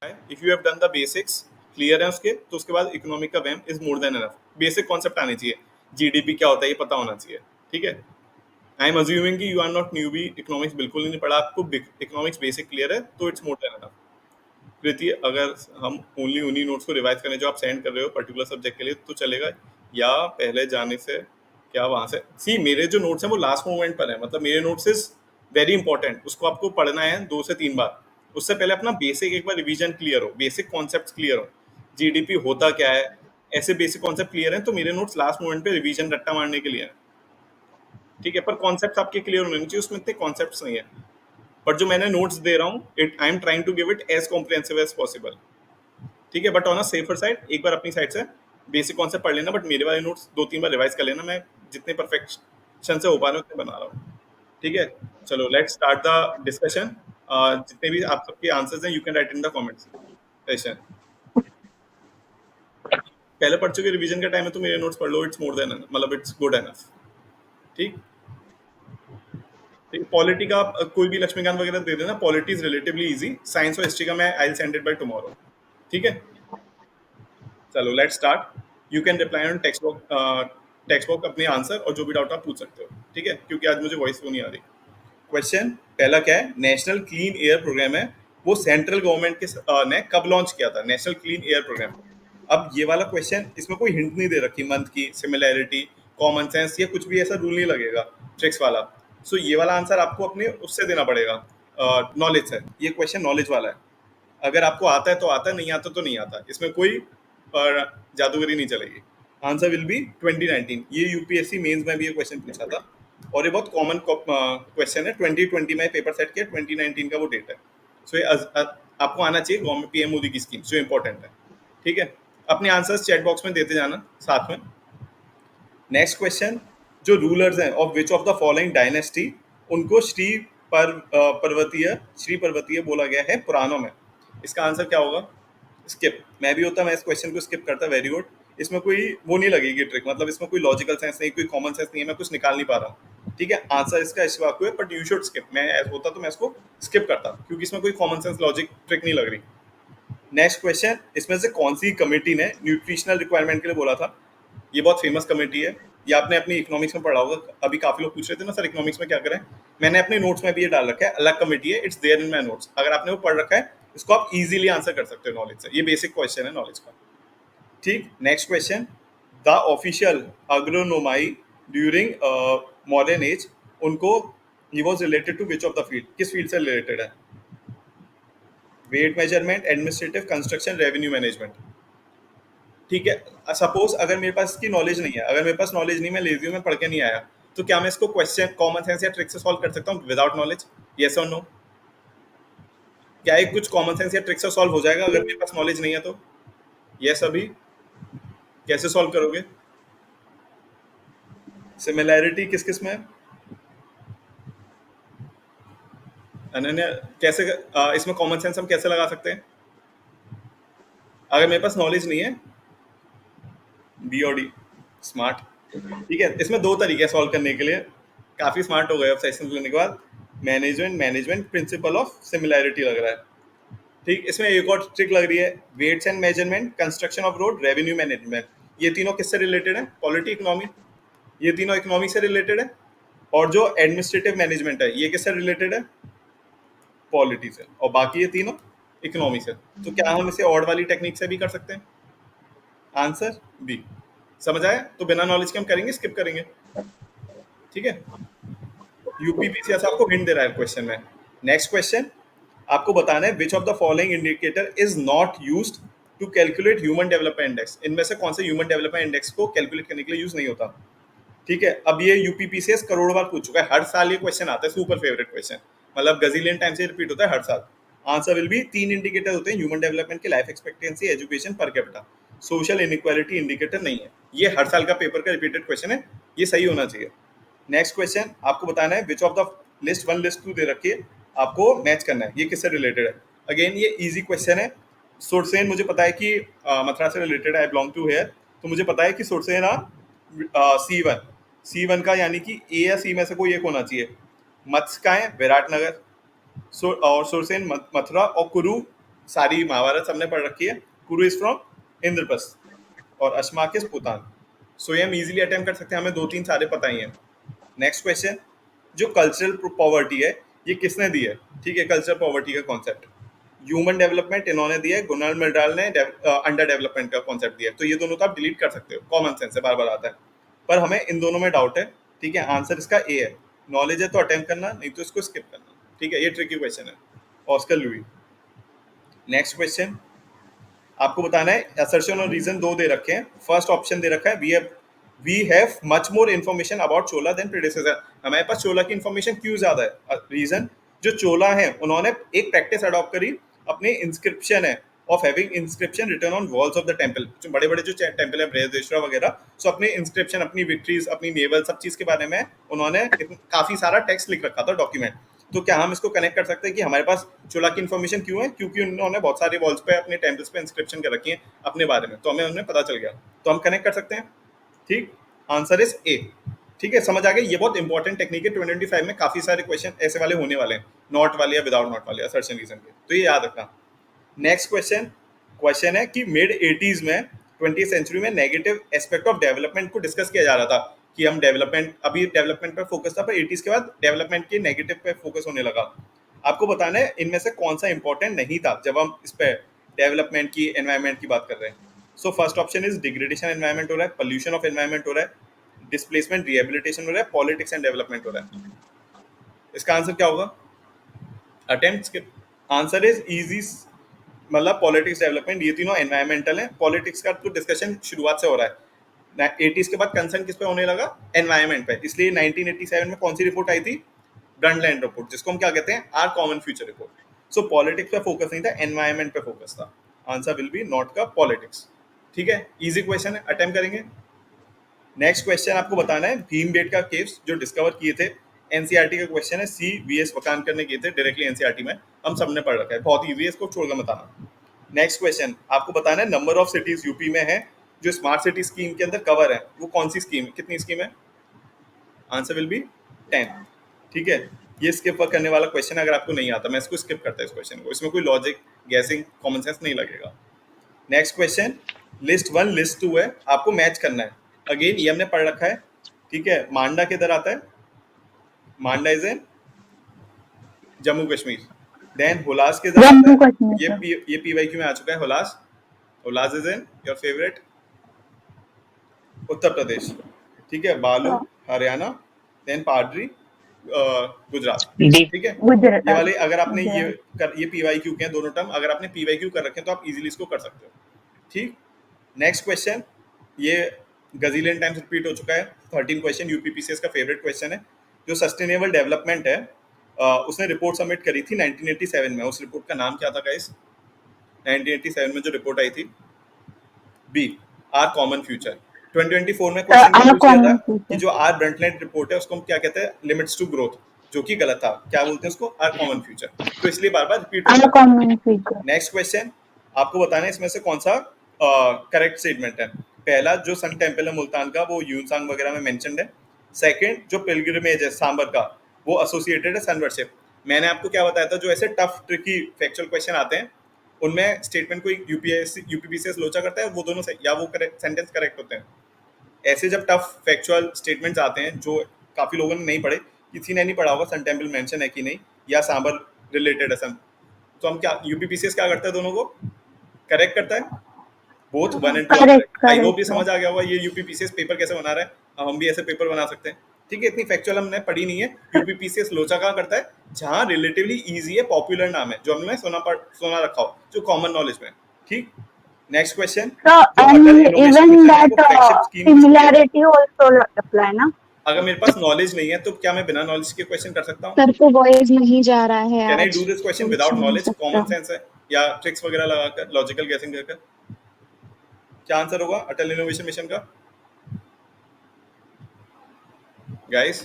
If you have done the basics, clear है उसके, तो उसके बाद इकोनॉमिक का वैम is more than enough. Basic concept आने चाहिए, जीडीपी क्या होता है ये पता होना चाहिए। ठीक है, आई एम अज्यूमिंग कि you are not newbie, economics बिल्कुल ही नहीं पढ़ा आपको, इकोनॉमिक्स बेसिक क्लियर है, तो इट्स मोर देन एनफ। कृति, अगर हम ओनली उन्हीं नोट्स को रिवाइज करें जो आप सेंड कर रहे हो पर्टिकुलर सब्जेक्ट के लिए तो चलेगा, या पहले जाने से क्या वहां से सी मेरे जो नोट्स हैं वो लास्ट मोमेंट पर है, मतलब मेरे नोट्स इज वेरी इंपॉर्टेंट, उसको आपको पढ़ना है 2 से 3 बार। उससे पहले अपना बेसिक एक बार रिवीजन क्लियर हो, बेसिक कॉन्सेप्ट क्लियर हो, जीडीपी होता क्या है, ऐसे बेसिक कॉन्सेप्ट क्लियर है, तो मेरे नोट्स लास्ट मोमेंट पे रिवीजन रट्टा मारने के लिए हैं। ठीक है, पर कॉन्सेप्ट आपके क्लियर होने चाहिए, उसमें इतने कॉन्सेप्ट नहीं है। बट जो मैंने नोट्स दे रहा हूँ, it I am trying to give it as comprehensive as possible. ठीक है, but on a safer side एक बार अपनी साइड से बेसिक कॉन्सेप्ट पढ़ लेना, बट मेरे वाले नोट्स 2-3 बार रिवाइज कर लेना, मैं जितने परफेक्शन से हो पा रहे उतने बना रहा हूँ। ठीक है, चलो लेट्स स्टार्ट द डिस्कशन। जितने भी आप सबके आंसर्स हैं you can write in the comments session. पहले पढ़ चुके, रिवीजन का टाइम है तो मेरे नोट्स पढ़ लो, इट्स मोर देन, मतलब इट्स गुड एनफ। ठीक, ठीक। पॉलिटी का आप कोई भी लक्ष्मीकांत वगैरह दे देना, polity is relatively easy, science और हिस्ट्री का मैं I will send it by tomorrow. ठीक है, चलो let's start. You can reply on text box अपने आंसर, और जो भी डाउट आप पूछ सकते हो। ठीक है, क्योंकि आज मुझे वॉइस वो नहीं आ रही। क्वेश्चन पहला क्या है, नेशनल क्लीन एयर प्रोग्राम है, वो सेंट्रल गवर्नमेंट के ने कब लॉन्च किया था, नेशनल क्लीन एयर प्रोग्राम। अब ये वाला क्वेश्चन, इसमें कोई हिंट नहीं दे रखी, मंथ की, सिमिलैरिटी, कॉमन सेंस, या कुछ भी ऐसा रूल नहीं लगेगा ट्रिक्स वाला। सो ये वाला आंसर आपको अपने उससे देना पड़ेगा, नॉलेज से। ये क्वेश्चन नॉलेज वाला है, अगर आपको आता है तो आता है, नहीं आता तो नहीं आता, इसमें कोई जादूगरी नहीं चलेगी। Answer will B 2019। ये यूपीएससी मेंस में भी ये क्वेश्चन पूछा था, और ये बहुत कॉमन क्वेश्चन है। 2020 में पेपर सेट किया, 2019 का वो डेट है। सो ये आपको आना चाहिए, गवर्नमेंट पीएम मोदी की स्कीम जो इंपॉर्टेंट है। ठीक है, अपने आंसर्स चैट बॉक्स में देते जाना साथ में। नेक्स्ट क्वेश्चन, जो रूलर्स हैं of which of the following dynasty, उनको श्री पर्वतीय बोला गया है पुराणों में। इसका आंसर क्या होगा, स्किप। मैं भी होता, मैं इस क्वेश्चन को स्किप करता, वेरी गुड। इसमें कोई वो नहीं लगेगी ट्रिक, मतलब इसमें कोई लॉजिकल सेंस नहीं, कोई कॉमन सेंस नहीं है, मैं कुछ निकाल नहीं पा रहा हूँ। ठीक है, आंसर इसका इश्वाकु है, बट यू शुड स्किप। मैं होता तो मैं इसको स्किप करता, क्योंकि इसमें कोई कॉमन सेंस लॉजिक ट्रिक नहीं लग रही। नेक्स्ट क्वेश्चन, इसमें से कौन सी कमेटी ने न्यूट्रिशनल रिक्वायरमेंट के लिए बोला था। ये बहुत फेमस कमेटी है, ये आपने अपनी इकोनॉमिक्स में पढ़ा होगा। अभी काफी लोग पूछ रहे थे ना, सर इकोनॉमिक्स में क्या करें, मैंने अपने नोट्स में भी ये डाल रखा है, अलग कमेटी है, it's there in my notes. अगर आपने वो पढ़ रखा है, इसको आप इजीली आंसर कर सकते हो नॉलेज से, ये बेसिक क्वेश्चन है नॉलेज का। ठीक, next question, the official agronomoi during modern age, उनको ही was related to which of the field, किस फील्ड से रिलेटेड है। Weight measurement, administrative, construction, revenue management. ठीक है, सपोज अगर मेरे पास इसकी नॉलेज नहीं है, अगर मेरे पास नॉलेज नहीं, मैं लेजी हूँ, मैं पढ़ के नहीं आया, तो क्या मैं इसको क्वेश्चन कॉमन सेंस या ट्रिक से सॉल्व कर सकता हूँ विदाउट नॉलेज, यस और नो। क्या ये कुछ कॉमन सेंस या ट्रिक से सॉल्व हो जाएगा अगर मेरे पास नॉलेज नहीं है तो, यस। अभी कैसे सॉल्व करोगे, सिमिलैरिटी किस किस में है, अनन्या कैसे, इसमें कॉमन सेंस हम कैसे लगा सकते हैं अगर मेरे पास नॉलेज नहीं है, बी और डी, स्मार्ट। ठीक है, इसमें 2 तरीके हैं सॉल्व करने के लिए, काफी स्मार्ट हो गए अब सेशन लेने के बाद। Management, management principle of similarity लग रहा है। ठीक, इसमें एक और ट्रिक लग रही है, weights and measurement, construction of road, revenue management. ये तीनों किससे रिलेटेड है, पॉलिटी, इकोनॉमी। ये तीनों इकोनॉमी से रिलेटेड है, और जो एडमिनिस्ट्रेटिव मैनेजमेंट है ये किससे रिलेटेड है, पॉलिटी से, और बाकी ये तीनों इकोनॉमी से। तो क्या हम इसे ऑड वाली टेक्निक से भी कर सकते हैं, आंसर बी। समझ आया, तो बिना नॉलेज के हम करेंगे, स्किप करेंगे। ठीक है, यूपीपीसीएस आपको हिंट दे रहा है क्वेश्चन में। नेक्स्ट क्वेश्चन, आपको बताना है which of the following indicator is not used to calculate human development index, इनमें से कौन से ह्यूमन डेवलपमेंट इंडेक्स को कैलकुलेट करने के लिए यूज नहीं होता। ठीक है, अब ये यूपीपीसीएस करोड़ बार पूछ चुका है, हर साल ये क्वेश्चन आता है, सुपर फेवरेट क्वेश्चन, मतलब गजीलियन टाइम से रिपीट होता है हर साल। आंसर विल बी 3 इंडिकेटर होते हैं ह्यूमन डेवलपमेंट के, life expectancy, education, per capita. Social inequality indicator नहीं है, ये हर साल का पेपर का रिपीटेड क्वेश्चन है, ये सही होना चाहिए। नेक्स्ट क्वेश्चन, आपको बताना है which of the list 1 list 2 दे रखी है, आपको मैच करना है ये किससे रिलेटेड है। अगेन ये इजी क्वेश्चन है। सुरसेन मुझे पता है कि मथुरा से रिलेटेड है, आई बिलोंग टू हेयर, तो मुझे पता है कि सुरसेन C1 का, यानी कि ए या सी में से कोई एक होना चाहिए। मत्स्य का है विराटनगर, और सुरसेन मथुरा, और कुरु सारी महाभारत सबने पढ़ रखी है। कुरु इज फ्रॉम इंद्रप्रस्थ और अश्मा इज पुतान। सो ये हम इजीली अटेम्प्ट कर सकते हैं, हमें 2-3 सारे पता ही हैं। नेक्स्ट क्वेश्चन, जो कल्चरल पॉवर्टी है ये किसने दी है? ठीक है, कल्चरल पॉवर्टी का कॉन्सेप्ट ह्यूमन डेवलपमेंट इन्होंने दिया है, गुनाल मिर्डाल ने अंडर डेवलपमेंट का कॉन्सेप्ट दिया है। तो ये दोनों तो आप डिलीट कर सकते हो, कॉमन सेंस है, बार बार आता है, पर हमें इन दोनों में डाउट है। ठीक है, आंसर इसका ए है। नॉलेज है तो अटेम्प्ट करना, नहीं तो इसको स्किप करना। ठीक है, ये ट्रिकी क्वेश्चन है, ऑस्कर लुई। नेक्स्ट क्वेश्चन आपको बताना है, असर्शन और रीजन दो दे रखे हैं। फर्स्ट ऑप्शन दे रखा है we have much more information about Chola then predecessor. हमारे पास चोला की इन्फॉर्मेशन क्यों ज्यादा है? रीजन, जो चोला है उन्होंने एक प्रैक्टिस अडॉप्ट करी, अपनी इंस्क्रिप्शन है of having inscription written on walls of the temple. जो बड़े बड़े जो टेंपल है बृहदेश्वर वगैरह, सो अपनी इंस्क्रिप्शन, अपनी विक्ट्रीज, अपनी नेवल, सब चीज के बारे में उन्होंने काफी सारा टेक्स्ट लिख रखा था, डॉक्यूमेंट। तो क्या हम इसको कनेक्ट कर सकते हैं कि हमारे पास चोला की इन्फॉर्मेशन क्यों है? क्योंकि उन्होंने बहुत सारे वॉल्स पे, अपने टेम्पल्स पे इंस्क्रिप्शन कर रखी है अपने बारे में, तो हमें उन्हें पता चल गया, तो हम कनेक्ट कर सकते हैं। ठीक, आंसर इज ए। ठीक है, समझ आ गया? ये बहुत इंपॉर्टेंट टेक्निक है। 2025 में काफी सारे क्वेश्चन ऐसे वाले होने वाले हैं, नॉट वाले या विदाउट नॉट वाले, असर्शन रीजन के, तो ये याद रखना। नेक्स्ट क्वेश्चन है कि मिड 80s में, 20th सेंचुरी में नेगेटिव एस्पेक्ट ऑफ डेवलपमेंट को डिस्कस किया जा रहा था कि हम डेवलपमेंट, अभी डेवलपमेंट पर फोकस था, पर 80s के बाद डेवलपमेंट के नेगेटिव पे फोकस होने लगा। आपको बताना है इनमें से कौन सा इंपॉर्टेंट नहीं था जब हम इस पे डेवलपमेंट की, एनवायरमेंट की बात कर रहे हैं। So first option is degradation environment हो रहा है, पोल्यूशन ऑफ एनवायरमेंट हो रहा है, डिस्प्लेसमेंट रिहेबिलिटेशन हो रहा है, पॉलिटिक्स एंड डेवलपमेंट हो रहा है। इसका आंसर क्या होगा? अटेम्प्ट। आंसर इज इजी, मतलब पॉलिटिक्स, डेवलपमेंट, ये तीनों एनवायरमेंटल है। पॉलिटिक्स का तो डिस्कशन शुरुआत से हो रहा है, 80s के बाद कंसर्न किस पे होने लगा? एनवायरमेंट पे। इसलिए 1987 में कौन सी रिपोर्ट आई थी? ब्रंटलैंड रिपोर्ट, जिसको हम क्या कहते हैं? Our common future report. So politics पे फोकस नहीं था, एनवायरमेंट पे फोकस था। आंसर विल बी नॉट का पॉलिटिक्स। ठीक है, इजी क्वेश्चन है, अटेम्प्ट करेंगे। नेक्स्ट क्वेश्चन आपको बताना है, भीमबेटका केव्स जो डिस्कवर किए थे, एनसीईआरटी का क्वेश्चन है, CVS वकानकर ने किए थे डायरेक्टली एनसीईआरटी में, हम सबने पढ़ रखा है, बहुत इजी है, इसको छोड़कर बताना। नेक्स्ट क्वेश्चन आपको बताना है, नंबर ऑफ सिटीज यूपी में है जो स्मार्ट सिटी स्कीम के अंदर कवर है, वो कौन सी स्कीम, कितनी स्कीम है? Answer will B 10। ठीक है, ये स्किप करने वाला क्वेश्चन, अगर आपको नहीं आता, मैं इसको स्किप करता इस क्वेश्चन को, इसमें कोई लॉजिक, गैसिंग, कॉमन सेंस नहीं लगेगा। नेक्स्ट क्वेश्चन, लिस्ट 1 लिस्ट 2 है, आपको मैच करना है। अगेन ये हमने पढ़ रखा है। ठीक है, मांडा किधर आता है? Manda is in Jammu Kashmir. Then Hulas किधर आता है? ये पीवाईक्यू में आ चुका है, Hulas. Hulas is in your favourite Uttar Pradesh. ठीक है, बालू हरियाणा, देन पाडरी गुजरात। ठीक है, ये वाले अगर आपने ये पीवाईक्यू के हैं दोनों टर्म, अगर आपने पीवाईक्यू कर रखे हैं तो आप इजीली इसको कर सकते हो। ठीक, नेक्स्ट क्वेश्चन, ये गजीलियन टाइम्स रिपीट हो चुका है, 13 क्वेश्चन, यूपीपीसीएस का फेवरेट क्वेश्चन है। जो सस्टेनेबल डेवलपमेंट है, उसने रिपोर्ट सबमिट करी थी 1987 में, उस रिपोर्ट का नाम क्या था गाइस? 1987 में जो रिपोर्ट आई थी, बी, आर कॉमन फ्यूचर। 2024 में क्वेश्चन पूछ किया था कि जो आर ब्रंटलैंड रिपोर्ट है उसको हम क्या कहते हैं? लिमिट्स टू ग्रोथ, जो कि गलत था, क्या बोलते हैं उसको? Our common future. तो इसलिए बार बार रिपीट होता है। नेक्स्ट क्वेश्चन आपको बताना है, इसमें से कौन सा करेक्ट स्टेटमेंट है। पहला, जो सन टेम्पल है मुल्तान का, वो यूनसांग वगैरह में मेंशन्ड है। सेकंड, जो पिलग्रिमेज है सांबर का, वो एसोसिएटेड है सन वर्शिप। मैंने आपको क्या बताया था, जो ऐसे टफ ट्रिकी फैक्चुअल क्वेश्चन आते हैं उनमें स्टेटमेंट को यूपीपीसीएस लोचा करता है, वो दोनों से या वो सेंटेंस करेक्ट होते हैं। ऐसे जब टफ फैक्चुअल स्टेटमेंट्स आते हैं जो काफी लोगों ने नहीं पढ़े, किसी ने नहीं पढ़ा होगा सन टेम्पल मेंशन है कि नहीं, या सांबर रिलेटेड है सन, तो हम क्या, यूपीपीसीएस क्या करता है? दोनों को करेक्ट करता है, both 1 and 2 correct. I hope ये समझ आ गया होगा ये यूपीपीसीएस पेपर कैसे बना रहा है, अब हम भी ऐसे पेपर बना सकते हैं। ठीक है, इतनी फैक्चुअल हमने पढ़ी नहीं है। यूपीपीसीएस लोचा कहाँ करता है? जहाँ रिलेटिवली इजी है, पॉपुलर नाम है, जो हमने सुना रखा हो, जो कॉमन नॉलेज में। ठीक, नेक्स्ट क्वेश्चन, अगर मेरे पास नॉलेज नहीं है तो क्या मैं बिना नॉलेज के क्वेश्चन कर सकता हूँ? सर को वॉइस नहीं जा रहा है। Can I do this question without knowledge? Common sense है या ट्रिक्स वगैरह लगाकर, लॉजिकल गैसिंग करके? क्या आंसर होगा अटल इनोवेशन मिशन का guys?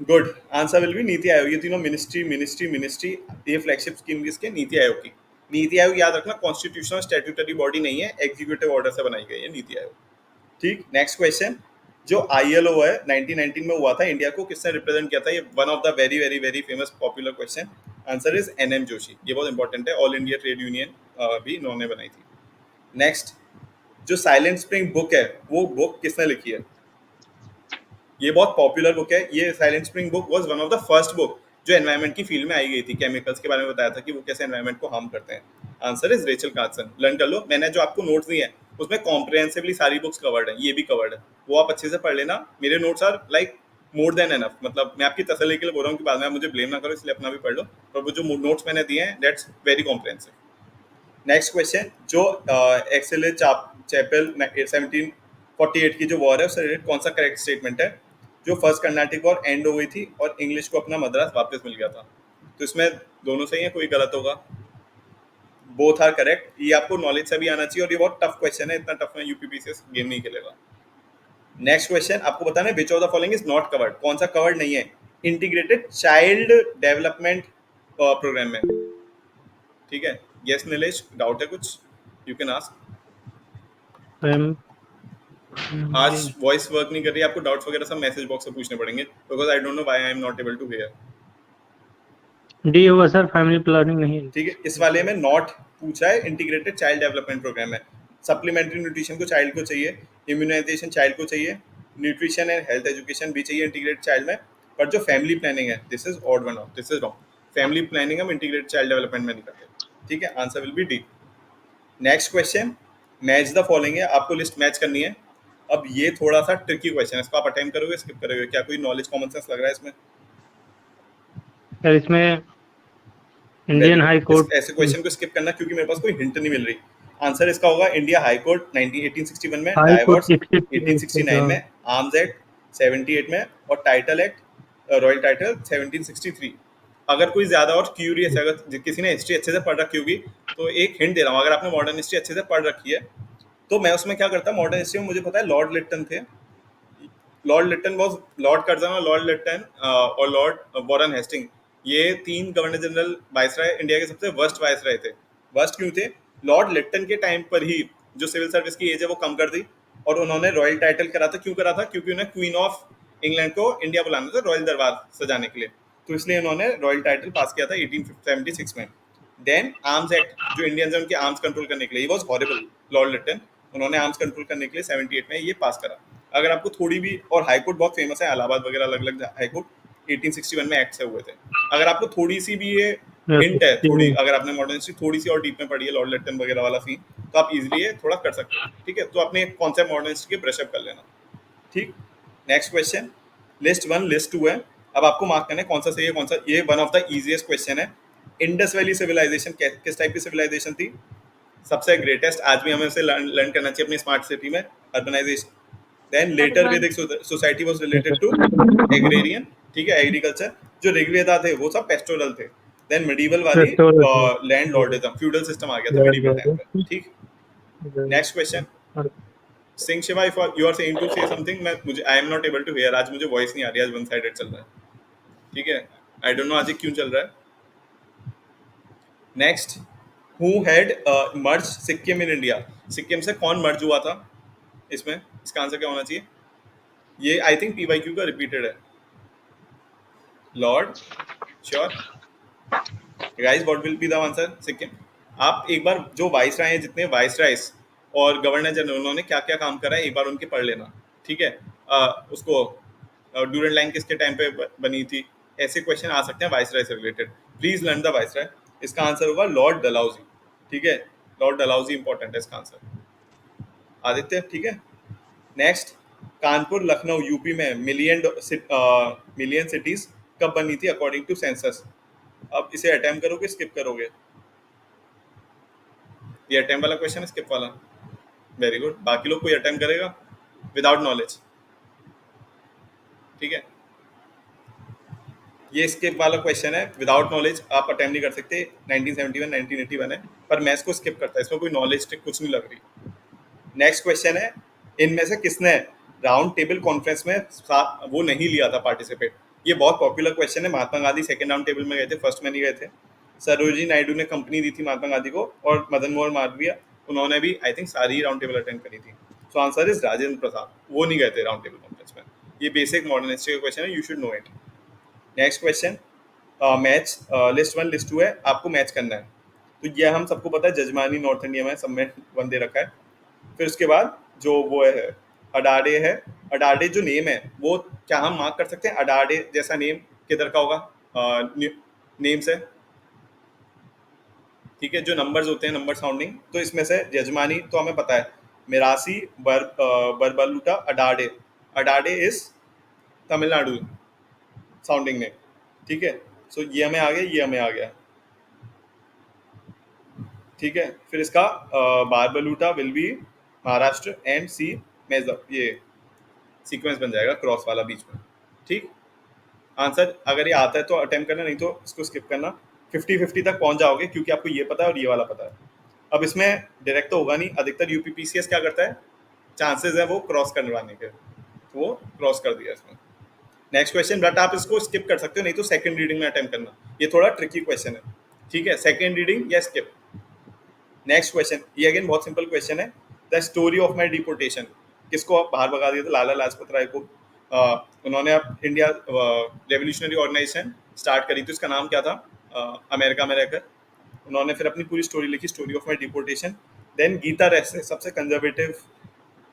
Good, answer will B NITI Aayog. ये तीनों मिनिस्ट्री, ये फ्लैगशिप स्कीम किसके? नीति आयोग की। नीति आयोग याद रखना कॉन्स्टिट्यूशनल स्टैट्यूटरी बॉडी नहीं है, एग्जीक्यूटिव ऑर्डर से बनाई गई है नीति आयोग। ठीक, नेक्स्ट क्वेश्चन, जो ILO है 1919 में हुआ था, इंडिया को किसने रिप्रेजेंट किया था? ये one of the very very very famous popular question. Answer is NM Joshi. ये बहुत इंपॉर्टेंट है, ऑल इंडिया ट्रेड यूनियन भी इन्होंने बनाई थी। नेक्स्ट, जो साइलेंट स्प्रिंग बुक है वो बुक किसने लिखी है? ये बहुत पॉपुलर बुक है। ये silent spring book was one of the first book जो एनवायरनमेंट की फील्ड में आई गई थी। केमिकल्स के बारे में बताया था कि वो कैसे एनवायरनमेंट को हार्म करते हैं। Answer is Rachel Carson. Learn कर लो, मैंने जो आपको नोट्स दिए हैं उसमें कॉम्प्रिहेंसिवली सारी बुक्स कवर्ड है, ये भी कवर्ड है, वो आप अच्छे से पढ़ लेना। मेरे notes are like more than enough, मतलब मैं आपकी तसल्ली के लिए बोल रहा हूँ कि बाद में आप मुझे ब्लेम ना करो, इसलिए अपना भी पढ़ लो। पर वो जो नोट्स मैंने दिए हैं that's very comprehensive. Next question, जो एक्सेल चैपल 1748 की जो वॉर है उससे रिलेटेड कौन सा करेक्ट स्टेटमेंट है? जो फर्स्ट कर्नाटिक वॉर एंड हो गई थी और इंग्लिश को अपना मद्रास वापस मिल गया था। तो इसमें दोनों सही है, कोई गलत होगा? Both are correct. ये आपको नॉलेज से भी आना चाहिए और ये बहुत टफ क्वेश्चन है, इतना टफ में यूपीपीसीएस गेम नहीं खेलेगा। नेक्स्ट क्वेश्चन आपको बताना है which of the following is not covered, कौन सा कवर्ड नहीं है इंटीग्रेटेड चाइल्ड डेवलपमेंट प्रोग्राम में? ठीक है, यस नीलेश, डाउट है कुछ? You can ask. आज वॉइस वर्क नहीं कर रही, आपको डाउट्स वगैरह सब मैसेज बॉक्स में पूछने पड़ेंगे, because I don't know why I am not able to hear. D होगा सर, फैमिली प्लानिंग नहीं है। ठीक है, इस वाले में नॉट पूछा है, इंटीग्रेटेड चाइल्ड डेवलपमेंट प्रोग्राम है। सप्लीमेंट्री न्यूट्रिशन को चाइल्ड को चाहिए, इम्यूनाइजेशन चाइल्ड को चाहिए, न्यूट्रिशन एंड हेल्थ एजुकेशन भी चाहिए इंटीग्रेटेड चाइल्ड में। पर जो फैमिली प्लानिंग है this is odd one out, this is wrong. Family planning हम इंटीग्रेटेड चाइल्ड डेवलपमेंट में नहीं करते। ठीक है, answer will B D. Next question, match the following है, आपको लिस्ट मैच करनी है। अब ये थोड़ा सा ट्रिकी क्वेश्चन है, इसको आप अटेम्प्ट करोगे स्किप करोगे? क्या कोई नॉलेज कॉमन सेंस लग रहा है इसमें? सर इसमें very Indian high good, court ऐसे क्वेश्चन को स्किप करना क्योंकि मेरे पास कोई हिंट नहीं मिल रही। आंसर इसका होगा इंडिया हाई कोर्ट 1861 में, हाई डाइवोर्स कोर्ट 1869 में, आर्म्स एक्ट 78 में और टाइटल एक्ट रॉयल टाइटल 1763। अगर कोई ज्यादा और क्यूरियस है, अगर किसी ने हिस्ट्री अच्छे से पढ़ रखी होगी तो एक हिंट दे रहा हूँ, अगर आपने मॉडर्न हिस्ट्री अच्छे से पढ़ रखी है तो मैं उसमें क्या करता, मॉडर्न हिस्ट्री में मुझे पता है लॉर्ड लिट्टन थे। Lord Lytton was Lord Curzon और लॉर्ड लिट्टन और लॉर्ड वॉरेन हेस्टिंग, ये तीन गवर्नर जनरल वाइसराय इंडिया के सबसे वर्स्ट वाइसराय थे। वर्स्ट क्यों थे? लॉर्ड लिट्टन के टाइम पर ही जो सिविल सर्विस की एज है वो कम कर दी और उन्होंने रॉयल टाइटल करा था। क्यों करा था? क्योंकि उन्हें क्वीन ऑफ इंग्लैंड को इंडिया बुलाना था रॉयल दरबार सजाने के लिए, तो इसलिए उन्होंने रॉयल टाइटल पास किया था 1876 में। देन आर्म्स एक्ट, जो इंडियंस है उनके आर्म्स कंट्रोल करने के लिए, वॉज हॉरिबल। लॉर्ड लिट्टन, उन्होंने आर्म्स कंट्रोल करने के लिए 78 में ये पास करा। अगर आपको थोड़ी भी, और हाई कोर्ट बहुत फेमस है, इलाहाबाद वगैरह अलग अलग हाई कोर्ट 1861 में एक्ट से हुए थे। अगर आपको थोड़ी सी भी ये हिंट है, थोड़ी, अगर आपने मॉडर्न हिस्ट्री थोड़ी सी और डीप में पढ़ी है लॉर्ड लिट्टन वगैरह वाला सीन, तो आप इजीली ये थोड़ा कर सकते हो। ठीक है, तो अपने कॉन्सेप्ट मॉडर्न हिस्ट्री के ब्रशअप कर लेना। ठीक, नेक्स्ट क्वेश्चन, लिस्ट 1 लिस्ट 2 है। अब आपको मार्क करना है कौन सा सही है कौन सा। ये one of the easiest question है। इंडस वैली सिविलाइजेशन किस टाइप की सिविलाइजेशन थी? सबसे ग्रेटेस्ट, आज भी हमें उसे लर्न करना चाहिए अपनी स्मार्ट सिटी में, urbanisation. Then later Vedic society was related to agrarian, ठीक है, एग्रीकल्चर। जो ऋग्वेदा थे वो सब पेस्टोरल थे। देन मिडीवल वाली लैंड लॉर्डिज्म, फ्यूडल सिस्टम आ गया था मिडीवल टाइम पे। ठीक, next question, Singh Shiva, if you are saying to say something, मैं मुझे I am not able to hear, आज मुझे वॉइस नहीं आ रही, आज वन साइडेड चल रहा है। ठीक है, आई डोंट नो आज ये क्यों चल रहा है। Next, who had merge Sikkim in India, Sikkim से कौन मर्ज हुआ था? इसमें इसका आंसर क्या होना चाहिए? ये आई थिंक पीवाईक्यू का रिपीटेड है। Lord, sure guys, what will be the answer? Sikkim. आप एक बार जो वाइसराय हैं, जितने वाइसरायस और गवर्नर जनरल, उन्होंने क्या क्या काम करा है एक बार उनके पढ़ लेना। ठीक है, उसको ड्यूरेंट लाइन किसके टाइम पे बनी थी, ऐसे क्वेश्चन आ सकते हैं वाइसराय से related. Please learn the viceroy. इसका आंसर होगा लॉर्ड डलहौजी। ठीक है, लॉर्ड डलहौजी इंपॉर्टेंट है इसका आंसर। आदित्य, ठीक है। नेक्स्ट, कानपुर लखनऊ यूपी में मिलियन सिटीज कब बनी थी अकॉर्डिंग टू सेंसस? अब इसे अटेम्प्ट करोगे स्किप करोगे? ये अटेम्प्ट वाला क्वेश्चन है, स्किप वाला? वेरी गुड, बाकी लोग कोई अटेम्प्ट करेगा विदाउट नॉलेज? ठीक है, ये स्किप वाला क्वेश्चन है, विदाउट नॉलेज आप अटेम्प्ट नहीं कर सकते। 1971 1981 है, पर मैं इसको स्किप करता है, इसमें कोई नॉलेज कुछ नहीं लग रही। नेक्स्ट क्वेश्चन है, इनमें से किसने राउंड टेबल कॉन्फ्रेंस में वो नहीं लिया था पार्टिसिपेट? ये बहुत पॉपुलर क्वेश्चन है। Mahatma Gandhi second round table में गए थे, फर्स्ट में नहीं गए थे। सरोजिनी नायडू ने कंपनी दी थी महात्मा गांधी को, और मदन मोहन मालवीय, उन्होंने भी आई थिंक सारी राउंड टेबल अटेंड करी थी। So answer is Rajendra Prasad, वो नहीं गए थे राउंड टेबल कॉन्फ्रेंस में। ये बेसिक मॉडर्न हिस्ट्री का क्वेश्चन है, you should know it. Next question, match list 1 list 2 है, आपको मैच करना है। तो ये हम सबको पता है, जजमानी नॉर्थ इंडिया में सब में 1 दे रखा है। फिर उसके बाद जो वो है अडाडे है, अडाडे जो नेम है वो क्या हम मार्क कर सकते हैं अडाडे जैसा नेम किधर का होगा नेम से, ठीक है, जो नंबर्स होते हैं नंबर साउंडिंग, तो इसमें से यजमानी तो हमें पता है मिरासी बरबलुटा Adade, Adade is Tamil Nadu sounding name, ठीक है। सो ये हमें आ गया, ये हमें आ गया, ठीक है। फिर इसका Barbaluta will be Maharashtra and C major, ये सीक्वेंस बन जाएगा क्रॉस वाला बीच में, ठीक। आंसर अगर ये आता है तो अटेम्प्ट करना, नहीं तो इसको स्किप करना। 50-50 तक पहुंच जाओगे क्योंकि आपको ये पता है और ये वाला पता है। अब इसमें डायरेक्ट तो होगा नहीं, अधिकतर यूपीपीसीएस क्या करता है, चांसेस है वो क्रॉस करवाने के, तो वो क्रॉस कर दिया इसमें। नेक्स्ट क्वेश्चन, बट आप इसको स्किप कर सकते हो, नहीं तो सेकंड रीडिंग में अटेम्प्ट करना, ये थोड़ा ट्रिकी क्वेश्चन है, ठीक है। सेकंड रीडिंग या स्किप। नेक्स्ट क्वेश्चन, ये अगेन बहुत सिंपल क्वेश्चन है। The story of my deportation, किसको आप बाहर भगा दिया था, लाला लाजपत राय को। उन्होंने अब इंडिया रेवोल्यूशनरी ऑर्गेनाइजेशन स्टार्ट करी थी, उसका नाम क्या था, अमेरिका में रहकर उन्होंने फिर अपनी पूरी स्टोरी लिखी, story of my deportation. Then Gita Rahasya, सबसे कंजर्वेटिव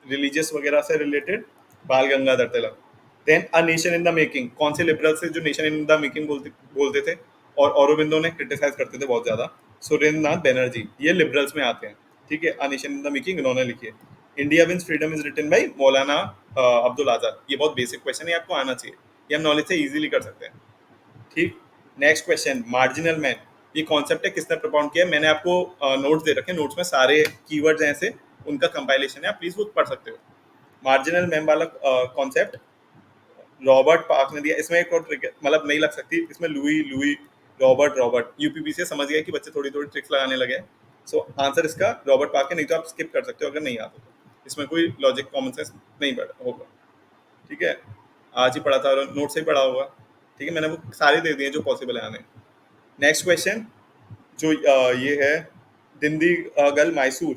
रिलीजियस वगैरह से related, Bal Gangadhar Tilak. Then a nation in the making, कौन से लिबरल से जो नेशन इन द मेकिंग बोलते थे और औरबिंदो ने क्रिटिसाइज करते थे बहुत ज्यादा, सुरेंद्रनाथ बैनर्जी, ये लिबरल्स में आते हैं, ठीक है। A nation in the making इन्होंने लिखी है। India wins freedom is written by Maulana Abdul आजाद, ये बहुत बेसिक क्वेश्चन है, आपको आना चाहिए, ये हम नॉलेज से इजीली कर सकते हैं, ठीक। नेक्स्ट क्वेश्चन, मार्जिनल मैन, ये कॉन्सेप्ट है किसने प्रपोज किया है, मैंने आपको नोट्स दे रखे हैं, नोट्स में सारे कीवर्ड्स हैं ऐसे, उनका कंपाइलेशन है, आप प्लीज वो पढ़ सकते हो। मार्जिनल मैन वाला कॉन्सेप्ट रॉबर्ट पार्क ने दिया। इसमें एक और ट्रिक है, मतलब नहीं लग सकती इसमें, Louis Louis Robert Robert, UPP से समझ गया कि बच्चे थोड़ी थोड़ी ट्रिक्स लगाने लगे। सो आंसर इसका रॉबर्ट पार्क है, नहीं तो आप स्किप कर सकते हो अगर नहीं आता तो, इसमें कोई लॉजिक कॉमन सेंस नहीं होगा, ठीक है। आज ही पढ़ा था और नोट से ही पढ़ा होगा, ठीक है, मैंने वो सारे दे दिए जो पॉसिबल है आने। नेक्स्ट क्वेश्चन जो ये है, दिंडीगल मैसूर,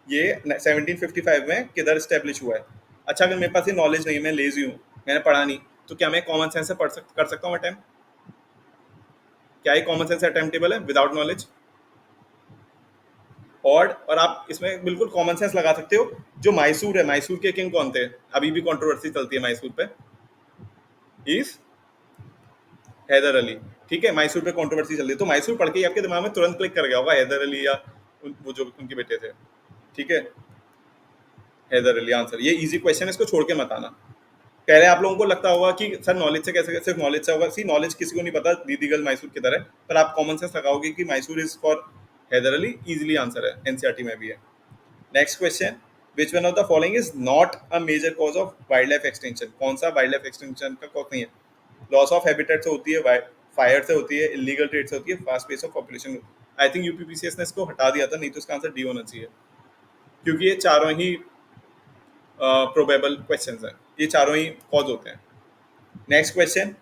ये 1755 में किधर स्टेब्लिश हुआ है। अच्छा, अगर मेरे पास ये नॉलेज नहीं है, मैं लेजी हूँ, मैंने पढ़ा नहीं, तो क्या मैं कॉमन सेंस से कर सकता हूँ अटेम्प्ट, क्या ये कॉमन सेंस अटेम्प्टेबल है विदाउट नॉलेज। और आप इसमें बिल्कुल कॉमन सेंस लगा सकते हो। जो मैसूर है, मैसूर के किंग कौन थे, अभी भी कंट्रोवर्सी चलती है मैसूर पे, इज हैदर अली, ठीक है। मैसूर पे कंट्रोवर्सी चल रही है, तो मैसूर पढ़ के ही आपके दिमाग में तुरंत क्लिक कर गया होगा हैदर अली या वो जो उनके बेटे थे, ठीक है, हैदर अली आंसर। ये इजी क्वेश्चन है, इसको छोड़ के मत आना। पहले आप लोगों को लगता होगा कि सर नॉलेज से कैसे, सिर्फ नॉलेज से होगा, सी नॉलेज किसी को नहीं पता दीदीगल मैसूर किधर है, पर आप कॉमन सेंस लगाओगे कि Mysore is for Haider Ali, easily answer है, एनसीईआरटी में भी है। Next question, which one of the following is not a major cause of wildlife extension, कौन सा वाइल्ड लाइफ एक्सटेंशन का कॉज नहीं है। लॉस ऑफ हैबिटेट से होती है, फायर से होती है, इलीगल ट्रेड से होती है, fast pace of population. I think UPPCS ने इसको हटा दिया था, नहीं तो इसका आंसर डी होना चाहिए, क्योंकि ये चारों ही प्रोबेबल क्वेश्चंस हैं, ये चारों ही कॉज होते हैं। नेक्स्ट क्वेश्चन,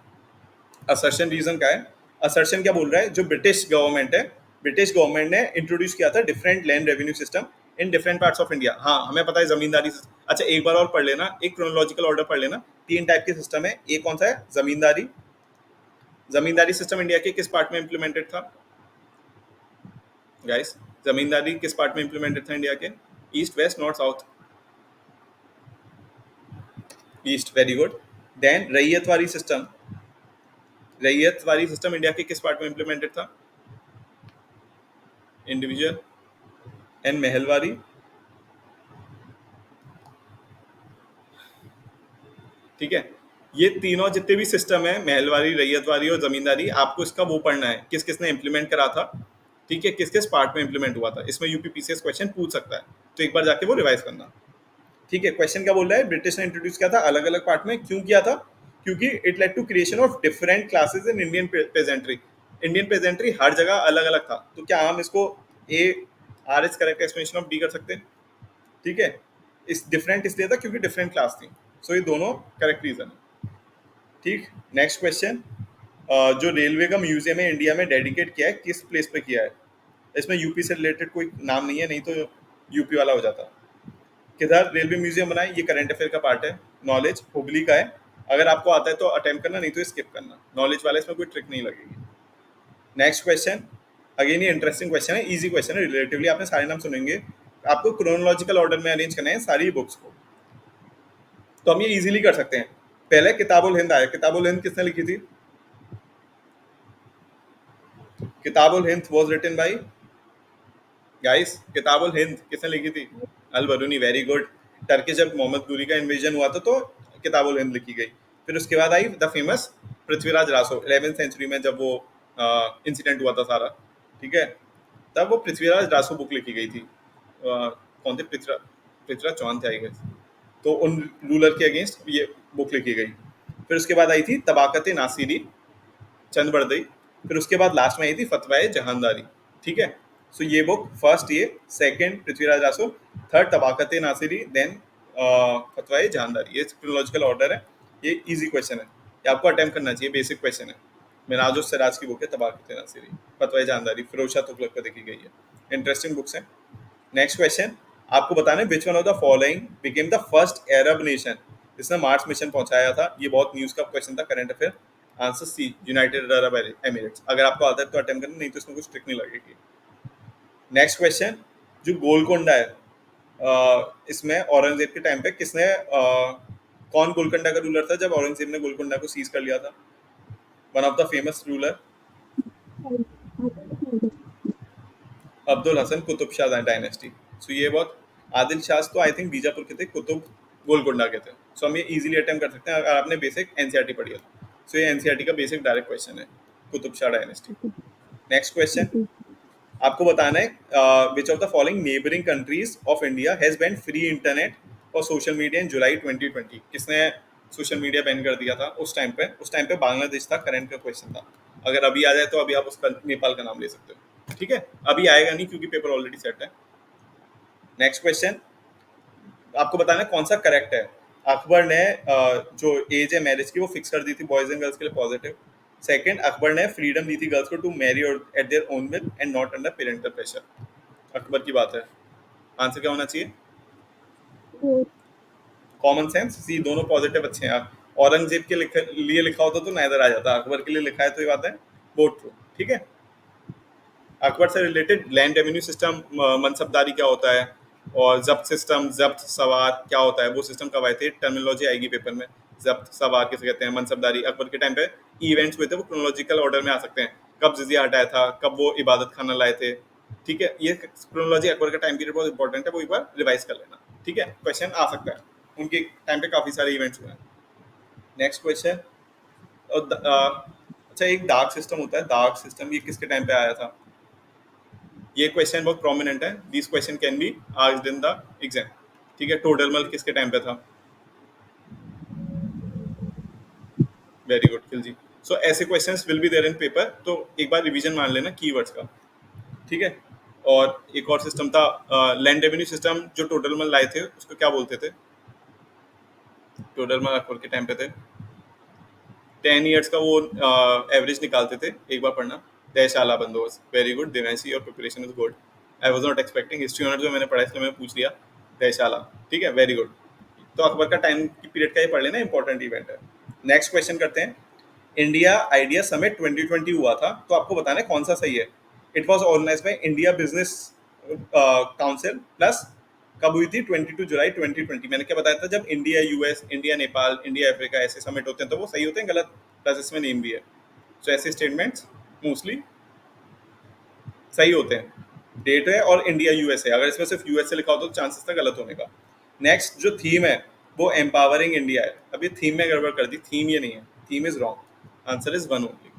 असर्शन रीजन का है। असर्शन क्या बोल रहा है, जो ब्रिटिश गवर्नमेंट है, ब्रिटिश गवर्नमेंट ने इंट्रोड्यूस किया था different land revenue system in different parts of India. हाँ, हमें पता है जमींदारी। अच्छा, एक बार और पढ़ लेना, एक क्रोनोलॉजिकल ऑर्डर पढ़ लेना। 3 टाइप के सिस्टम है, एक कौन सा है, जमींदारी। जमींदारी सिस्टम इंडिया के किस पार्ट में इंप्लीमेंटेड था गाइस, जमींदारी किस पार्ट में इंप्लीमेंटेड था इंडिया के, east, west, north, south, east, very good. Then ryotwari system, ryotwari system India के किस पार्ट में इंप्लीमेंटेड था, इंडिविजुअल एंड महलवारी, ठीक है। ये तीनों जितने भी सिस्टम है, महलवारी, रैयतवारी और जमींदारी, आपको इसका वो पढ़ना है किस किसने इंप्लीमेंट करा था, ठीक है, किस किस पार्ट में इंप्लीमेंट हुआ था। इसमें यूपीपीसीएस क्वेश्चन पूछ सकता है, तो एक बार जाके वो रिवाइज करना, ठीक है। क्वेश्चन क्या बोल रहा है, ब्रिटिश ने इंट्रोड्यूस किया था अलग अलग पार्ट में, क्यों किया था, क्योंकि it led to creation of different classes in Indian peasantry. Indian peasantry हर जगह अलग अलग था, तो क्या हम इसको A R is correct explanation of D कर सकते हैं, ठीक है। इस डिफरेंट इसलिए था क्योंकि डिफरेंट क्लास थी, सो ये दोनों करेक्ट रीजन है, ठीक। नेक्स्ट क्वेश्चन, जो रेलवे का म्यूजियम है इंडिया में डेडिकेट किया है, किस प्लेस पे किया है। इसमें यूपी से रिलेटेड कोई नाम नहीं है, नहीं तो यूपी वाला हो जाता। किधर रेलवे म्यूजियम बनाए, ये करंट अफेयर का पार्ट है। नॉलेज हुबली का है, अगर आपको आता है तो अटेम्प्ट करना, नहीं तो स्किप करना, नॉलेज वाला इसमें कोई ट्रिक नहीं लगेगी। नेक्स्ट क्वेश्चन, अगेन ये इंटरेस्टिंग क्वेश्चन है, इजी क्वेश्चन है रिलेटिवली, आपने सारे नाम सुनेंगे, आपको क्रोनोलॉजिकल ऑर्डर में अरेंज करना है सारी बुक्स को, तो हम ये इजीली कर सकते हैं। पहले किताबुल हिंद आया, किताबुल हिंद किसने लिखी थी? Kitabul Hind was written by guys, Kitabul Hind किसने लिखी थी? Al Biruni, very good. Turkey जब मोहम्मद गुरी का इन्वेजन हुआ था तो किताबुल हिंद लिखी गई। फिर उसके बाद आई the famous Prithviraj Raso, 11th century में जब वो इंसिडेंट हुआ था सारा, ठीक है, तब वो पृथ्वीराज रासो बुक लिखी गई थी। कौन थे? पृथ्वीराज चौहान थे आई गेस, तो उन रूलर के अगेंस्ट ये बुक लिखी गई। फिर उसके बाद आई थी तबाकत नासिरी, चंद बरदई। फिर उसके बाद लास्ट में आई थी फतवाए जहानदारी, ठीक है। सो ये बुक फर्स्ट, ये second Prithviraj Raso, third Tabaqat Nasiri, then Fatawa Jahandari. ये क्रोनोलॉजिकल ऑर्डर है। ये इजी क्वेश्चन है, ये आपको अटेम्प्ट करना चाहिए, बेसिक क्वेश्चन है। मिराज उस सिराज की बुक है तबाकत नासिरी, फतवाए जहानदारी फिरोज शाह तुगलक पर देखी गई है। इंटरेस्टिंग बुक्स हैं। नेक्स्ट क्वेश्चन, आपको बताना है which one of the following became the first Arab nation, जिसने मार्स मिशन पहुंचाया था। ये बहुत न्यूज का क्वेश्चन था, current affair. Answer C, United Arab Emirates. अगर आपको आता है तो अटेम्प्ट करना, नहीं तो इसमें कुछ ट्रिक नहीं लगेगी। नेक्स्ट क्वेश्चन, जो गोलकोंडा है, इसमें औरंगजेब के टाइम पे किसने कौन गोलकोंडा का रूलर था जब औरंगजेब ने गोलकोंडा को सीज कर लिया था? One of the famous ruler, Abdul Hasan Qutub Shah dynasty. So ये बहुत, आदिल शाह तो आई थिंक बीजापुर के थे, कुतुब गोलकोंडा के थे। सो हम ये इजीली अटेम्प्ट कर सकते हैं अगर आपने बेसिक एनसीईआरटी पढ़ी है तो। सो ये एनसीईआरटी का बेसिक डायरेक्ट क्वेश्चन है, Qutub Shah dynasty. Next question, आपको बताना है which of the following neighbouring countries of India has ban free internet और सोशल मीडिया इन जुलाई 2020। किसने सोशल मीडिया बैन कर दिया था उस टाइम पे? उस टाइम पे बांग्लादेश था, करंट का क्वेश्चन था। अगर अभी आ जाए तो अभी आप उसका नेपाल का नाम ले सकते हो, ठीक है। अभी आएगा नहीं क्योंकि पेपर ऑलरेडी सेट है। नेक्स्ट क्वेश्चन, आपको बताना है कौन सा करेक्ट है। अकबर ने जो एज है मैरिज की वो फिक्स कर दी थी बॉयज एंड गर्ल्स के लिए, पॉजिटिव। सेकंड, अकबर ने फ्रीडम दी थी गर्ल्स को टू मैरी और eight their own will and not under parental pressure. Akbar की बात है। आंसर क्या होना चाहिए? कॉमन सेंस, सी, दोनों पॉजिटिव अच्छे हैं। औरंगजेब के लिए लिखा होता तो नजर आ जाता, अकबर के लिए लिखा है तो ये बात है बोथ ट्रू, ठीक है। अकबर से रिलेटेड लैंड रेवेन्यू सिस्टम, मनसबदारी क्या होता है, और जब्त सिस्टम, जब्त सवार क्या होता है, वो सिस्टम कब आए थे? टर्मिनोलॉजी आएगी पेपर में। जब्त सवार किसे कहते हैं, मनसबदारी। अकबर के टाइम पे इवेंट्स हुए थे, वो क्रोनोलॉजिकल ऑर्डर में आ सकते हैं। कब जिजिया हटाया था, कब वो इबादत खाना लाए थे, ठीक है। ये क्रोनोलॉजी अकबर का टाइम पीरियड बहुत इंपॉर्टेंट है, वो एक बार रिवाइज कर लेना, ठीक है। क्वेश्चन आ सकता है, उनके टाइम पे काफी सारे इवेंट्स हुए हैं। नेक्स्ट क्वेश्चन, अच्छा, एक डार्क सिस्टम होता है, डार्क सिस्टम, ये किसके टाइम पे आया था? ये क्वेश्चन बहुत प्रोमिनेंट है, this question can be asked in the exam, ठीक है। टोडरमल किसके टाइम पे था? Very good Khilji. सो ऐसे questions will be there in paper, तो एक बार रिवीजन मान लेना कीवर्ड्स का, ठीक है। और एक और सिस्टम था लैंड रेवेन्यू सिस्टम, जो टोडरमल लाए थे उसको क्या बोलते थे? टोडरमल अकबर के टाइम पे थे, 10 ईयर्स का वो एवरेज निकालते थे, एक बार पढ़ना, तयशाला बंदोबस्त। वेरी गुड दिनेशी, your preparation is good. I was not expecting, history honour जो मैंने पढ़ा इसलिए मैंने पूछ लिया, तयशाला, ठीक है, वेरी गुड। तो अकबर का टाइम की पीरियड का ये पढ़ लेना, इंपॉर्टेंट इवेंट है। नेक्स्ट क्वेश्चन करते हैं, इंडिया आइडिया समिट 2020 हुआ था, तो आपको बताना है कौन सा सही है। It was organise by India business council plus, कब हुई थी? 22 जुलाई 2020। मैंने क्या बताया था, जब India US, India Nepal, India Africa ऐसे समिट होते हैं तो वो सही होते हैं, गलत प्लस इसमें नेम भी है। तो ऐसे स्टेटमेंट्स मोस्टली सही होते हैं। डेट है और इंडिया यूएस है, अगर इसमें सिर्फ यूएस से लिखा होता तो चांसेस था गलत होने का। नेक्स्ट जो थीम है वो एम्पावरिंग इंडिया है। अब ये थीम में गड़बड़ कर दी, थीम ये नहीं है, theme is wrong, answer is one only,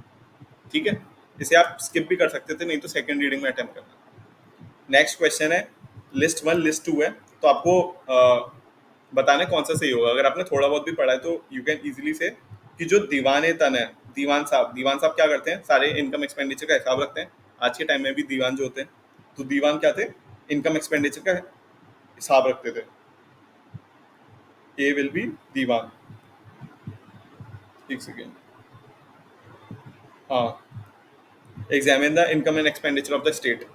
ठीक है। इसे आप स्किप भी कर सकते थे, नहीं तो सेकंड रीडिंग में अटेम्प्ट करना। नेक्स्ट क्वेश्चन है, लिस्ट 1 लिस्ट 2 है, तो आपको बताना है कौन सा सही होगा। अगर आपने थोड़ा बहुत भी पढ़ा है तो यू कैन इजीली से कि जो दीवान तन है, दीवान साहब क्या करते हैं? सारे इनकम एक्सपेंडिचर का हिसाब रखते हैं। आज के टाइम में भी दीवान जो होते हैं, तो दीवान क्या थे? इनकम एक्सपेंडिचर का हिसाब रखते थे। ए विल बी दीवान, एक सेकेंड, हाँ, examine the income and expenditure of the state,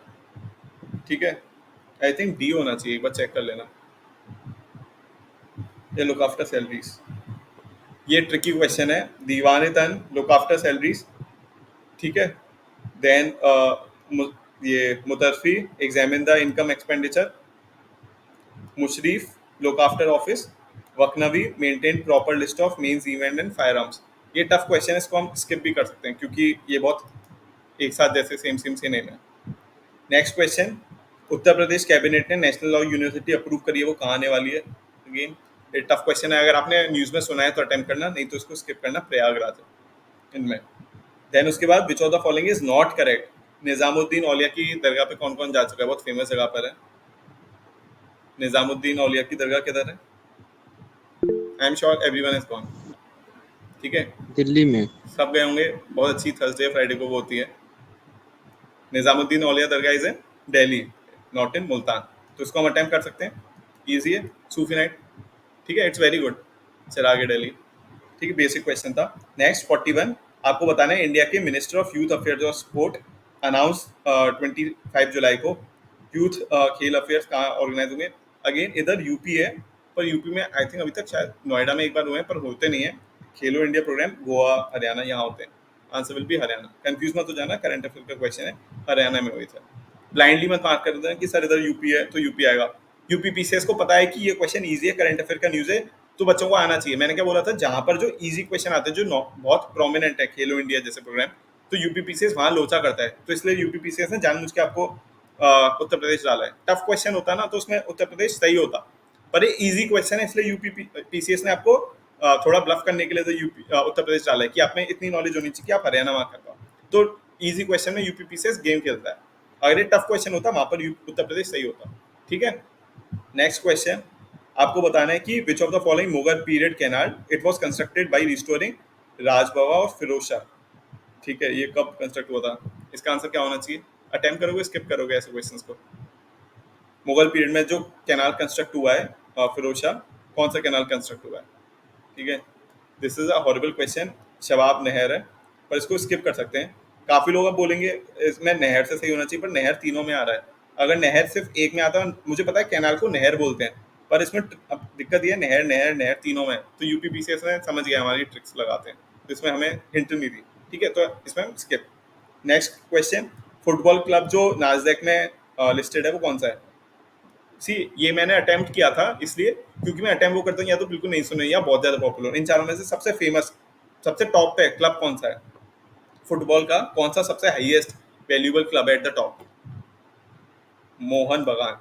ठीक है। आई थिंक डी होना चाहिए, एक बार चेक कर लेना। ये लुक आफ्टर सैलरीज, ये ट्रिकी क्वेश्चन है, दीवान तन लुक आफ्टर सैलरीज, ठीक है। देन ये मुतरफी एग्जामिन द इनकम एक्सपेंडिचर, मुशरीफ लुक आफ्टर ऑफिस, वकनवी maintain proper list of men's event and firearms. ये टफ क्वेश्चन है, इसको हम स्किप भी कर सकते हैं क्योंकि ये बहुत एक साथ जैसे सेम सेम से नेम है। Next question, Uttar Pradesh cabinet ने नेशनल लॉ यूनिवर्सिटी अप्रूव करी है, वो कहाँ आने वाली है? अगेन ये टफ क्वेश्चन है, अगर आपने न्यूज़ में सुना है तो अटेम्प्ट करना, नहीं तो इसको स्किप करना, प्रयागराज है इनमें। देन उसके बाद which of the following is not correct? Nizamuddin Auliya की दरगाह पे कौन कौन जा चुका है? बहुत फेमस जगह पर है। निजामुद्दीन औलिया की दरगाह किधर है? I am sure everyone is gone. ठीक है, दिल्ली में। सब गए होंगे, बहुत अच्छी थर्सडे फ्राइडे को वो होती है। Nizamuddin Auliya dargah is in Delhi, not in Multan. तो इसको हम अटेम्प्ट कर सकते हैं, ईजी है, सूफी नाइट। ठीक है, इट्स वेरी गुड, चिराग दिल्ली। ठीक है, बेसिक क्वेश्चन था। नेक्स्ट 41, आपको बताना है इंडिया के मिनिस्टर ऑफ यूथ अफेयर्स और स्पोर्ट अनाउंस 25 जुलाई को यूथ खेल अफेयर्स कहाँ ऑर्गेनाइज होंगे। अगेन इधर यूपी है, पर यूपी में आई थिंक अभी तक शायद नोएडा में एक बार हुए हैं, पर होते नहीं है। खेलो इंडिया प्रोग्राम गोवा हरियाणा यहाँ होते हैं। Answer will B Haryana. Confuse मत हो जाना, करंट अफेयर का क्वेश्चन है, हरियाणा में हुई था। ब्लाइंडली मत मार्क कर देना कि सर इधर यूपी है तो यूपी आएगा। यूपी पीसीएस को पता है कि ये क्वेश्चन ईजी है, करंट अफेयर का न्यूज है, तो बच्चों को आना चाहिए। मैंने क्या बोला था, जहां पर जो इजी क्वेश्चन आते हैं, जो बहुत प्रोमिनेंट है, खेलो इंडिया जैसे प्रोग्राम, तो यूपी पीसीएस वहां लोचा करता है। तो इसलिए यूपी पीसीएस ने जानबूझ के आपको उत्तर प्रदेश डाला है। टफ क्वेश्चन होता ना तो उसमें उत्तर प्रदेश सही होता, पर ये इजी क्वेश्चन है, इसलिए यूपी पीसीएस ने आपको थोड़ा ब्लफ करने के लिए तो यूपी उत्तर प्रदेश डाला है कि आप में इतनी नॉलेज होनी चाहिए कि आप हरियाणा मार्क कर पाओ। तो इजी क्वेश्चन में यूपी पीसीएस गेम खेलता है। अगर ये टफ क्वेश्चन होता वहां पर उत्तर प्रदेश सही होता। ठीक है, नेक्स्ट क्वेश्चन आपको बताना है कि which of the following Mughal period canal it was constructed by restoring Rajbawa और फिरोज शाह। ठीक है, ये कब कंस्ट्रक्ट हुआ था? इसका आंसर क्या होना चाहिए? अटेम्प्ट करोगे, स्किप करोगे ऐसे क्वेश्चंस को? मुगल पीरियड में जो कैनाल कंस्ट्रक्ट हुआ है फिरोज शाह, कौन सा कैनाल कंस्ट्रक्ट हुआ है? ठीक है, this is a horrible question, Shavab नहर है, पर इसको स्किप कर सकते हैं। काफी लोग अब बोलेंगे इसमें नहर से सही होना चाहिए, पर नहर तीनों में आ रहा है। अगर नहर सिर्फ एक में आता, मुझे पता है कैनाल को नहर बोलते हैं, पर इसमें अब दिक्कत ये है नहर नहर नहर तीनों में, तो यूपी पीसीएस ने समझ गया हमारी ट्रिक्स लगाते हैं, तो इसमें हमें हिंट नहीं दी। ठीक है, तो इसमें skip. Next question, football club जो नास्डेक में लिस्टेड है वो कौन सा है? सी, ये मैंने अटेम्प्ट किया था इसलिए क्योंकि मैं अटेम्प्ट वो करता हूँ या तो बिल्कुल नहीं सुने या बहुत ज्यादा पॉपुलर। इन चारों में से सबसे फेमस, सबसे टॉप पे क्लब कौन सा है फुटबॉल का? कौन सा सबसे हाईएस्ट वैल्यूएबल क्लब है एट द टॉप? मोहन बगान।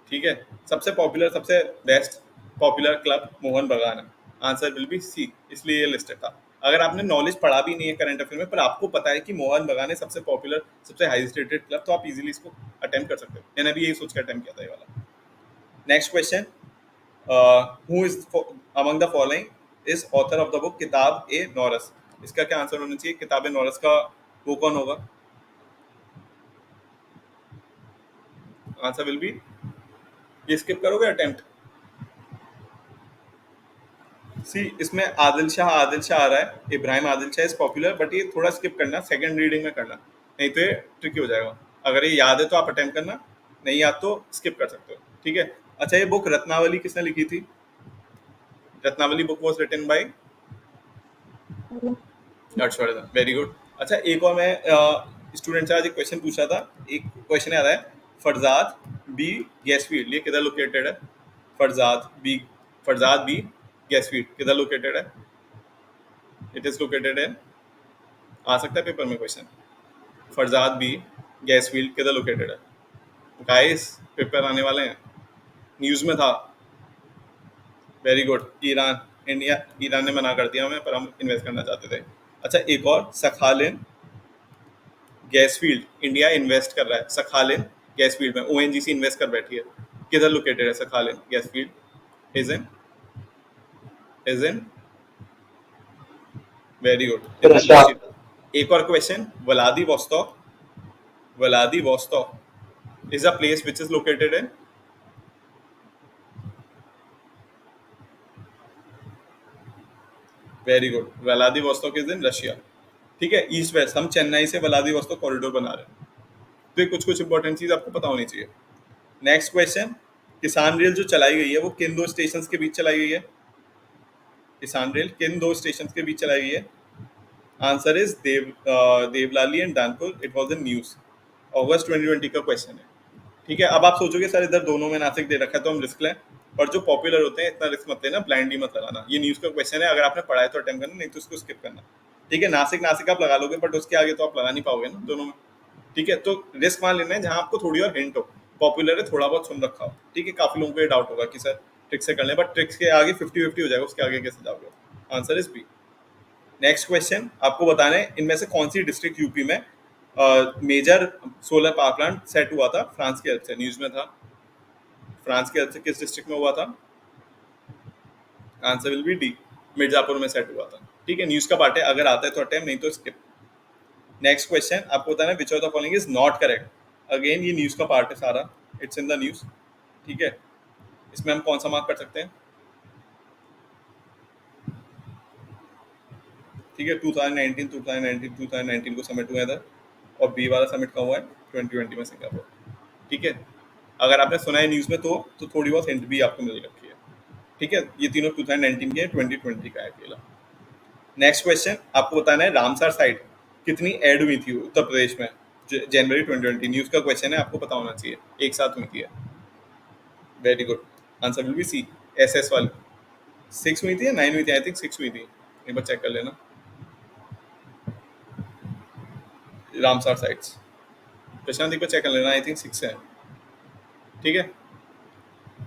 ठीक है, सबसे पॉपुलर, सबसे बेस्ट पॉपुलर क्लब मोहन बगान है। आंसर विल बी सी, इसलिए ये लिस्टेड था। अगर आपने नॉलेज पढ़ा भी नहीं है करंट अफेयर में, पर आपको पता है कि मोहन बगान है सबसे पॉपुलर, सबसे हाईएस्ट रेटेड क्लब, तो आप इजीली इसको अटेम्प्ट कर सकते हो। मैंने भी यही सोच कर अटेम्प्ट किया था ये वाला। Next question, who is among the following is author of the book किताब ए नौरस? इसका क्या आंसर होना चाहिए? किताब ए नौरस का वो कौन होगा? आंसर विल बी, ये स्किप करोगे अटेम्प्ट? सी, इसमें आदिल शाह आ रहा है, Ibrahim Adil Shah is popular, but ये थोड़ा स्किप करना, सेकंड रीडिंग में करना, नहीं तो ये ट्रिकी हो जाएगा। अगर ये याद है तो आप अटेम्प्ट करना, नहीं याद तो स्किप कर सकते हो। ठीक है, अच्छा ये बुक रत्नावली किसने लिखी थी? Ratnavali book was written by Harshavardhan. Very good. अच्छा एक और मैं स्टूडेंट से आज एक क्वेश्चन पूछा था, एक क्वेश्चन याद है, फरजाद बी गैसफील्ड ये किधर लोकेटेड है? फरजाद बी गैसफील्ड किधर लोकेटेड है? इट इज लोकेटेड इन, आ सकता है पेपर में क्वेश्चन, फरजाद बी गैसफील्ड किधर लोकेटेड है? गाइस पेपर आने वाले हैं, न्यूज में था। Very good. Iran, India, Iran ने मना कर दिया हमें, पर हम इन्वेस्ट करना चाहते थे। अच्छा एक और, Sakhalin gas field, India invest कर रहा है सखालिन गैस फील्ड में, ओएनजीसी इन्वेस्ट कर बैठी है, किधर लोकेटेड है Sakhalin gas field? Is in very good. एक और question, Vladivostok is a place which is located in? Very good, Vladivostok is in Russia. ठीक है, ईस्ट वेस्ट, हम चेन्नई से व्लादिवोस्तोक कॉरिडोर बना रहे हैं, तो ये कुछ इंपॉर्टेंट चीज आपको पता होनी चाहिए। नेक्स्ट क्वेश्चन, किसान रेल जो चलाई गई है वो किन दो स्टेशन के बीच चलाई गई है? किसान रेल किन दो स्टेशन के बीच चलाई गई है? Answer is Deolali and Danapur, it was in news, अगस्त 2020 का क्वेश्चन है। ठीक है, अब आप सोचोगे सर इधर दोनों में नासिक दे रखा है तो हम रिस्क लें, पर जो पॉपुलर होते हैं इतना रिस्क मत लेना, ब्लाइंडली मत लगाना। ये न्यूज का क्वेश्चन है, अगर आपने पढ़ा है तो अटेम्प्ट करना, नहीं तो उसको स्किप करना। ठीक है, नासिक नासिक आप लगा लोगे बट उसके आगे तो आप लगा नहीं पाओगे ना दोनों में। ठीक है, तो रिस्क वहां लेना है जहां आपको थोड़ी और हिंट हो, पॉपुलर है थोड़ा बहुत सुन रखा हो। ठीक है, काफी लोगों को ये डाउट होगा कि सर ट्रिक से कर लें, बट ट्रिक्स के आगे 50-50 हो जाएगा, उसके आगे कैसे जाओगे। Answer is B. Next question आपको बताना है इनमें से कौन सी डिस्ट्रिक्ट यूपी में major solar power plant set हुआ था फ्रांस की हेल्प से, न्यूज में था। फ्रांस की हेल्प से किस डिस्ट्रिक्ट में हुआ था? Answer will B D, Mirzapur में सेट हुआ था। ठीक है, न्यूज का पार्ट है, अगर आता है तो अटेम्प्ट, नहीं तो स्किप। नेक्स्ट क्वेश्चन आपको बताना है which of the following is not correct. Again ये न्यूज का पार्ट है सारा, इट्स इन द न्यूज। ठीक है, इसमें हम कौन सा मार्क कर सकते हैं? ठीक है, 2019 को सबमिट हुआ इधर, और बी वाला सबमिट कहाँ हुआ है? 2020 में सिंगापुर। ठीक है, अगर आपने सुना है न्यूज में तो थोड़ी बहुत हिंट भी आपको मिल रखी है। ठीक है, ये तीनों 2019 के 2020 का है अकेला। नेक्स्ट क्वेश्चन आपको बताना है रामसर साइट कितनी ऐड हुई थी उत्तर प्रदेश में जनवरी 2020, न्यूज का क्वेश्चन है, आपको पता होना चाहिए, एक साथ हुई थी। Very good, answer will be C, SS वाली। 6 हुई थी या 9 हुई थी? आई थिंक 6 हुई थी, एक बार चेक कर लेना। रामसर साइट्स प्रशांत एक बार चेक कर लेना, आई थिंक 6 है। ठीक है,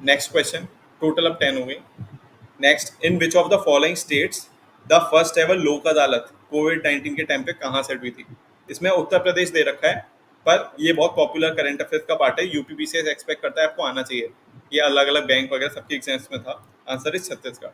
नेक्स्ट क्वेश्चन, टोटल अब 10 हो गई। Next, in which of the following states the first ever लोक अदालत कोविड-19 के टाइम पे कहाँ सेट हुई थी? इसमें उत्तर प्रदेश दे रखा है, पर ये बहुत पॉपुलर करंट अफेयर्स का पार्ट है, यूपीपीसीएस एक्सपेक्ट करता है आपको आना चाहिए, ये अलग अलग बैंक वगैरह सबके एग्जाम्स में था। Answer is Chhattisgarh.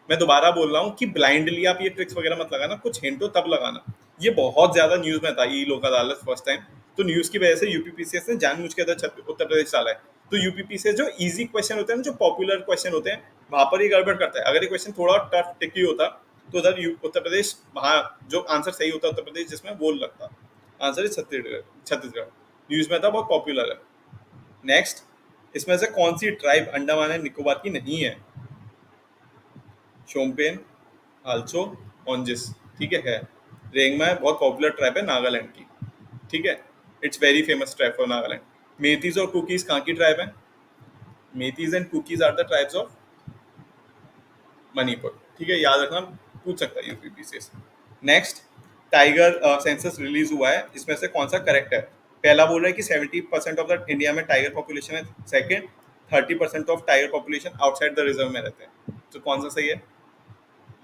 मैं दोबारा बोल रहा हूँ कि ब्लाइंडली आप ये ट्रिक्स वगैरह मत लगाना, कुछ हिंट हो तब लगाना। ये बहुत ज्यादा न्यूज में था ई लोक अदालत फर्स्ट टाइम, तो न्यूज की वजह से यूपीपीसीएस ने जानबूझ के उत्तर प्रदेश डाला है। तो यूपीपीसीएस जो इजी क्वेश्चन होते हैं ना, जो पॉपुलर क्वेश्चन होते हैं, वहां पर ही गड़बड़ करता है। अगर ये क्वेश्चन थोड़ा टफ टिकी होता तो उधर उत्तर प्रदेश, वहां जो आंसर सही होता उत्तर प्रदेश जिसमें वो लगता। Answer is Chhattisgarh. Chhattisgarh news में था, बहुत पॉपुलर है। नेक्स्ट, इसमें से कौन सी ट्राइब अंडमान एंड निकोबार की नहीं है? शोम्पेन, हाल्सो, ओंजिस। ठीक है, रेंगमा बहुत पॉपुलर ट्राइब है नागालैंड की। ठीक है, it's very famous tribe for Nagaland. Meiteis और कुकीज कहाँ की ट्राइब है? Meiteis and Kukis are the tribes of Manipur. ठीक है, याद रखना, पूछ सकता है UPPCS. Next, tiger census release हुआ है, इसमें से कौन सा करेक्ट है? पहला बोल रहा है कि 70% ऑफ द इंडिया में टाइगर पॉपुलेशन है। Second, 30% of tiger population outside the reserve में रहते हैं। तो कौन सा सही है?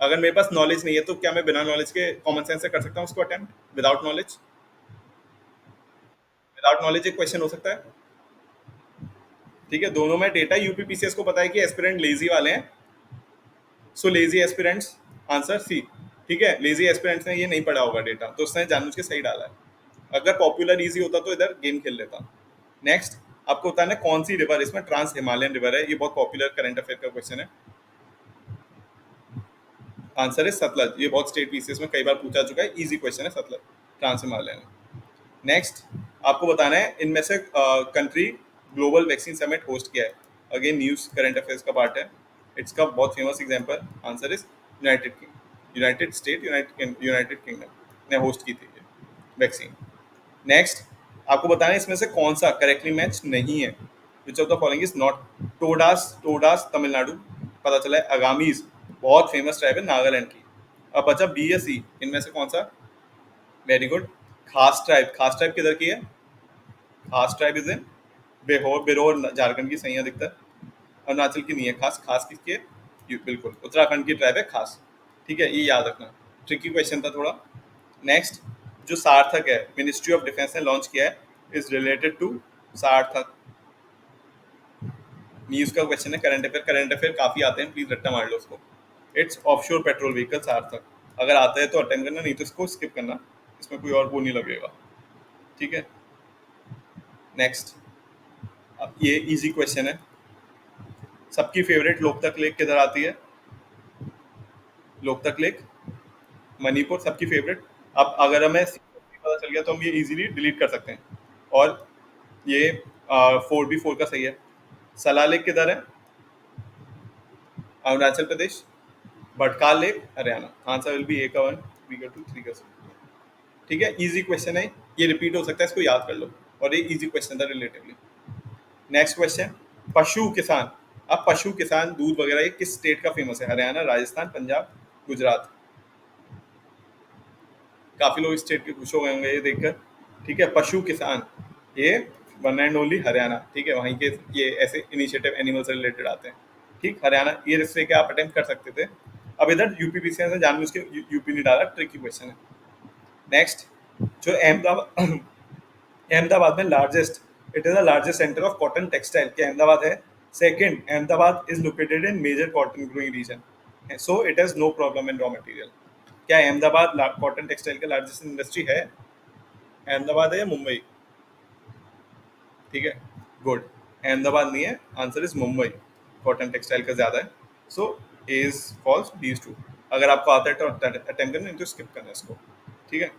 अगर मेरे पास नॉलेज नहीं है तो क्या मैं बिना नॉलेज के कॉमन सेंस से कर सकता हूँ उसको attempt without knowledge? Without knowledge एक क्वेश्चन हो सकता है। ठीक है, दोनों में डेटा यूपीपीसीएस को पता है कि एस्पिरेंट लेजी वाले हैं, so lazy aspirants, answer C. ठीक है, लेजी एस्पिरेंट्स ने ये नहीं पढ़ा होगा डेटा, तो उसने जानबूझ के सही डाला है। अगर पॉपुलर इजी होता तो इधर गेम खेल लेता। नेक्स्ट, आपको बताना है कौन सी रिवर, इसमें ट्रांस हिमालयन रिवर है, ये बहुत पॉपुलर करंट अफेयर का क्वेश्चन है। आंसर है सतलज, ये बहुत स्टेट पीसीएस में कई बार पूछा चुका है, इजी क्वेश्चन है, सतलज ट्रांस हिमालयन। नेक्स्ट, आपको बताना है इनमें से country global vaccine summit host किया है। अगेन न्यूज करंट अफेयर्स का पार्ट है, इट्स का बहुत famous example. Answer is United state, United kingdom ने होस्ट की थी वैक्सीन। नेक्स्ट, आपको बताना है इसमें से कौन सा करेक्टली मैच नहीं है। Which of the following is not? Todas Tamil Nadu, पता चला है। अगामीज बहुत फेमस ट्राइब है नागालैंड की। अब बचा बी या सी, इनमें से कौन सा? वेरी गुड, खास ट्राइब किधर की है? खास tribe is in Birhor Jharkhand की, सही है अधिकतर। अरुणाचल की नहीं है खास, खास किसकी है? बिल्कुल उत्तराखंड की ट्राइब है खास। ठीक है, ये याद रखना, ट्रिकी क्वेश्चन था थोड़ा। नेक्स्ट, जो सार्थक है मिनिस्ट्री ऑफ डिफेंस ने लॉन्च किया है, इज रिलेटेड टू सार्थक। न्यूज का क्वेश्चन है, करंट अफेयर काफी आते हैं, प्लीज रट्टा मार लो उसको। इट्स ऑफशोर पेट्रोल व्हीकल सार्थक। अगर आता है तो अटेंड करना, नहीं तो इसको स्किप करना, इसमें कोई और वो नहीं लगेगा। ठीक है, नेक्स्ट, अब ये इजी क्वेश्चन है, सबकी फेवरेट लोकतक लेक किधर आती है? लोकतक लेक मणिपुर सबकी फेवरेट। अब अगर हमें पता चल गया तो हम ये इजीली डिलीट कर सकते हैं, और ये 4B4 का सही है। सला लेक किधर है? Arunachal Pradesh. Bhatkal lake Haryana. Answer will be A का 1, बी का 2, 3 का 6। ठीक है, इजी क्वेश्चन है, ये रिपीट हो सकता है, इसको याद कर लो, और ये इजी क्वेश्चन था रिलेटिवली। नेक्स्ट क्वेश्चन, पशु किसान। अब पशु किसान दूध वगैरह ये किस स्टेट का फेमस है? हरियाणा, राजस्थान, पंजाब, गुजरात। काफी लोग स्टेट के खुश हो गए होंगे ये देखकर। ठीक है, पशु किसान ये वन एंड ओनली हरियाणा। ठीक है, वहीं के ये ऐसे इनिशिएटिव एनिमल से रिलेटेड आते हैं। ठीक, हरियाणा ये रिश्ते के आप अटेम्प्ट कर सकते थे। अब इधर यूपी पीसीएस ने जानबूझ के यूपी नहीं डाला, ट्रिकी क्वेश्चन है। नेक्स्ट, जो अहमदाबाद अहमदाबाद में largest, it is the largest centre of cotton textile, क्या अहमदाबाद है? Second, Ahmedabad is located in major cotton growing region, so it has no problem in raw material. क्या अहमदाबाद कॉटन टेक्सटाइल का largest industry है? अहमदाबाद है या मुंबई? ठीक है, गुड, अहमदाबाद नहीं है, answer is Mumbai, cotton textile का ज्यादा है। So A is false, B is true. अगर आपको आता है तो अटेम्प्ट करना, नहीं तो स्किप करना इसको। ठीक है,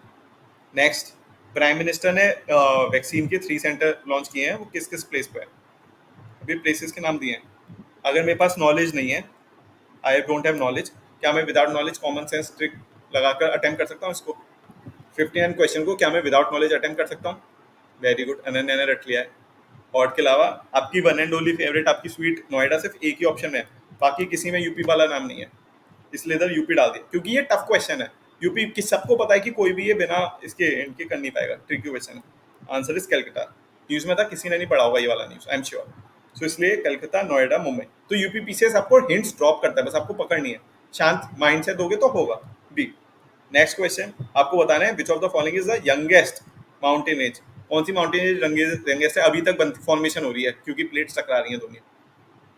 नेक्स्ट, प्राइम मिनिस्टर ने वैक्सीन के 3 सेंटर लॉन्च किए हैं, वो किस किस प्लेस पे है? अभी प्लेसेस के नाम दिए हैं। अगर मेरे पास नॉलेज नहीं है, आई डोंट हैव नॉलेज, क्या मैं without knowledge common sense trick लगाकर अटेम्प्ट कर सकता हूँ इसको? 59 क्वेश्चन को क्या मैं विदाउट नॉलेज अटेम्प्ट कर सकता हूँ? वेरी गुड, अनन्या ने रट लिया है। और के अलावा आपकी वन एंड ओनली फेवरेट आपकी स्वीट नोएडा सिर्फ एक ही ऑप्शन है, बाकी किसी में यूपी वाला नाम नहीं है, इसलिए इधर यूपी डाल दिया, क्योंकि ये टफ क्वेश्चन है। यूपी की सबको पता है कि कोई भी ये बिना इसके इनके कर नहीं पाएगा, ट्रिकी क्वेश्चन है। Answer is Calcutta. न्यूज में था, किसी ने नहीं पढ़ा होगा ये वाला न्यूज, आई एम श्योर। सो इसलिए कलकत्ता, नोएडा, मुंबई। तो यूपी पीसीएस आपको हिंट्स ड्रॉप करता है, बस आपको पकड़नी है, शांत माइंड से दोगे तो होगा। बी, नेक्स्ट क्वेश्चन आपको बताना है, which of the following is the youngest mountain age. कौन सी माउंटेन एज यंगेस्ट है? अभी तक फॉर्मेशन हो रही है क्योंकि प्लेट्स टकरा रही हैं दोनों।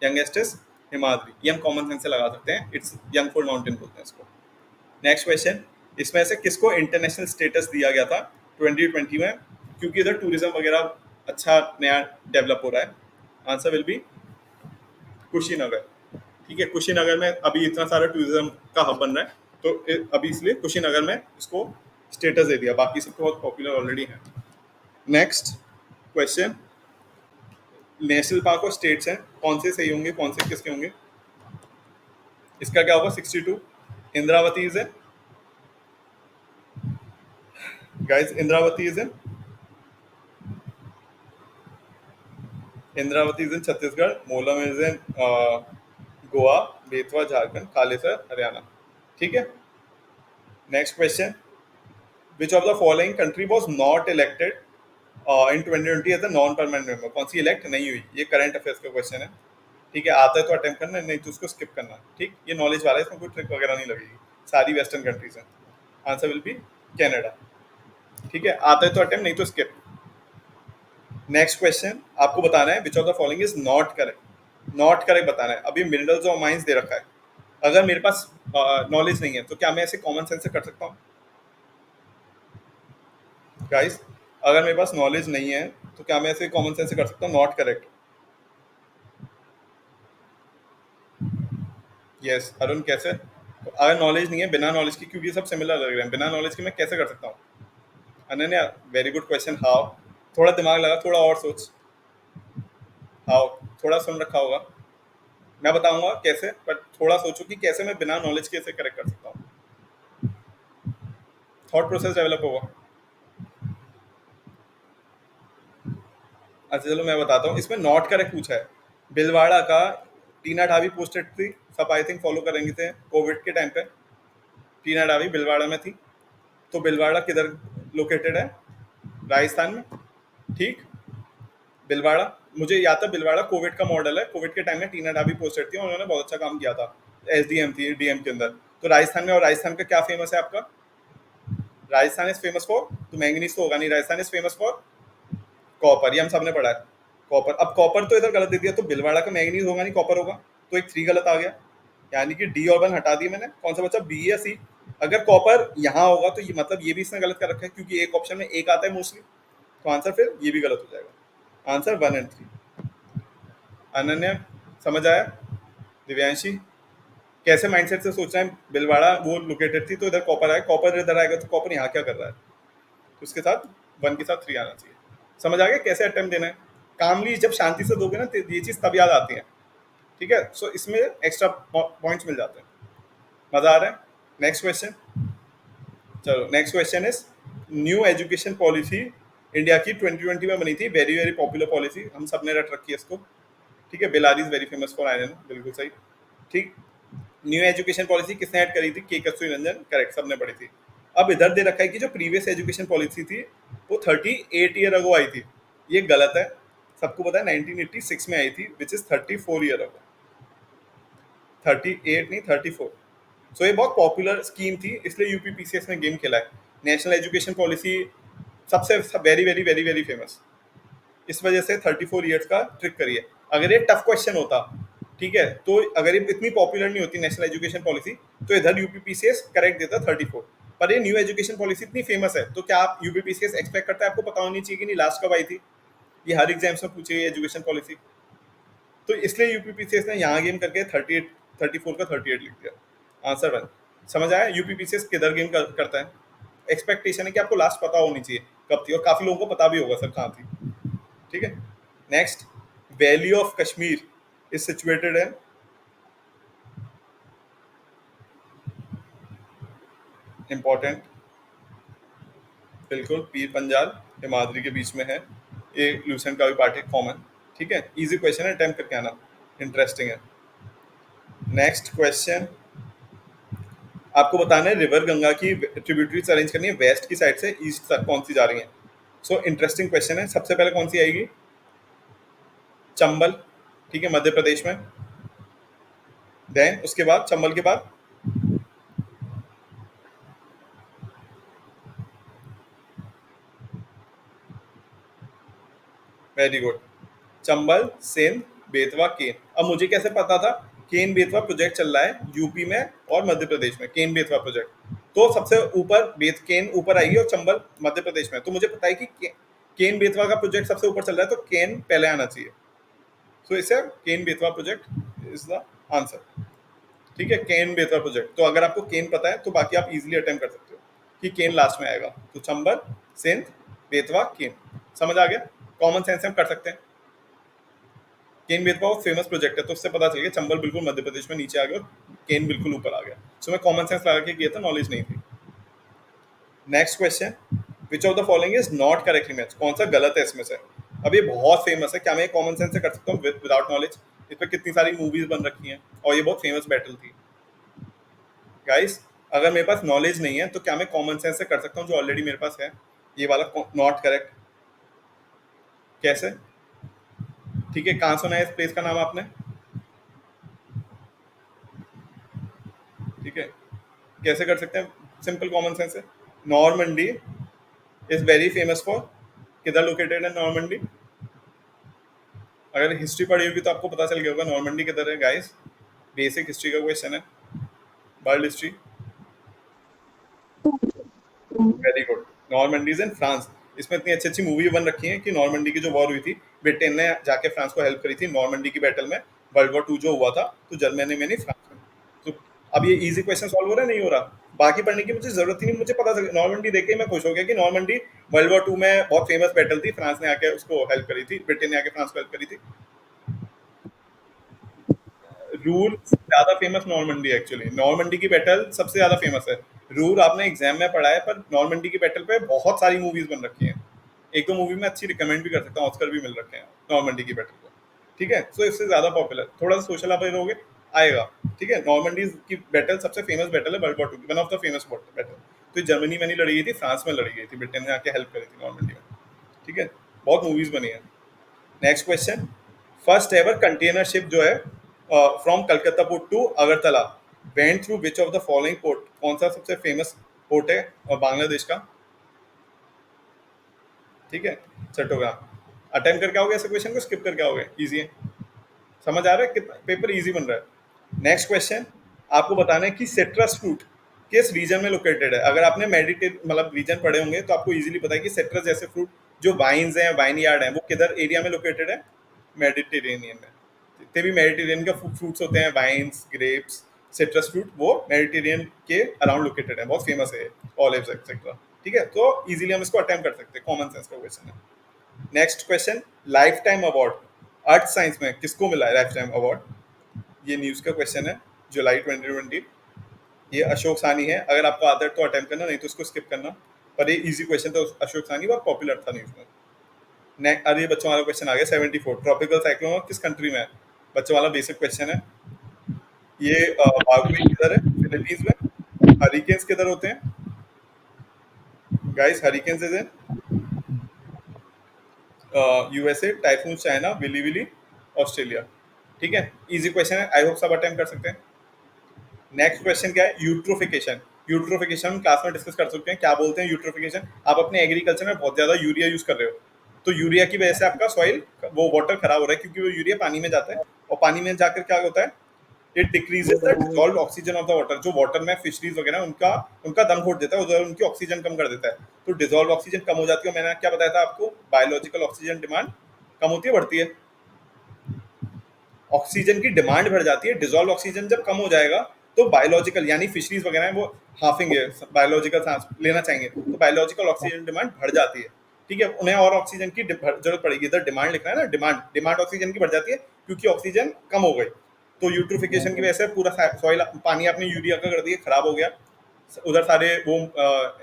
यंगेस्ट इज हिमाद्री, ये हम कॉमन सेंस से लगा सकते हैं, इट्स यंगफोल्ड माउंटेन बोलते हैं इसको। नेक्स्ट क्वेश्चन, इसमें से किसको इंटरनेशनल स्टेटस दिया गया था 2020 में? क्योंकि इधर टूरिज्म वगैरह अच्छा नया डेवलप हो रहा है। Answer will B Kushinagar. ठीक है, कुशीनगर में अभी इतना सारा टूरिज्म का हब बन रहा है, तो अभी इसलिए कुशीनगर में इसको स्टेटस दे दिया, बाकी सब तो बहुत पॉपुलर ऑलरेडी है। नेक्स्ट क्वेश्चन, नेशनल पार्क और स्टेट्स हैं, कौन से सही होंगे, कौन से किसके होंगे? इसका क्या होगा? 62 Indravati is in, guys Indravati is in, Indravati is in Chhattisgarh, Mollem is in Goa, Betwa Jharkhand, Kalesar Haryana. ठीक है, next question, which of the following country was not elected in 2020 as a non permanent member? कौन सी इलेक्ट नहीं हुई? ये करंट अफेयर्स का क्वेश्चन है। ठीक है, आता है तो अटेम्प्ट करना, नहीं तो उसको स्किप करना। ठीक, ये नॉलेज वाला है, इसमें कोई ट्रिक वगैरह नहीं लगेगी, सारी वेस्टर्न कंट्रीज हैं। Answer will B Canada. ठीक है, आता है तो अटेम्प्ट, नहीं तो स्किप। नेक्स्ट क्वेश्चन आपको बताना है, which of the following is not correct. Not correct बताना है। अभी मिनरल्स और माइंस दे रखा है, अगर मेरे पास नॉलेज नहीं है तो क्या मैं ऐसे कॉमन सेंस से कर सकता हूँ? गाइस, अगर मेरे पास नॉलेज नहीं है तो क्या मैं ऐसे कॉमन सेंस से कर सकता हूँ नॉट करेक्ट? यस अरुण, कैसे? अगर नॉलेज नहीं है, बिना नॉलेज की, क्योंकि सब सिमिलर लग रहे हैं, बिना नॉलेज के मैं कैसे कर सकता हूँ? Ananya, very good question, how? थोड़ा दिमाग लगा, थोड़ा और सोच, हाउ? थोड़ा सुन रखा होगा, मैं बताऊंगा कैसे, बट थोड़ा सोचो कि कैसे मैं बिना नॉलेज के इसे करेक्ट कर सकता हूँ। थॉट प्रोसेस डेवलप होगा। अच्छा चलो मैं बताता हूँ, इसमें नॉट करेक्ट पूछा है। बिलवाड़ा का टीना ढाबी पोस्टेड थी, सब आई थिंक फॉलो करेंगे थे कोविड के टाइम पे, टीना ढाबी बिलवाड़ा में थी, तो बिलवाड़ा किधर लोकेटेड है? राजस्थान में। ठीक, बिलवाड़ा, मुझे याद था बिलवाड़ा कोविड का मॉडल है, कोविड के टाइम में टीना ढाबी पोस्टेड थी और उन्होंने बहुत अच्छा काम किया था, एसडीएम थी डीएम के अंदर। तो राजस्थान में, और राजस्थान का क्या फेमस है आपका? राजस्थान इज फेमस फॉर, तो मैंगनीज तो होगा नहीं, Rajasthan is famous for copper, ये हम सबने पढ़ा है, कॉपर। अब कॉपर तो इधर गलत दे दिया, तो बिलवाड़ा का मैंगनीज होगा नहीं, कॉपर होगा, तो एक 3 गलत आ गया, यानी कि डी और 1 हटा दिए मैंने। कौन सा बचा, बी या सी? अगर कॉपर यहाँ होगा तो ये मतलब ये भी इसने गलत कर रखा है, क्योंकि एक ऑप्शन में एक आता है मोस्टली, तो आंसर फिर ये भी गलत हो जाएगा। आंसर 1 और 3। अनन्या समझ आया? दिव्यांशी, कैसे माइंडसेट से सोचना है? बिलवाड़ा वो लोकेटेड थी तो इधर कॉपर आया, कॉपर इधर आएगा तो कॉपर यहाँ क्या कर रहा है, तो उसके साथ 1 के साथ 3 आना चाहिए। समझ आ गया कैसे अटेम्प्ट देना है? कामली जब शांति से दोगे ना तो ये चीज़ तब याद आती है। ठीक है, सो इसमें एक्स्ट्रा पॉइंट्स मिल जाते हैं। मजा आ रहा है? नेक्स्ट क्वेश्चन, चलो next question is, new education policy India की 2020 में बनी थी, वेरी वेरी पॉपुलर पॉलिसी, हम सब ने रट रखी है इसको, ठीक है। Bellary is very famous for iron, बिल्कुल सही, ठीक। न्यू एजुकेशन पॉलिसी किसने ऐड करी थी? के कस्तूरी रंजन, करेक्ट, सबने पढ़ी थी। अब इधर दे रखा है कि जो प्रीवियस एजुकेशन पॉलिसी थी वो 38 ईयर अगो आई थी, ये गलत है। सबको पता है 1986 में आई थी, विच इज 34 ईयर अगो, 38 नहीं 34। सो ये बहुत पॉपुलर स्कीम थी, इसलिए यूपीपीसीएस ने गेम खेला है। नेशनल एजुकेशन पॉलिसी सबसे very very very very famous, इस वजह से 34 ईयर्स का ट्रिक करिए। अगर ये टफ क्वेश्चन होता, ठीक है, तो अगर ये इतनी पॉपुलर नहीं होती नेशनल एजुकेशन पॉलिसी, तो इधर यूपीपीसीएस करेक्ट देता 34। पर ये न्यू एजुकेशन पॉलिसी इतनी फेमस है, तो क्या आप यूपीपीसीएस एक्सपेक्ट करता है आपको पता होनी चाहिए कि नहीं लास्ट कब आई थी? ये हर एग्जाम्स में पूछे एजुकेशन पॉलिसी, तो इसलिए यूपीपीसीएस ने यहाँ गेम करके 38 34 का 38 लिख दिया। आंसर 1 समझ आया यूपीपीसीएस किधर गेम करता है। एक्सपेक्टेशन है कि आपको लास्ट पता होनी चाहिए कब थी, और काफी लोगों को पता भी होगा सर कहाँ थी, ठीक है। Next, valley of Kashmir is situated है, इंपॉर्टेंट, बिल्कुल पीर पंजाल हिमाद्री के बीच में है, ये लूसेंट का भी पार्ट है, कॉमन, ठीक है। इजी क्वेश्चन है, अटेम्प्ट करके आना, इंटरेस्टिंग है। नेक्स्ट क्वेश्चन, आपको बताना है रिवर गंगा की ट्रिब्यूटरीज अरेंज करनी है, वेस्ट की साइड से ईस्ट तक कौन सी जा रही है। सो इंटरेस्टिंग क्वेश्चन है। सबसे पहले कौन सी आएगी? चंबल, ठीक है, मध्य प्रदेश में। देन उसके बाद चंबल के बाद वेरी गुड, चंबल, सिंध, बेतवा, केन। अब मुझे कैसे पता था? केन बेतवा प्रोजेक्ट चल रहा है यूपी में और मध्य प्रदेश में, केन बेतवा प्रोजेक्ट, तो सबसे ऊपर केन ऊपर आएगी और चंबल मध्य प्रदेश में, तो मुझे पता है कि केन बेतवा का प्रोजेक्ट सबसे ऊपर चल रहा है, तो केन पहले आना चाहिए। सो इसे Ken Betwa project is the answer, ठीक है, केन बेतवा प्रोजेक्ट। तो अगर आपको केन पता है तो बाकी आप इजीली अटेम्प्ट कर सकते हो कि केन लास्ट में आएगा, तो चंबल, सिंध, बेतवा, केन, समझ आ गया। कॉमन सेंस हम कर सकते हैं। केन बेतवा फेमस प्रोजेक्ट है, तो उससे पता चल गया चंबल बिल्कुल मध्य प्रदेश में नीचे आ गया, केन बिल्कुल ऊपर आ गया। सो मैं कॉमन सेंस लगा के किया था, नॉलेज नहीं थी। Next question, which of the following is not correctly match, कौन सा गलत है इसमें से। अब ये बहुत फेमस है, क्या मैं कॉमन सेंस से कर सकता हूँ विदाउट नॉलेज? इस पर कितनी सारी मूवीज बन रखी हैं और ये बहुत फेमस बैटल थी। गाइस, अगर मेरे पास नॉलेज नहीं है तो क्या मैं कॉमन सेंस से कर सकता हूँ जो ऑलरेडी मेरे पास है? ये वाला नॉट करेक्ट, कैसे? ठीक है, कहाँ सुना है इस प्लेस का नाम आपने? ठीक है, कैसे कर सकते हैं? सिंपल कॉमन सेंस है। Normandy is very famous for, किधर लोकेटेड है नॉर्मंडी? अगर हिस्ट्री पढ़ी होगी तो आपको पता चल गया होगा नॉर्मंडी किधर है गाइस, बेसिक हिस्ट्री का क्वेश्चन है, world history. Very good, Normandy is in France. इसमें इतनी अच्छी अच्छी मूवी बन रखी है कि नॉर्मंडी की जो वॉर हुई थी, ब्रिटेन ने जाके फ्रांस को हेल्प करी थी नॉर्मंडी की बैटल में, वर्ल्ड वॉर 2 जो हुआ था, तो जर्मनी में नहीं फ्रांस में। तो अब ये इजी क्वेश्चन सॉल्व हो रहा है, नहीं हो रहा? बाकी पढ़ने की मुझे जरूरत ही नहीं, मुझे पता चल नॉर्मंडी देख के मैं खुश हो गया कि नॉर्मंडी वर्ल्ड वॉर 2 में बहुत फेमस बैटल थी, फ्रांस ने आके उसको हेल्प करी थी, ब्रिटेन ने आके फ्रांस को हेल्प करी थी। रूर ज्यादा फेमस नॉर्मंडी, एक्चुअली नॉर्मंडी की बैटल सबसे ज्यादा फेमस है। रूर आपने एग्जाम में पढ़ा है, पर नॉर्मंडी की बैटल पे बहुत सारी मूवीज बन रखी हैं, एक दो मूवी में अच्छी रिकमेंड भी कर सकता हूँ, ऑस्कर भी मिल रखे हैं नॉर्मंडी की बैटल को, ठीक है। सो इससे ज्यादा पॉपुलर, थोड़ा सा सोशल आप रहोगे आएगा, ठीक है। नॉर्मंडी की बैटल सबसे फेमस बैटल है वर्ल्ड वॉर 2 की, one of the famous battle. तो जर्मनी में नहीं लड़ी गई थी, फ्रांस में लड़ी गई थी, ब्रिटेन ने आके हेल्प करी थी नॉर्मंडी में, ठीक है। बहुत मूवीज बनी है। Next question, first ever container ship जो है from Calcutta port to Agartala went through which of the following port, कौन सा सबसे फेमस पोर्ट है बांग्लादेश का? ठीक है, चट्टोग्राम। अटेम्प्ट करके आओगे ऐसे क्वेश्चन को, स्किप करके आओगे? इजी है, समझ आ रहा है कितना पेपर इजी बन रहा है। नेक्स्ट क्वेश्चन, आपको बताना है कि सिट्रस फ्रूट किस रीजन में लोकेटेड है। अगर आपने मेडिटेट मतलब रीजन पढ़े होंगे तो आपको इजीली पता है कि सिट्रस जैसे फ्रूट जो वाइन्स हैं, वाइन यार्ड हैं, वो किधर एरिया में लोकेटेड है? मेडिटेरेनियन में। जितने भी मेडिटेरियन का फ्रूट्स होते हैं, वाइन्स, ग्रेप्स, सिट्रस फ्रूट, वो मेडिटेरियन के अराउंड लोकेटेड है, बहुत फेमस है, ऑलिव्स एक्सेट्रा, ठीक है। तो इजीली हम इसको अटेम्प्ट कर सकते हैं, कॉमन सेंस का क्वेश्चन है। Next question, life time award earth science में किसको मिला है लाइफ टाइम अवार्ड? ये न्यूज़ का क्वेश्चन है, जुलाई 2020। ये अशोक सानी है, अगर आपको आता है तो अटेम्प्ट करना, नहीं तो उसको स्किप करना। पर ये इजी क्वेश्चन था, अशोक सानी बहुत पॉपुलर था न्यूज में। अरे ये बच्चों वाला क्वेश्चन आ गया 74, ट्रॉपिकल साइक्लोन किस कंट्री में है? बच्चों वाला बेसिक क्वेश्चन है ये। बागुई किधर है? फिलीपींस में। हरिकेन्स किधर होते हैं guys? Hurricanes is in USA, typhoon China, willy willy Australia. ठीक है, इजी क्वेश्चन है, आई होप सब अटेम्प्ट कर सकते हैं। नेक्स्ट क्वेश्चन क्या है? यूट्रोफिकेशन। यूट्रोफिकेशन हम क्लास में डिस्कस कर सकते हैं, क्या बोलते हैं यूट्रोफिकेशन। आप अपने एग्रीकल्चर में बहुत ज्यादा यूरिया यूज कर रहे हो, तो यूरिया की वजह से आपका सॉइल वो वाटर खराब हो रहा है, क्योंकि वो यूरिया पानी में जाता है और पानी में जाकर क्या होता है, it decreases the dissolved oxygen of the water. जो वाटर में फिशरीज वगैरह उनका उनका दम घोट देता है, उधर उनकी ऑक्सीजन कम कर देता है, तो डिसॉल्व ऑक्सीजन कम हो जाती है। मैंने क्या बताया था आपको, बायोलॉजिकल ऑक्सीजन डिमांड कम होती है, बढ़ती है। ऑक्सीजन की डिमांड बढ़ जाती है, डिसॉल्व ऑक्सीजन जब कम हो जाएगा तो बायोलॉजिकल यानी फिशरीज वगैरह है वो हाफेंगे, बायोलॉजिकल सांस लेना चाहेंगे, तो बायोलॉजिकल ऑक्सीजन डिमांड बढ़ जाती है। ठीक है, उन्हें और ऑक्सीजन की जरूरत पड़ेगी। इधर डिमांड लिखना है ना, डिमांड ऑक्सीजन की बढ़ जाती है क्योंकि ऑक्सीजन कम हो गई। तो यूट्रोफिकेशन की वजह से पूरा सॉइल, पानी आपने यूरिया का कर दिया, खराब हो गया, उधर सारे वो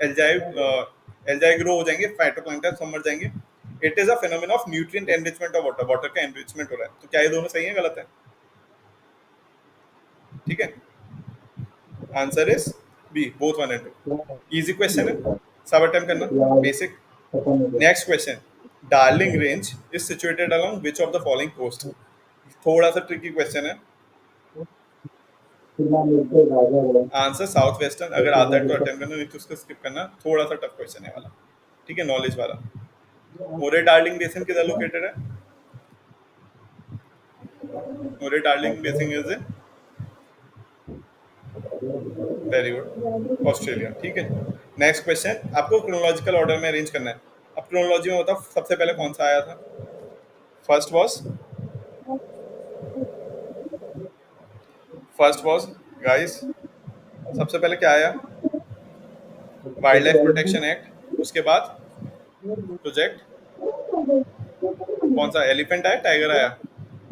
एल्जाई ग्रो हो जाएंगे, फाइटोप्लैंक्टन सब मर जाएंगे। It is a phenomena of nutrient enrichment of water, water का एनरिचमेंट हो रहा है। तो क्या ये दोनों सही है, गलत है? ठीक है, answer is B, both 1 and 2। Easy question है, सब अटेम्प्ट करना, basic. Next question, darling range is situated along which of the following coast. थोड़ा सा ट्रिकी क्वेश्चन है, आंसर साउथ वेस्टर्न। अगर आता है तो अटेम्प्ट करना, नहीं तो उसको स्किप करना, थोड़ा सा टफ क्वेश्चन है वाला। ठीक है, नॉलेज वाला। मोरे डार्लिंग बेसिन किधर लोकेटेड है? Murray Darling basin is in, very good, Australia. ठीक है, नेक्स्ट क्वेश्चन, आपको क्रोनोलॉजिकल ऑर्डर में अरेंज करना है। अब क्रोनोलॉजी में बताओ सबसे पहले कौन सा आया था? फर्स्ट वॉज गाइस, सबसे पहले क्या आया? Wild life protection act. उसके बाद प्रोजेक्ट कौन सा? एलिफेंट आया, टाइगर आया?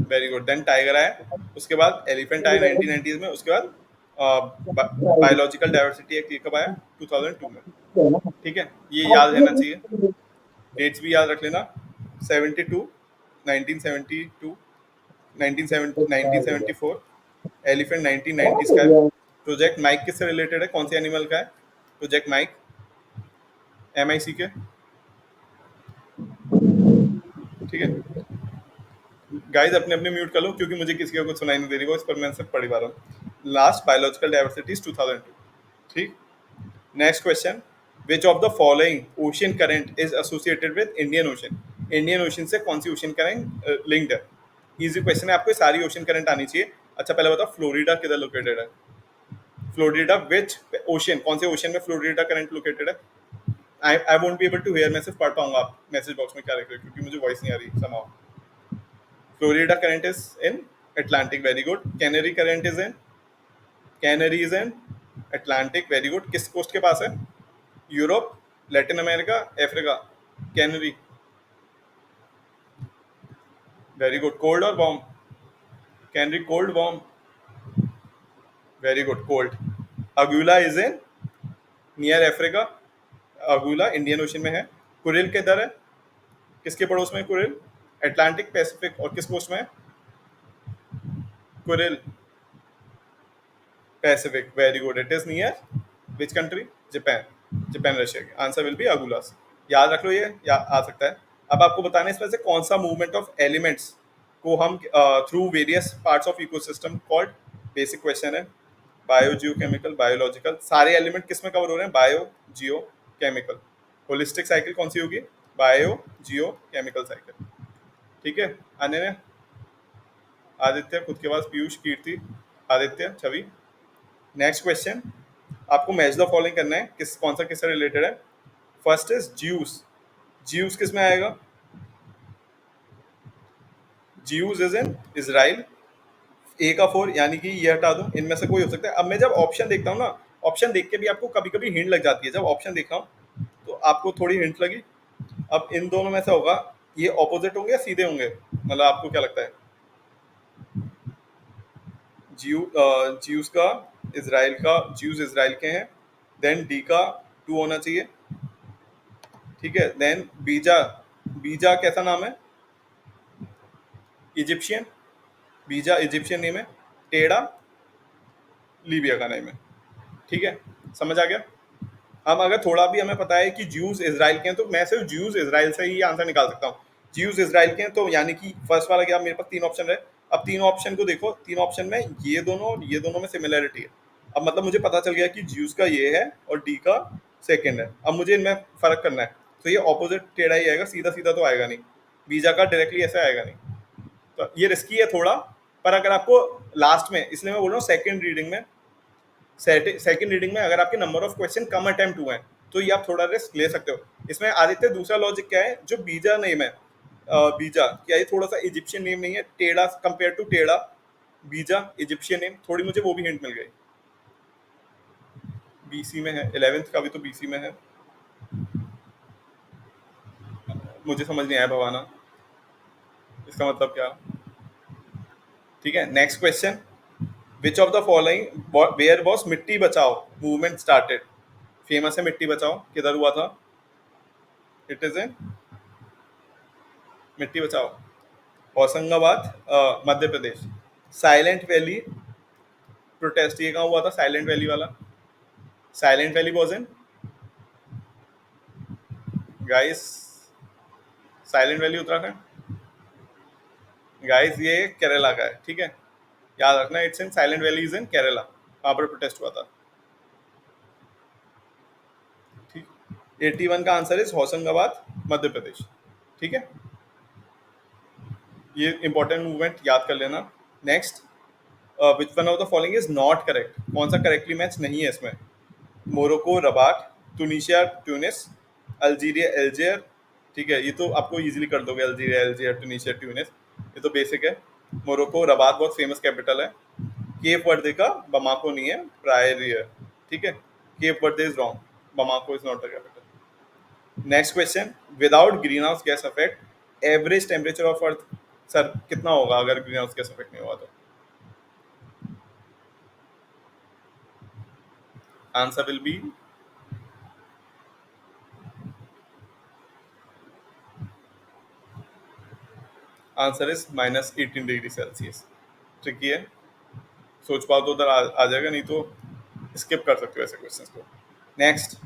वेरी गुड, देन टाइगर आया, उसके बाद एलिफेंट आया 1990s में, उसके बाद बायोलॉजिकल डाइवर्सिटी एक्ट। ये कब आया? 2002 में। ठीक है, ये याद रहना चाहिए, डेट्स भी याद रख लेना। 72, 1972, 1974, एलिफेंट 1990s का है। प्रोजेक्ट माइक किससे रिलेटेड है? कौन से एनिमल का है प्रोजेक्ट माइक? MIC के। ठीक है गाइस, अपने अपने म्यूट कर लो क्योंकि मुझे किसी का कुछ सुनाई नहीं दे रही, वो इस पर मैं सब पढ़ी पा रहा हूँ। Last biological diversity 2002। ठीक, next question, which of the following ocean current is associated with Indian ocean. Indian ocean से कौन सी ओशन करंट लिंक्ड है? इजी क्वेश्चन है, आपको सारी ओशन करंट आनी चाहिए। अच्छा पहले बताओ फ्लोरिडा किधर लोकेटेड है? फ्लोरिडा विच ओशन, कौन से ओशन में फ्लोरिडा करंट लोकेटेड है? I won't be able to hear, मैं सिर्फ पढ़ पाऊंगा, आप मैसेज बॉक्स में क्या लिख रहे हो क्योंकि मुझे वॉइस नहीं आ रही समाउ। Florida current is in Atlantic, very good. Canary current is in, Canary is in Atlantic, very good. किस कोस्ट के पास है? Europe, Latin America, Africa? Canary, very good. Cold और warm? Canary cold, warm? Very good, cold. Agulhas is in near Africa, Agulhas Indian ocean में है। Kuril किधर है, किसके पड़ोस में है कुरिल? अटलांटिक, पैसिफिक, और किस कोस्ट में है Kuril? Pacific, very good. It is near which country? Japan, Japan Russia के। आंसर विल बी अगुलास, याद रख लो, ये आ सकता है। अब आपको बताना है इसमें से कौन सा मूवमेंट ऑफ एलिमेंट्स को हम through various parts of ecosystem called. Basic question है, बायो, जियो केमिकल, बायोलॉजिकल, सारे एलिमेंट किस में कवर हो रहे हैं? बायो, जियो, केमिकल। होलिस्टिक साइकिल कौन सी होगी? बायो, जियो, केमिकल साइकिल। ठीक है, अन्य आदित्य, खुद के पास पीयूष, कीर्ति, आदित्य, छवि। नेक्स्ट क्वेश्चन, आपको मैच द फॉलोइंग करना है, किस कौन सा किससे रिलेटेड है। फर्स्ट इज ज्यूस, ज्यूस किस में आएगा? Jews is in Israel. A का 4 यानी कि ये हटा दो, इनमें से कोई हो सकता है। अब मैं जब ऑप्शन देखता हूँ ना, ऑप्शन देख के भी आपको कभी कभी हिंट लग जाती है। जब ऑप्शन देखा हूँ तो आपको थोड़ी हिंट लगी। अब इन दोनों में से होगा, ये ऑपोजिट होंगे या सीधे होंगे, मतलब आपको क्या लगता है? ज्यूस का इजराइल का, ज्यूस इजराइल के हैं, देन डी का 2 होना चाहिए, ठीक है। देन बीजा, बीजा कैसा नाम है? इजिप्शियन, बीजा इजिप्शियन नेम है। टेढ़ा लीबिया का नेम है। ठीक है, समझ आ गया? अब अगर थोड़ा भी हमें पता है कि ज्यूज इजराइल के हैं तो मैं सिर्फ ज्यूज इजराइल से ही आंसर निकाल सकता हूँ। ज्यूज इजराइल के हैं तो यानी कि फर्स्ट वाला क्या, मेरे पास 3 ऑप्शन रहे। अब 3 ऑप्शन को देखो, 3 ऑप्शन में ये दोनों और ये दोनों में सिमिलरिटी है। अब मतलब मुझे पता चल गया कि ज्यूज का ये है और डी का सेकेंड है। अब मुझे इनमें फर्क करना है, तो ये ऑपोजिट टेढ़ा ही आएगा, सीधा सीधा तो आएगा नहीं। बीजा का डायरेक्टली ऐसा आएगा नहीं, तो ये रिस्की है थोड़ा। पर अगर आपको लास्ट में, इसलिए मैं बोल रहा हूँ सेकेंड रीडिंग में, सेकंड रीडिंग में अगर आपके number of question come attempt हुए हैं तो ये आप थोड़ा रिस्क ले सकते हो। इसमें आदित्य दूसरा लॉजिक क्या है, जो बीजा नेम है, बीजा क्या ये थोड़ा सा इजिप्शियन नेम नहीं है? टेढ़ा कंपेयर टू टेढ़ा, बीजा इजिप्शियन नेम, थोड़ी मुझे वो भी हिंट मिल गई। बीसी में है, 11th का भी तो बीसी में है। मुझे समझ नहीं आया भवाना, इसका मतलब क्या? ठीक है, next question. Which of the following where was Mitti Bachao movement started? Famous है मिट्टी बचाओ, किधर हुआ था? इट इज इन मिट्टी बचाओ Hoshangabad, Madhya Pradesh. Silent valley protest ये कहाँ हुआ था? साइलेंट वैली वाला, silent valley was in, guys silent valley Uttarakhand, guys ये केरला का है। ठीक है, याद रखना, it's in silent valley is in Kerala, वहां पर प्रोटेस्ट हुआ था। ठीक, 81 का आंसर इज होशंगाबाद, मध्य प्रदेश। ठीक है, ये इंपॉर्टेंट मूवमेंट याद कर लेना। Next, which one of the following is not correct? कौन सा करेक्टली मैच नहीं है इसमें? Morocco Rabat, Tunisia Tunis, Algeria Algiers. ठीक है, ये तो आपको इजीली कर दोगे, अल्जीरिया एल्जियर टूनिशिया ट्यूनिस, ये तो बेसिक है। मोरक्को रबात बहुत फेमस कैपिटल है। केप वर्दे का बमाको नहीं है, प्रायरिया। ठीक है, cap Varde is wrong, Bamako is not the capital. Next question, without green house gas effect average temperature of earth sir कितना होगा अगर ग्रीन हाउस गैस इफेक्ट नहीं हुआ तो? Answer will be answer is -18 degree Celsius. Tricky है, सोच पाओ तो उधर आ जाएगा, नहीं तो स्किप कर सकते हो ऐसे क्वेश्चंस को। नेक्स्ट,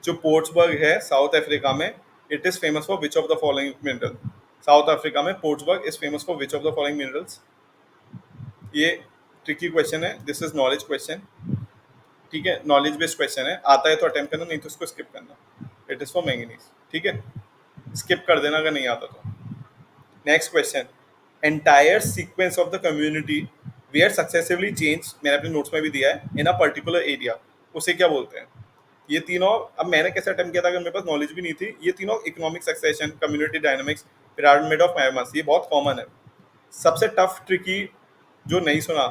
जो पोर्ट्सबर्ग है साउथ अफ्रीका में, it is famous for which of the following mineral? South Africa में Postmasburg is famous for which of the following minerals? ये ट्रिकी क्वेश्चन है, दिस इज नॉलेज क्वेश्चन। ठीक है, knowledge based question है, आता है तो अटेम्प्ट करना, नहीं तो उसको स्किप करना। It is for manganese. ठीक है, स्किप कर देना अगर नहीं आता तो। Next question, entire sequence of the community were successively change, मैंने अपने नोट्स में भी दिया है, इन अ पर्टिकुलर एरिया, उसे क्या बोलते हैं? ये तीनों, अब मैंने कैसे अटेम्प्ट किया था अगर मेरे पास नॉलेज भी नहीं थी? ये तीनों economic succession, community dynamics, pyramid of mammals, ये बहुत कॉमन है। सबसे टफ ट्रिकी जो नहीं सुना,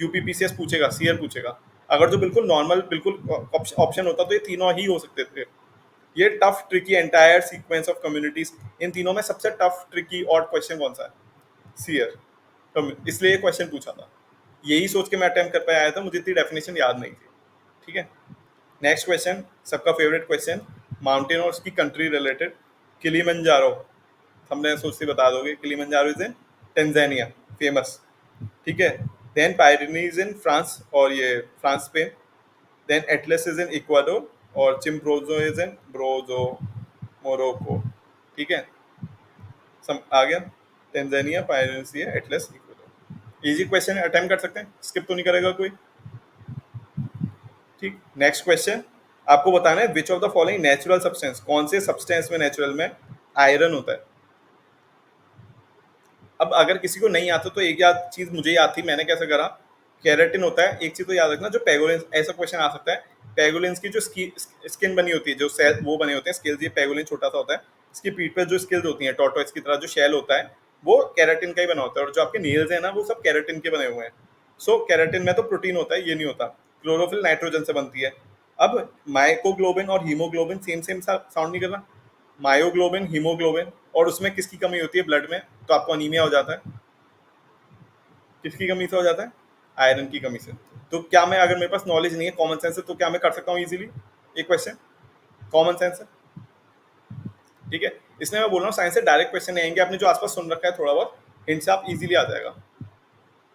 यूपीपीसीएस पूछेगा, सीआर पूछेगा। अगर जो बिल्कुल नॉर्मल बिल्कुल ऑप्शन होता तो ये तीनों ही हो सकते थे। ये tough tricky entire sequence of communities, इन तीनों में सबसे टफ ट्रिकी और क्वेश्चन कौन सा है? सीयर, इसलिए ये क्वेश्चन पूछा था। यही सोच के मैं अटेम्प्ट कर पाया आया था, मुझे इतनी डेफिनेशन याद नहीं थी। ठीक है, नेक्स्ट क्वेश्चन, सबका फेवरेट क्वेश्चन, माउंटेन और उसकी कंट्री रिलेटेड। किलिमंजारो, हमने सोचते बता दोगे, किलिमंजारो इज इन टेंजानिया, फेमस। ठीक है, देन पायरेनीज इन फ्रांस, और ये फ्रांस पे। Then atlas is in Ecuador, और चिम्प्रोजो इज इन ब्रोजो, मोरक्को। ठीक है, सम आ गया, Tanzania, Pyrenees, Atlas, Ecuador. Easy question है, अटेम्प्ट कर सकते हैं, स्किप तो नहीं करेगा कोई। ठीक, नेक्स्ट क्वेश्चन, आपको बताना है which of the following natural substance, कौन से सब्सटेंस में नेचुरल में आयरन होता है? अब अगर किसी को नहीं आता तो एक याद चीज मुझे याद थी, मैंने कैसे करा, केराटिन होता है। एक चीज तो याद रखना, जो पेगोलिन, ऐसा क्वेश्चन आ सकता है, पेगोलिन्स की जो स्किन बनी होती है, जो सेल वो बने होते हैं स्केल्स, ये पेगोलिन छोटा सा होता है, इसकी पीठ पे जो स्केल्स होती हैं, टॉर्टोइस की तरह जो शेल होता है, वो केराटिन का ही बना होता है। और जो आपके नेल्स है ना, वो सब केराटिन के बने हुए हैं। सो केराटिन में तो प्रोटीन होता है, ये नहीं होता। क्लोरोफिल नाइट्रोजन से बनती है। अब माइकोग्लोबिन और हीमोग्लोबिन सेम सेम साउंड नहीं कर रहा? मायोग्लोबिन, हीमोग्लोबिन, और उसमें किसकी कमी होती है ब्लड में, तो आपको अनीमिया हो जाता है। किसकी कमी से हो जाता है? आयरन की कमी से। तो क्या मैं, अगर मेरे पास नॉलेज नहीं है, कॉमन सेंस है, तो क्या मैं कर सकता हूँ इजीली? एक क्वेश्चन, कॉमन सेंस है, ठीक है, इसलिए मैं बोल रहा हूँ साइंस से डायरेक्ट क्वेश्चन नहीं आएंगे, आपने जो आसपास सुन रखा है थोड़ा बहुत हिंट से आप इजीली आ जाएगा,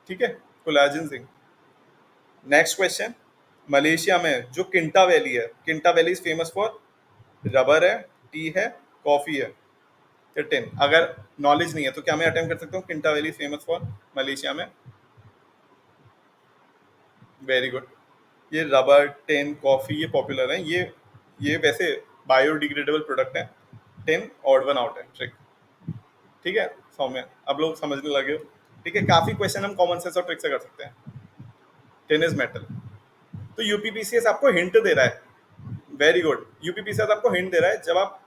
ठीक है। Collagen zinc. Next question, Malaysia में जो किंटा वैली है, Kinta valley is famous for rubber है, टी है, कॉफी है, या टिन। अगर नॉलेज नहीं है तो क्या मैं अटेम्प्ट कर सकता हूँ किंटा वैली फेमस फॉर मलेशिया में? Very good. ये रबर, टिन, कॉफी ये पॉपुलर है, ये वैसे बायोडिग्रेडेबल प्रोडक्ट है। टिन ऑड वन आउट है ट्रिक, ठीक है सौम्य, अब लोग समझने लगे हो, ठीक है। काफी क्वेश्चन हम कॉमन सेंस और ट्रिक से कर सकते हैं। Tin is metal. तो यूपीपीसीएस आपको हिंट दे रहा है, वेरी गुड। यूपीपीसीएस आपको हिंट दे रहा है, जब आप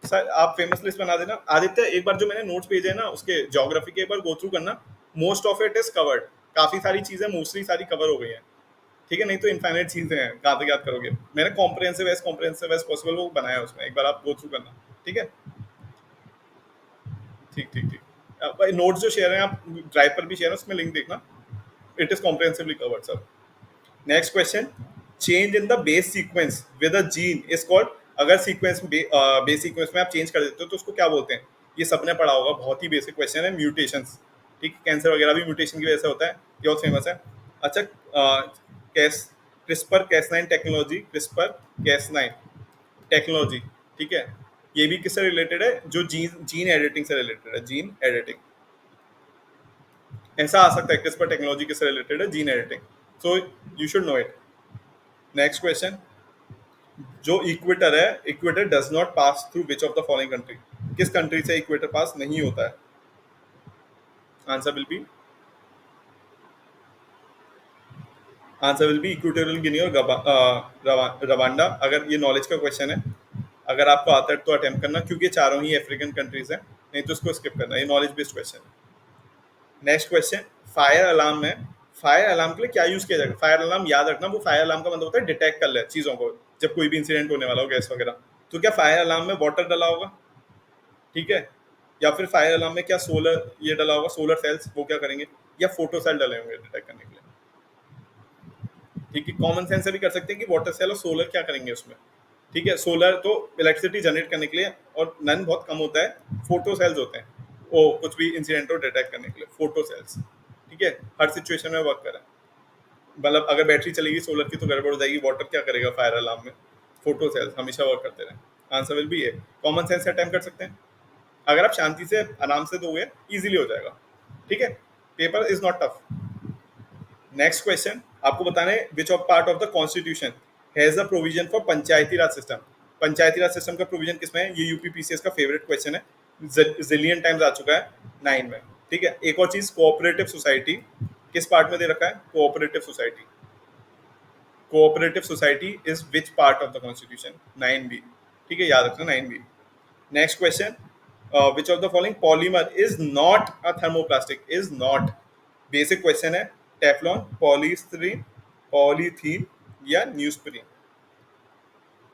सर आप फेमस लिस्ट बना देना। आदित्य एक बार जो मैंने नोट्स भेजे हैं ना उसके ज्योग्राफी के एक बार गो थ्रू करना, most of it is covered, काफी सारी चीजें मोस्टली सारी कवर हो गई हैं, ठीक है। नहीं तो इनफाइनाइट चीजें हैं, कहाँ तक याद करोगे। मैंने कॉम्प्रिहेंसिव एज पॉसिबल वो बनाया है उसमें, एक बार आप गो थ्रू करना, ठीक है। ठीक ठीक ठीक, नोट्स जो शेयर हैं आप ड्राइव पर भी शेयर है, उसमें लिंक देखना, it is comprehensively covered sir. Next question, change in the base sequence with a gene is called. अगर सीक्वेंस बेस सीक्वेंस में आप चेंज कर देते हो तो उसको क्या बोलते हैं? ये सबने पढ़ा होगा, बहुत ही बेसिक क्वेश्चन है, म्यूटेशंस, ठीक। कैंसर वगैरह भी म्यूटेशन की वजह से होता है, ये बहुत फेमस है। अच्छा, कैस क्रिस्पर कैस9 टेक्नोलॉजी, क्रिस्पर कैस9 टेक्नोलॉजी, ठीक है, ये भी किससे रिलेटेड है? जो जीन एडिटिंग से रिलेटेड है, जीन एडिटिंग। ऐसा आ सकता है क्रिस्पर टेक्नोलॉजी किससे रिलेटेड है? Gene editing, so you should know it. Next question, जो इक्वेटर है, equator does not pass through which of the following country? किस कंट्री से इक्वेटर पास नहीं होता है? Answer will B Equatorial Guinea और रवांडा। अगर ये नॉलेज का क्वेश्चन है, अगर आपको आता है तो अटेम्प्ट करना, क्योंकि चारों ही अफ्रीकन कंट्रीज हैं, नहीं तो उसको स्किप करना, ये नॉलेज बेस्ड क्वेश्चन है। नेक्स्ट क्वेश्चन, फायर अलार्म में, फायर अलार्म के लिए क्या यूज किया जाएगा? फायर अलार्म याद रखना, वो फायर अलार्म का मतलब होता है डिटेक्ट कर ले चीजों को, जब कोई भी इंसिडेंट होने वाला हो, गैस वगैरह। तो क्या फायर अलार्म में वाटर डला होगा, ठीक है, या फिर फायर अलार्म में क्या सोलर ये डला होगा, सोलर सेल्स, वो क्या करेंगे, या फोटो सेल डले होंगे डिटेक्ट करने के लिए, ठीक है। कॉमन सेंस से भी कर सकते हैं कि वाटर सेल और सोलर क्या करेंगे उसमें, ठीक है। सोलर तो इलेक्ट्रिसिटी जनरेट करने के लिए, और नन बहुत कम होता है, फोटो सेल्स होते हैं वो कुछ भी इंसिडेंट को डिटेक्ट करने के लिए, फोटो सेल्स, ठीक है। हर सिचुएशन में वर्क करें, मतलब अगर बैटरी चलेगी सोलर की तो गड़बड़ हो जाएगी, वाटर क्या करेगा फायर अलार्म में? फोटो सेल्स हमेशा वर्क करते रहे। Answer will be A. Common sense से अटेम्प्ट कर सकते हैं, अगर आप शांति से आराम से दोगे इजीली हो जाएगा, ठीक है। Paper is not tough. Next question, आपको बताना है which of part of the constitution has the provision for Panchayati Raj system? Panchayati Raj system का प्रोविजन किसमें है? ये यूपीपीसीएस का फेवरेट क्वेश्चन है, जिलियन टाइम्स आ चुका है 9 में, ठीक है। एक और चीज, कोऑपरेटिव सोसाइटी किस पार्ट में दे रखा है? Cooperative society, cooperative society is which part of the constitution? 9B, ठीक है, याद रखना 9B। Next question, which of the following polymer is not a thermoplastic? Is not, basic question है। टेफ्लॉन, पॉलीस्टीरीन, पॉलीथीन या न्यूज़प्रिन?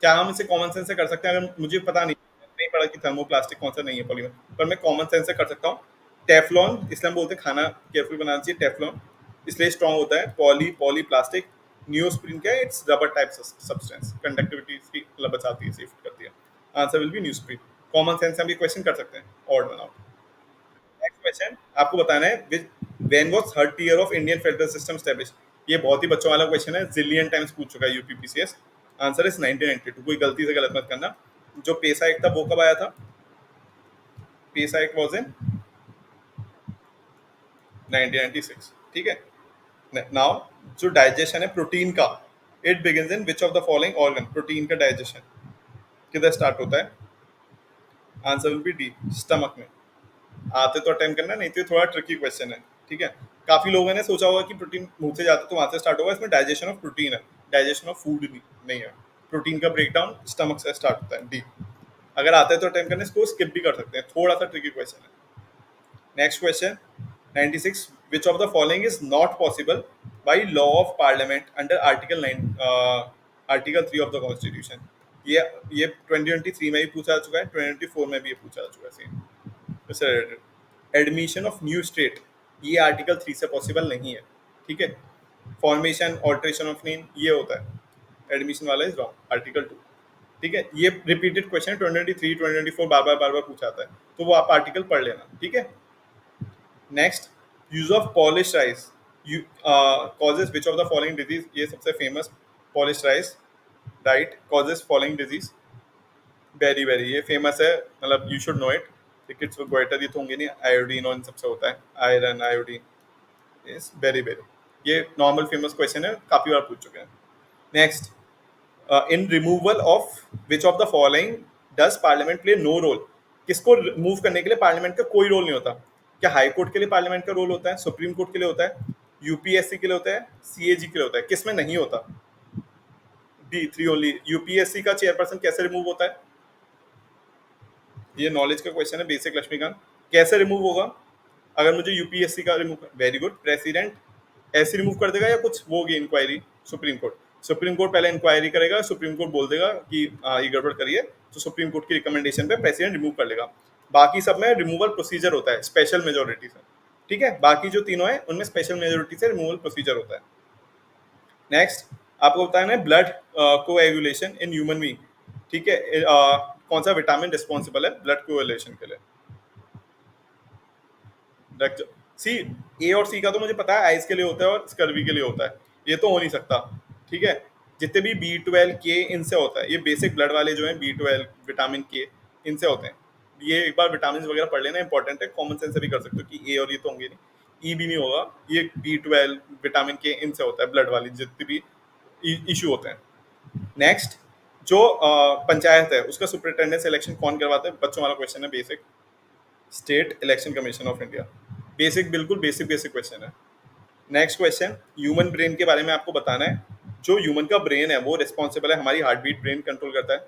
क्या हम इसे कॉमन सेंस से कर सकते हैं? अगर मुझे पता नहीं पड़ा कि थर्मोप्लास्टिक कौन सा नहीं है पॉलीमर, पर मैं कॉमन सेंस से कर सकता हूँ। टेफ्लॉन, इसलिए हम बोलते हैं खाना केयरफुल बनाना चाहिए, टेफ्लॉन इसलिए स्ट्रॉन्ग होता है। पॉली प्लास्टिक, न्यूज़प्रिन क्या है? It's rubber type substance, conductivity इसकी मतलब बचाती है, सेफ करती है। Answer will be neoprene. Common sense से हम ये क्वेश्चन कर सकते हैं, odd one out. Next question, आपको बताना है when was 30 year of Indian federal system establish? ये बहुत ही बच्चों वाला क्वेश्चन है, जिलियन टाइम्स पूछ चुका है यूपीपीसीएस। Answer is 1992। कोई गलती से गलत मत करना। जो पेसा एक्ट था वो कब आया था? पेसा एक्ट वाज इन 1996, ठीक है। नाउ जो डाइजेशन है प्रोटीन का, it begins in which of the following organ? Protein का डाइजेशन किधर स्टार्ट होता है? Answer will B D, stomach में। आते तो अटेम्प्ट करना, नहीं तो थोड़ा ट्रिकी क्वेश्चन है, ठीक है। काफी लोगों ने सोचा होगा कि प्रोटीन मुंह से जाता तो वहां से स्टार्ट होगा, इसमें डाइजेशन ऑफ प्रोटीन है, डाइजेशन ऑफ फूड नहीं है। प्रोटीन का ब्रेकडाउन स्टमक से स्टार्ट होता है, डी। अगर आता है तो अटेम्प्ट करने, इसको स्किप भी कर सकते हैं, थोड़ा सा ट्रिकी क्वेश्चन है। Next question 96, which of the following is not possible by law of parliament under article 3 of the constitution? ये 2023 में भी पूछा जा चुका है, 2024 में भी ये पूछा जा चुका है, सेम इससे related. Admission of new state, ये आर्टिकल 3 से पॉसिबल नहीं है, ठीक है। फॉर्मेशन ऑल्ट्रेशन ऑफ नेम ये होता है, एडमिशन वाला इज रॉन्ग, आर्टिकल 2। ठीक है, ये रिपीटेड क्वेश्चन 2023 2024 बार बार पूछा आता है, तो वो आप आर्टिकल पढ़ लेना, ठीक है। Next, use of polish rice causes which of the following disease, ये सबसे famous polish rice diet causes following disease, very very ये फेमस है, मतलब you should know it. Kids को गोइटर ये तो होंगे नहीं, आयोडीन और इन सबसे होता है, iron iodine is very very, ये नॉर्मल फेमस क्वेश्चन है, काफी बार पूछ चुके हैं। Next, in removal of which of the following does parliament play no role, किसको रिमूव करने के लिए पार्लियामेंट का कोई रोल नहीं होता? क्या हाई कोर्ट के लिए पार्लियामेंट का रोल होता है, सुप्रीम कोर्ट के लिए होता है, यूपीएससी के लिए होता है, सीएजी के लिए होता है, किसमें नहीं होता? D 3 only. यूपीएससी का चेयरपर्सन कैसे रिमूव होता है? ये नॉलेज का क्वेश्चन है, बेसिक लक्ष्मीकांत। कैसे रिमूव होगा? अगर मुझे यूपीएससी का रिमूव, वेरी गुड, प्रेसिडेंट ऐसे रिमूव कर देगा या कुछ वो होगी इंक्वायरी? सुप्रीम कोर्ट पहले इंक्वायरी करेगा, सुप्रीम कोर्ट बोल देगा कि ये गड़बड़ करिए, तो सुप्रीम कोर्ट की रिकमेंडेशन पे प्रेसिडेंट रिमूव कर लेगा। बाकी सब में रिमूवल प्रोसीजर होता है स्पेशल मेजोरिटी से, ठीक है। बाकी जो तीनों है उनमें स्पेशल मेजोरिटी से रिमूवल प्रोसीजर होता है। नेक्स्ट, आपको बताना है blood coagulation in human being, ठीक है। कौन सा विटामिन रिस्पॉन्सिबल है ब्लड कोएगुलेशन के लिए? सी, ए और सी का तो मुझे पता है, आइज के लिए होता है और स्कर्वी के लिए होता है, ये तो हो नहीं सकता, ठीक है। जितने भी B12 के इनसे होता है, ये बेसिक ब्लड वाले जो हैं B12 विटामिन के इनसे होते हैं। ये एक बार विटामिन वगैरह पढ़ लेना, इंपॉर्टेंट है, कॉमन सेंस से भी कर सकते हो कि ए और ये तो होंगे नहीं, ई भी नहीं होगा, ये B12 विटामिन के इनसे होता है, ब्लड वाली जितने भी इशू होते हैं। नेक्स्ट, जो पंचायत है उसका सुपरिटेंडेंट इलेक्शन कौन करवाता है? बच्चों वाला क्वेश्चन है, basic, state election commission of India, basic, बिल्कुल बेसिक क्वेश्चन है। नेक्स्ट क्वेश्चन, ह्यूमन ब्रेन के बारे में आपको बताना है। जो ह्यूमन का ब्रेन है वो रिस्पॉन्सिबल है, हमारी हार्ट बीट ब्रेन कंट्रोल करता है।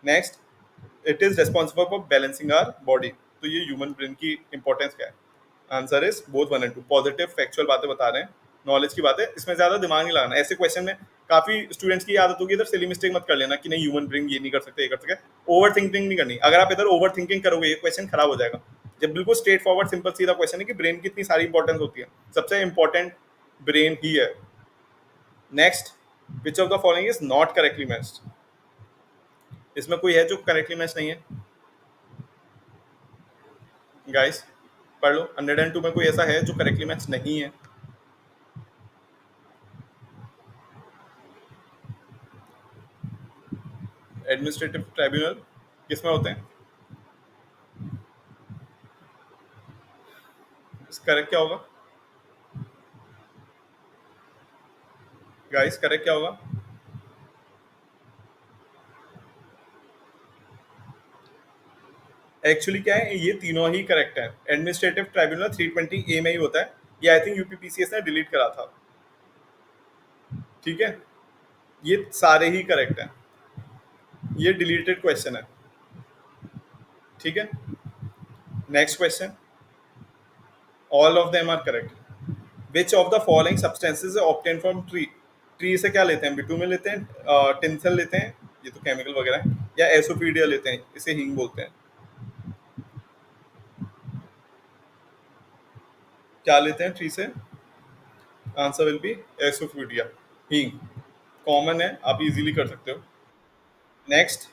Next, it is responsible for balancing our body, तो ये ह्यूमन ब्रेन की इंपॉर्टेंस क्या है? Answer is both 1 and 2, positive factual बातें बता रहे हैं, नॉलेज की बातें, इसमें ज्यादा दिमाग नहीं लगाना। ऐसे क्वेश्चन में काफी स्टूडेंट्स की आदत होगी इधर सिली मिस्टेक मत कर लेना कि नहीं ह्यूमन ब्रेन ये नहीं कर सकते, ये कर सकते, ओवर थिंकिंग नहीं करनी। अगर आप इधर ओवर थिंकिंग करोगे ये क्वेश्चन खराब हो जाएगा। जब बिल्कुल स्ट्रेट फॉरवर्ड सिंपल सीधा क्वेश्चन है कि ब्रेन की इतनी सारी इंपॉर्टेंस होती है, सबसे इंपॉर्टेंट ब्रेन ही है। Next, which of the following is not correctly matched, इसमें कोई है जो करेक्टली मैच नहीं है? गाइस पढ़ लो, 102 में कोई ऐसा है जो करेक्टली मैच नहीं है? एडमिनिस्ट्रेटिव ट्राइब्यूनल किसमें होते हैं? करेक्ट क्या होगा गाइस, करेक्ट क्या होगा? एक्चुअली क्या है, ये तीनों ही करेक्ट है। एडमिनिस्ट्रेटिव ट्राइब्यूनल 320A में ही होता है, ये आई थिंक यूपीपीसीएस ने डिलीट करा था, ठीक है। ये सारे ही करेक्ट हैं, ये डिलीटेड क्वेश्चन है, ठीक है। Next question, all of them are correct. Which of the following substances obtain from tree, tree से क्या लेते हैं? बिटूमिन लेते हैं, टिंसल लेते हैं, ये तो केमिकल वगैरह है, या एसोफिडिया लेते हैं, इसे हींग बोलते हैं। क्या लेते हैं ट्री से? आंसर विल बी एसोफिडिया, हींग, कॉमन है, आप इजीली कर सकते हो। नेक्स्ट,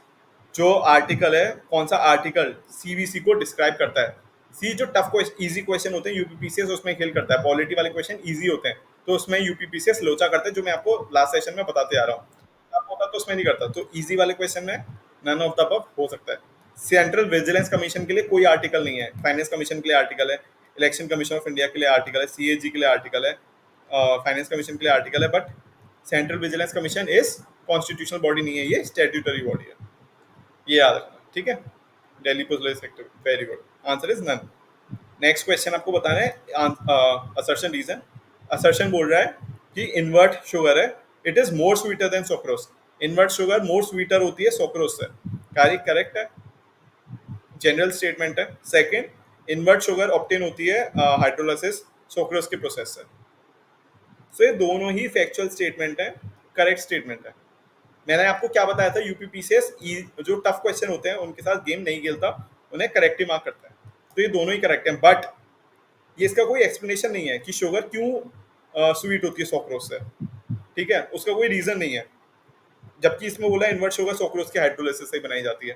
जो आर्टिकल है, कौन सा आर्टिकल सीबीसी को डिस्क्राइब करता है? सी, जो टफ क्वेश्चन इजी क्वेश्चन होते हैं यूपीपीसीएस उसमें खेल करता है, पॉलिटी वाले क्वेश्चन इजी होते हैं तो उसमें यूपीपीसीएस लोचा करता है, जो मैं आपको लास्ट सेशन में बताते आ रहा हूँ। टफ होता तो उसमें नहीं करता, तो इजी वाले क्वेश्चन में नन ऑफ द अबव हो सकता है। सेंट्रल विजिलेंस कमीशन के लिए कोई आर्टिकल नहीं है, फाइनेंस कमीशन के लिए आर्टिकल है, इलेक्शन कमीशन ऑफ इंडिया के लिए आर्टिकल है, सीएजी के लिए आर्टिकल है, फाइनेंस कमीशन के लिए आर्टिकल है, but central vigilance commission is constitutional body नहीं है, ये स्टैट्यूटरी बॉडी है, ये याद रखना, ठीक है। Delhi police sector, very good, answer is none. Next question आपको बताना है असर्शन रीजन। असर्शन बोल रहा है कि इन्वर्ट शुगर है, it is more sweeter than sucrose, invert sugar more sweeter होती है सुक्रोज से, करेक्ट है, जनरल स्टेटमेंट है। सेकंड, इन्वर्ट शुगर ऑब्टेन होती है हाइड्रोलाइसिस सुक्रोज के प्रोसेस से। सो ये दोनों ही फैक्चुअल स्टेटमेंट है, करेक्ट स्टेटमेंट है। मैंने आपको क्या बताया था, यूपीपीसीएस जो टफ क्वेश्चन होते हैं उनके साथ गेम नहीं खेलता, उन्हें करेक्ट ही मार्क करता है, तो ये दोनों ही करेक्ट हैं। बट ये इसका कोई एक्सप्लेनेशन नहीं है कि शुगर क्यों स्वीट होती है सुक्रोज से, ठीक है, उसका कोई रीजन नहीं है। जबकि इसमें बोला इन्वर्ट शुगर सुक्रोज की हाइड्रोलिसिस से बनाई जाती है।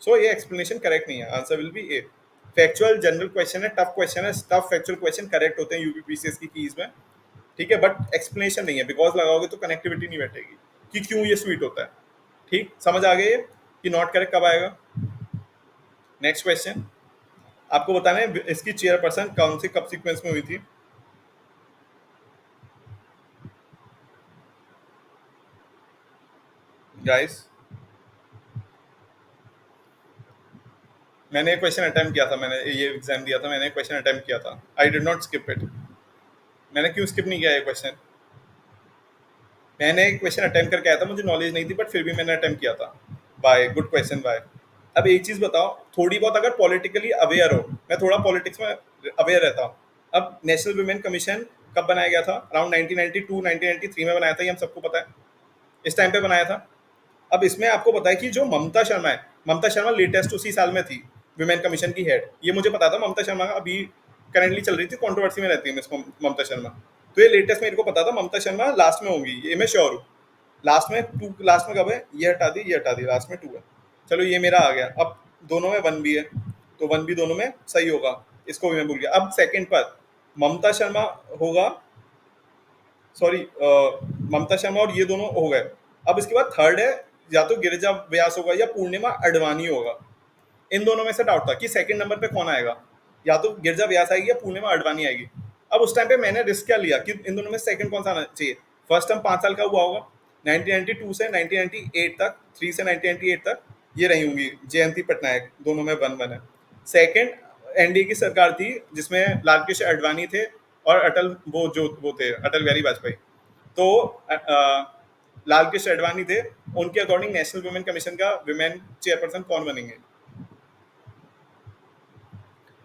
सो ये एक्सप्लेनेशन करेक्ट नहीं है, answer will be A. Factual general question है, टफ क्वेश्चन है, टफ फैक्चुअल क्वेश्चन करेक्ट होते हैं यूपीपीसीएस की कीज में, ठीक है, बट एक्सप्लेनेशन नहीं है, बिकॉज लगाओगे तो कनेक्टिविटी नहीं बैठेगी कि क्यों ये स्वीट होता है। ठीक, समझ आ गई कि नॉट करेक्ट कब आएगा। नेक्स्ट क्वेश्चन, आपको बताना है इसकी चेयरपर्सन कौन सी कब सीक्वेंस में हुई थी। गाइस, मैंने एक क्वेश्चन अटेम्प्ट किया था, मैंने ये एग्जाम दिया था, मैंने एक क्वेश्चन अटेम्प्ट किया था, I did not skip it. मैंने क्यों स्किप नहीं किया ये क्वेश्चन? मैंने एक क्वेश्चन अटेम्प्ट करके आया था, मुझे नॉलेज नहीं थी बट फिर भी मैंने अटेम्प्ट किया था। Bye, good question bye. अब एक चीज बताओ, थोड़ी बहुत अगर पॉलिटिकली अवेयर हो, मैं थोड़ा पॉलिटिक्स में अवेयर रहता हूँ। अब नेशनल वुमेन कमीशन कब बनाया गया था? अराउंड 1992 1993 में बनाया था, ये हम सबको पता है, इस टाइम पे बनाया था। अब इसमें आपको पता है कि जो ममता शर्मा है, ममता शर्मा लेटेस्ट उसी साल में थी वुमेन कमीशन की हेड, ये मुझे पता था। ममता शर्मा अभी करंटली चल रही थी, कंट्रोवर्सी में रहती है मिस ममता शर्मा, तो ये लेटेस्ट मेरे को पता था ममता शर्मा लास्ट में होंगी, ये मैं श्योर हूँ। लास्ट में टू, लास्ट में कब है? ये हटा दी, ये हटा दी, लास्ट में टू है। चलो ये मेरा आ गया। अब दोनों में वन भी है, तो वन भी दोनों में सही होगा, इसको भी मैं भूल गया। अब सेकंड पर ममता शर्मा होगा, सॉरी ममता शर्मा और ये दोनों हो गए। अब इसके बाद थर्ड है, या तो गिरिजा व्यास होगा या पूर्णिमा अडवाणी होगा। इन दोनों में से डाउट था कि सेकंड नंबर पे कौन आएगा, या तो गिरिजा व्यास आएगी या पूर्णिमा अडवाणी आएगी। अब उस टाइम पे मैंने रिस्क क्या लिया कि इन दोनों में सेकंड कौन सा आना चाहिए। फर्स्ट टर्म 5 साल का हुआ होगा, 1992 से 1998 तक, 3 से 1998 तक ये रही होंगी जयंती पटनायक, दोनों में वन वन है। सेकंड एनडीए की सरकार थी जिसमें लालकृष्ण अडवाणी थे और अटल वो थे अटल बिहारी वाजपेयी। तो लालकृष्ण अडवाणी थे, उनके अकॉर्डिंग नेशनल वुमेन कमीशन का वुमेन चेयरपर्सन कौन बनेंगे?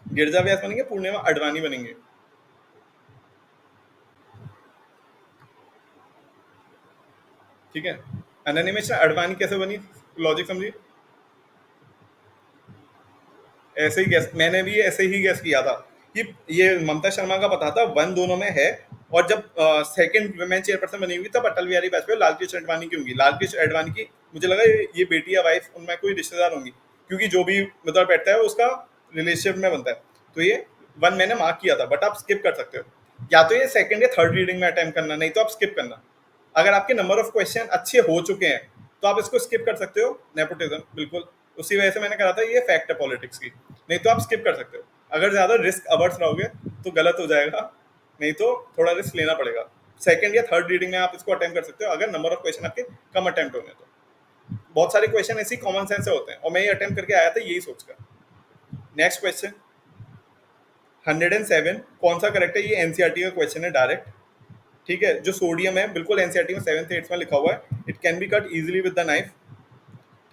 गिरिजा व्यास बनेंगे, पूर्णिमा अडवाणी बनेंगे। ठीक है, अनन्या मिश्रा अडवाणी कैसे बनी, लॉजिक समझिए। ऐसे ही गैस, मैंने भी ऐसे ही गैस किया था कि ये ममता शर्मा का पता था वन दोनों में है, और जब सेकंड वुमेन चेयरपर्सन बनी हुई तब अटल बिहारी वाजपेयी लालकृष्ण अडवाणी की होंगी। लालकृष्ण अडवाणी की मुझे लगा ये बेटी या वाइफ उनमें कोई रिश्तेदार होंगी, क्योंकि जो भी मतलब बैठता है उसका रिलेशनशिप में बनता है। तो ये वन मैंने मार्क किया था, बट आप स्किप कर सकते हो, या तो ये सेकंड या थर्ड रीडिंग में अटेम्प्ट करना, नहीं तो आप स्किप करना। अगर आपके नंबर ऑफ क्वेश्चन अच्छे हो चुके हैं तो आप इसको स्किप कर सकते हो, नेपोटिज्म बिल्कुल, उसी वजह से मैंने कहा था ये फैक्ट है पॉलिटिक्स की, नहीं तो आप स्किप कर सकते हो। अगर ज्यादा रिस्क अवर्स रहोगे तो गलत हो जाएगा, नहीं तो थोड़ा रिस्क लेना पड़ेगा। सेकंड या थर्ड रीडिंग में आप इसको अटेम्प्ट कर सकते हो अगर नंबर ऑफ क्वेश्चन आपके कम अटेम्प्ट होंगे तो। बहुत सारे क्वेश्चन ऐसी कॉमन सेंस से होते हैं, और मैं ये अटेम्प्ट करके आया था यही सोचकर। नेक्स्ट क्वेश्चन 107, कौन सा करेक्ट है? ये एनसीईआरटी का क्वेश्चन है डायरेक्ट, ठीक है। जो सोडियम है बिल्कुल एनसीईआरटी में 7th 8th में लिखा हुआ है, it can be cut easily with the knife,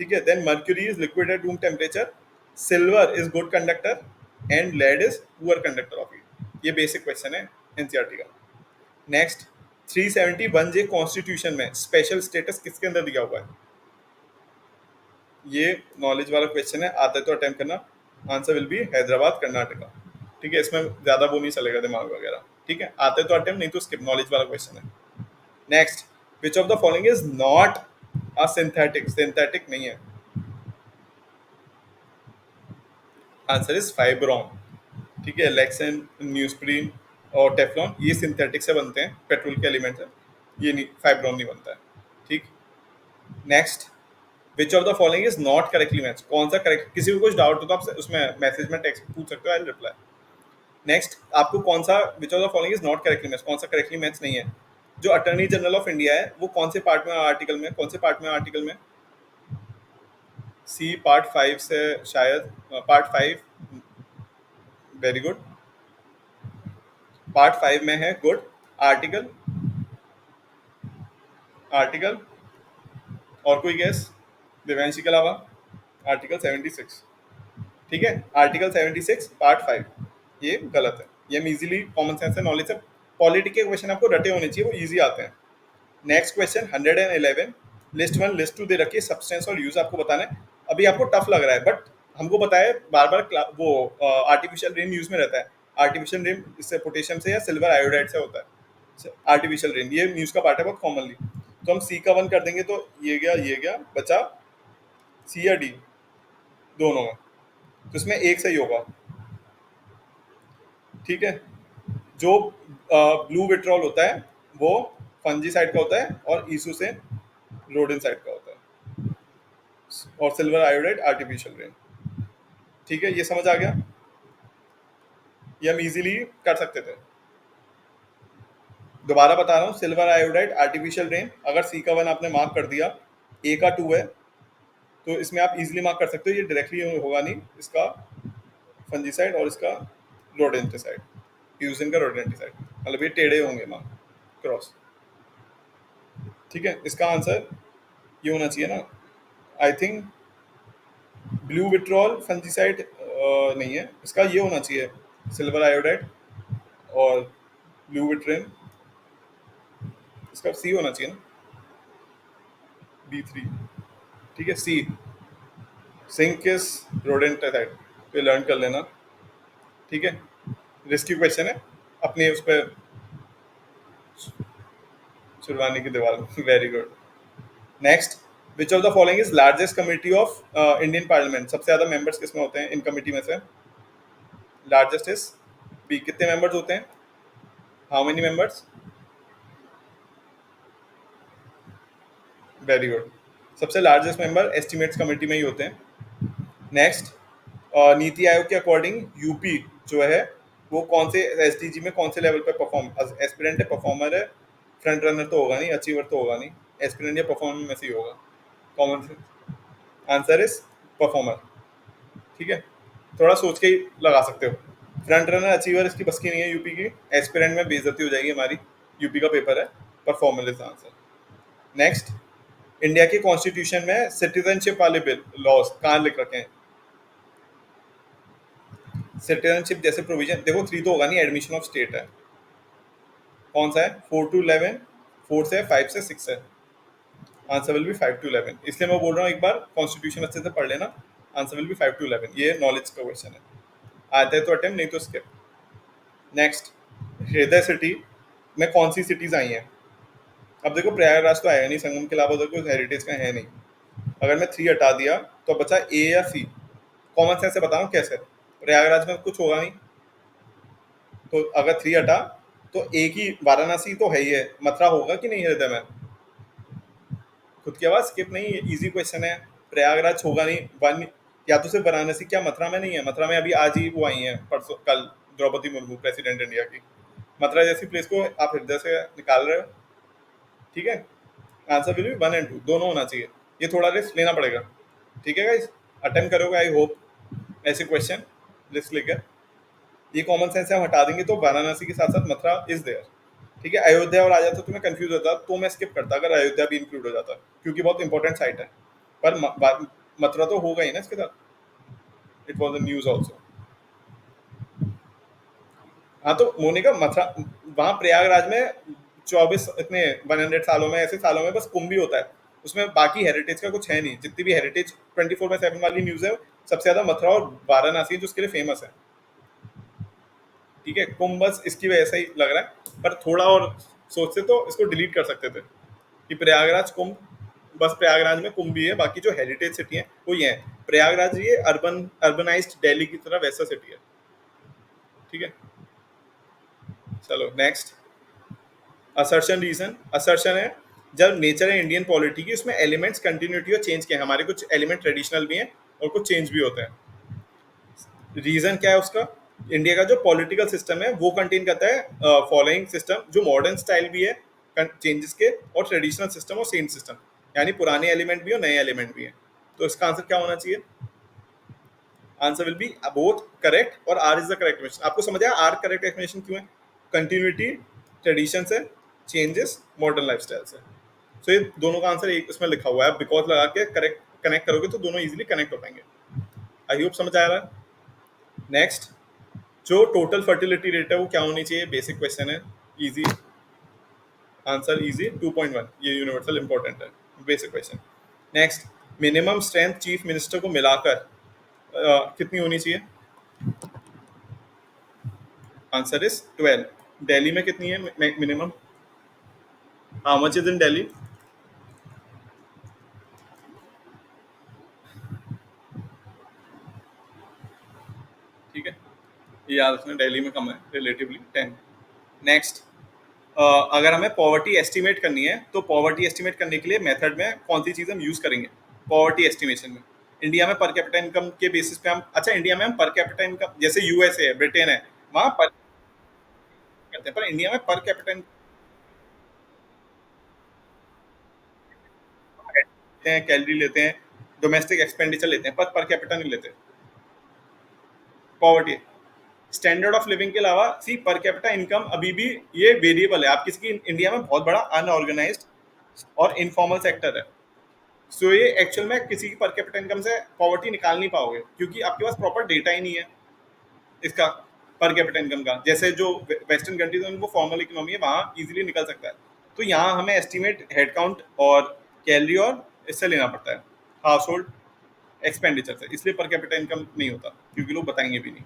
ठीक है। Then mercury is liquid at room temperature, silver is good conductor and lead is poor conductor of heat. ये बेसिक क्वेश्चन है NCERT का। Next 371J constitution में special status किसके अंदर दिया हुआ है? ये नॉलेज वाला क्वेश्चन है, आता है तो अटेम्प्ट करना। Answer will B Hyderabad Karnataka, ठीक है। इसमें ज्यादा वो नहीं चलेगा दिमाग वगैरह, ठीक है। आते तो अटेम्प्ट, नहीं तो स्किप, नॉलेज वाला क्वेश्चन है। Next, which of the following is not a synthetic? Synthetic नहीं है, आंसर इज फाइब्रोन, ठीक है। लेक्सन, न्यूज़प्रिन और टेफ्लॉन ये सिंथेटिक से बनते हैं, पेट्रोल के एलिमेंट है, ये नहीं, फाइब्रोन नहीं बनता है, ठीक। Next, which of the following is not correctly match? कौन सा करेक्ट, किसी को कुछ डाउट हो तो आप उसमें मैसेज में टेक्स्ट पूछ सकते हो, आई विल रिप्लाई। नेक्स्ट, आपको कौन सा विच of the following is not correctly match, कौन सा करेक्टली मैच नहीं है? जो अटॉर्नी जनरल ऑफ इंडिया है वो कौन से पार्ट में आर्टिकल में, कौन से पार्ट में आर्टिकल में? सी पार्ट 5 से शायद, पार्ट 5, वेरी गुड, पार्ट 5 में है, गुड। आर्टिकल, आर्टिकल और कोई गैस दिव्यांशी के अलावा? आर्टिकल 76, ठीक है। आर्टिकल 76 पार्ट 5 ये गलत है, ये हम इजीली कॉमन सेंस से नॉलेज से, पॉलिटिक्स के क्वेश्चन आपको रटे होने चाहिए, वो इजी आते हैं। नेक्स्ट क्वेश्चन 111, लिस्ट 1 लिस्ट 2 दे रखी है, सब्सटेंस और यूज आपको बताना है। अभी आपको टफ लग रहा है बट हमको बताया बार बार, वो आर्टिफिशियल रेन यूज में रहता है। आर्टिफिशियल रेन इससे पोटेशियम से या सिल्वर आयोडाइड से होता है, आर्टिफिशियल रेन, ये न्यूज का पार्ट है बहुत कॉमनली। तो हम सी का 1 कर देंगे तो ये गया बचा सी या डी दोनों में, तो इसमें एक सही होगा। ठीक है, जो ब्लू विट्रॉल होता है वो फंजीसाइड का होता है और ईसू से रोडेंसाइड का होता है, और सिल्वर आयोडाइड आर्टिफिशियल रेन। ठीक है, ये समझ आ गया, ये हम इजीली कर सकते थे। दोबारा बता रहा हूँ, सिल्वर आयोडाइड आर्टिफिशियल रेन, अगर सी का 1 आपने मार्क कर दिया, ए का 2 है, तो इसमें आप इजीली मार्क कर सकते हो, ये डायरेक्टली होगा नहीं, इसका फंजीसाइड और इसका रोडेंटिसाइड, यूजिन का रोडेंटिसाइड, मतलब ये टेढ़े होंगे मार्क क्रॉस। ठीक है, इसका आंसर ये होना चाहिए ना, I think blue vitriol fungicide नहीं है, इसका ये होना चाहिए सिल्वर आयोडाइड और ब्लू विट्रेन, इसका सी होना चाहिए ना, B3। ठीक है, सी सिंक इज रोडेंटिसाइड, ये लर्न कर लेना। ठीक है, रिस्की क्वेश्चन है, अपने उस पर छुड़वाने की दीवार में। Very good. Next, which of the following is largest committee of Indian parliament, सबसे ज्यादा मेंबर्स किसमें होते हैं इन कमिटी में से? लार्जेस्ट इज बी, कितने मेंबर्स होते हैं? How many members? Very good, सबसे लार्जेस्ट मेंबर एस्टिमेट्स कमेटी में ही होते हैं। नेक्स्ट, नीति आयोग के अकॉर्डिंग यूपी जो है वो कौन से एसडीजी में कौन से लेवल पे परफॉर्म, एस्पिरेंट है, परफॉर्मर है, फ्रंट रनर तो होगा नहीं, अचीवर तो होगा नहीं, एस्पिरेंट या परफॉर्मर में से ही होगा। Common sense answer is performer. ठीक है, थोड़ा सोच के ही लगा सकते हो। फ्रंट रनर अचीवर इसकी बस की नहीं है यूपी की, एस्पिरेंट में बेइज्जती हो जाएगी हमारी, यूपी का पेपर है, performer is answer. Next, India के कॉन्स्टिट्यूशन में सिटीजनशिप वाले बिल लॉज कहाँ लिख रखे हैं? सिटीजनशिप जैसे प्रोविजन देखो, 3 तो होगा नहीं, एडमिशन ऑफ स्टेट है, कौन सा है? 4 to 11, 4 से 5 से 6 है, आंसर विल बी 5 to 11, इसलिए मैं बोल रहा हूँ एक बार कॉन्स्टिट्यूशन अच्छे से पढ़ लेना, आंसर विल बी 5 to 11, ये नॉलेज का क्वेश्चन है, आता है तो अटेम्प्ट, नहीं तो स्किप। नेक्स्ट, हृदय सिटी में कौन सी सिटीज आई हैं? अब देखो प्रयागराज तो आएगा नहीं, संगम के अलावा उधर कोई हेरिटेज का है नहीं, अगर मैं 3 हटा दिया तो बचा ए या सी, कॉमन सेंस से बता रहा हूँ कैसे, प्रयागराज में कुछ होगा नहीं, तो अगर 3 हटा तो एक ही वाराणसी तो है ही है, मथुरा होगा कि नहीं हृदय में? खुद की आवाज स्किप नहीं, इजी क्वेश्चन है, प्रयागराज होगा नहीं, वन या तो सिर्फ वाराणसी, क्या मथुरा में नहीं है? मथुरा में अभी आज ही वो आई है, परसों कल, द्रौपदी मुर्मू प्रेसिडेंट इंडिया की, मथुरा जैसी प्लेस को आप हृदय से निकाल रहे हो। ठीक है, आंसर विल बी 1 and 2 दोनों होना चाहिए, ये थोड़ा रिस्क लेना पड़ेगा। ठीक है गाइस, अटेम्प्ट करोगे आई होप ऐसे क्वेश्चन रिस्क लेकर, ये कॉमन सेंस से हम हटा देंगे तो वाराणसी के साथ साथ मथुरा इज देयर। ठीक है, अयोध्या और आ जाता तो मैं कंफ्यूज होता, तो मैं स्किप करता अगर अयोध्या भी इंक्लूड हो जाता, क्योंकि बहुत इंपॉर्टेंट साइट है, पर मथुरा तो होगा ही ना इसके साथ, it was the news also. हाँ तो मोनिका, मथुरा वहाँ प्रयागराज में 24 इतने 100 सालों में, ऐसे सालों में बस कुंभ भी होता है, उसमें बाकी हेरिटेज का कुछ है नहीं, जितनी भी हेरिटेज 24/7 वाली न्यूज है सबसे ज्यादा मथुरा और वाराणसी जो उसके लिए फेमस है। ठीक है, कुंभ बस इसकी वजह से ही लग रहा है, पर थोड़ा और सोचते तो इसको डिलीट कर सकते थे कि प्रयागराज कुंभ, बस प्रयागराज में कुंभ भी है, बाकी जो हेरिटेज सिटी है वो ये है, प्रयागराज ये अर्बनाइज्ड दिल्ली की तरह वैसा सिटी है। ठीक है, चलो नेक्स्ट, असर्शन रीजन, असर्शन है जब नेचर है इंडियन पॉलिटी की, उसमें एलिमेंट्स कंटिन्यूटी और चेंज के हैं, हमारे कुछ एलिमेंट ट्रेडिशनल भी हैं और कुछ चेंज भी होते हैं। रीजन क्या है उसका? इंडिया का जो पॉलिटिकल सिस्टम है वो कंटेन करता है फॉलोइंग सिस्टम, जो मॉडर्न स्टाइल भी है चेंजेस के, और ट्रेडिशनल सिस्टम और सेम सिस्टम, यानी पुराने एलिमेंट भी और नए एलिमेंट भी हैं। तो इसका आंसर क्या होना चाहिए? Answer will be both correct, और R is the correct explanation. आपको समझ आया आर करेक्ट एक्सप्लेनेशन क्यों है? कंटिन्यूटी, ट्रेडिशन से, चेंजेस, मॉडर्न लाइफस्टाइल से। सो ये दोनों का आंसर एक इसमें लिखा हुआ है, बिकॉज लगा के करेक्ट कनेक्ट करोगे तो दोनों इजीली कनेक्ट हो पाएंगे। आई होप समझ आ रहा है। नेक्स्ट, जो टोटल फर्टिलिटी रेट है वो क्या होनी चाहिए? बेसिक क्वेश्चन है, इजी आंसर, इजी 2.1, ये यूनिवर्सल इंपॉर्टेंट है, basic question. Next, minimum strength chief minister को मिलाकर कितनी होनी चाहिए? Answer is 12। दिल्ली में कितनी है minimum? How much is in Delhi? ठीक है, ये याद रखना, दिल्ली में कम है रिलेटिवली 10। नेक्स्ट, अगर हमें पॉवर्टी एस्टिमेट करनी है तो पॉवर्टी एस्टिमेट करने के लिए मेथड में कौन सी चीज़ हम यूज़ करेंगे पॉवर्टी एस्टिमेशन में? इंडिया में पर कैपिटा इनकम के बेसिस पे हम, अच्छा इंडिया में हम पर कैपिटा इनकम, जैसे यूएसए है, ब्रिटेन है, वहाँ पर करते हैं, पर इंडिया में पर कैपिटा लेते हैं, कैलोरी लेते हैं, डोमेस्टिक एक्सपेंडिचर लेते हैं, पर कैपिटा नहीं लेते। पॉवर्टी स्टैंडर्ड ऑफ लिविंग के अलावा सी पर कैपिटा इनकम अभी भी ये वेरिएबल है। आप किसी की, इंडिया में बहुत बड़ा अनऑर्गेनाइज्ड और इनफॉर्मल सेक्टर है, सो ये एक्चुअल में किसी की पर कैपिटा इनकम से पॉवर्टी निकाल नहीं पाओगे, क्योंकि आपके पास प्रॉपर डेटा ही नहीं है इसका पर कैपिटा इनकम का। जैसे जो वेस्टर्न कंट्रीज में उनको फॉर्मल इकोनॉमी है, वहाँ इजीली निकल सकता है, तो यहाँ हमें एस्टिमेट हेड काउंट और कैलोरी और इससे लेना पड़ता है, हाउस होल्ड एक्सपेंडिचर से, इसलिए पर कैपिटा इनकम नहीं होता, क्योंकि लोग बताएंगे भी नहीं,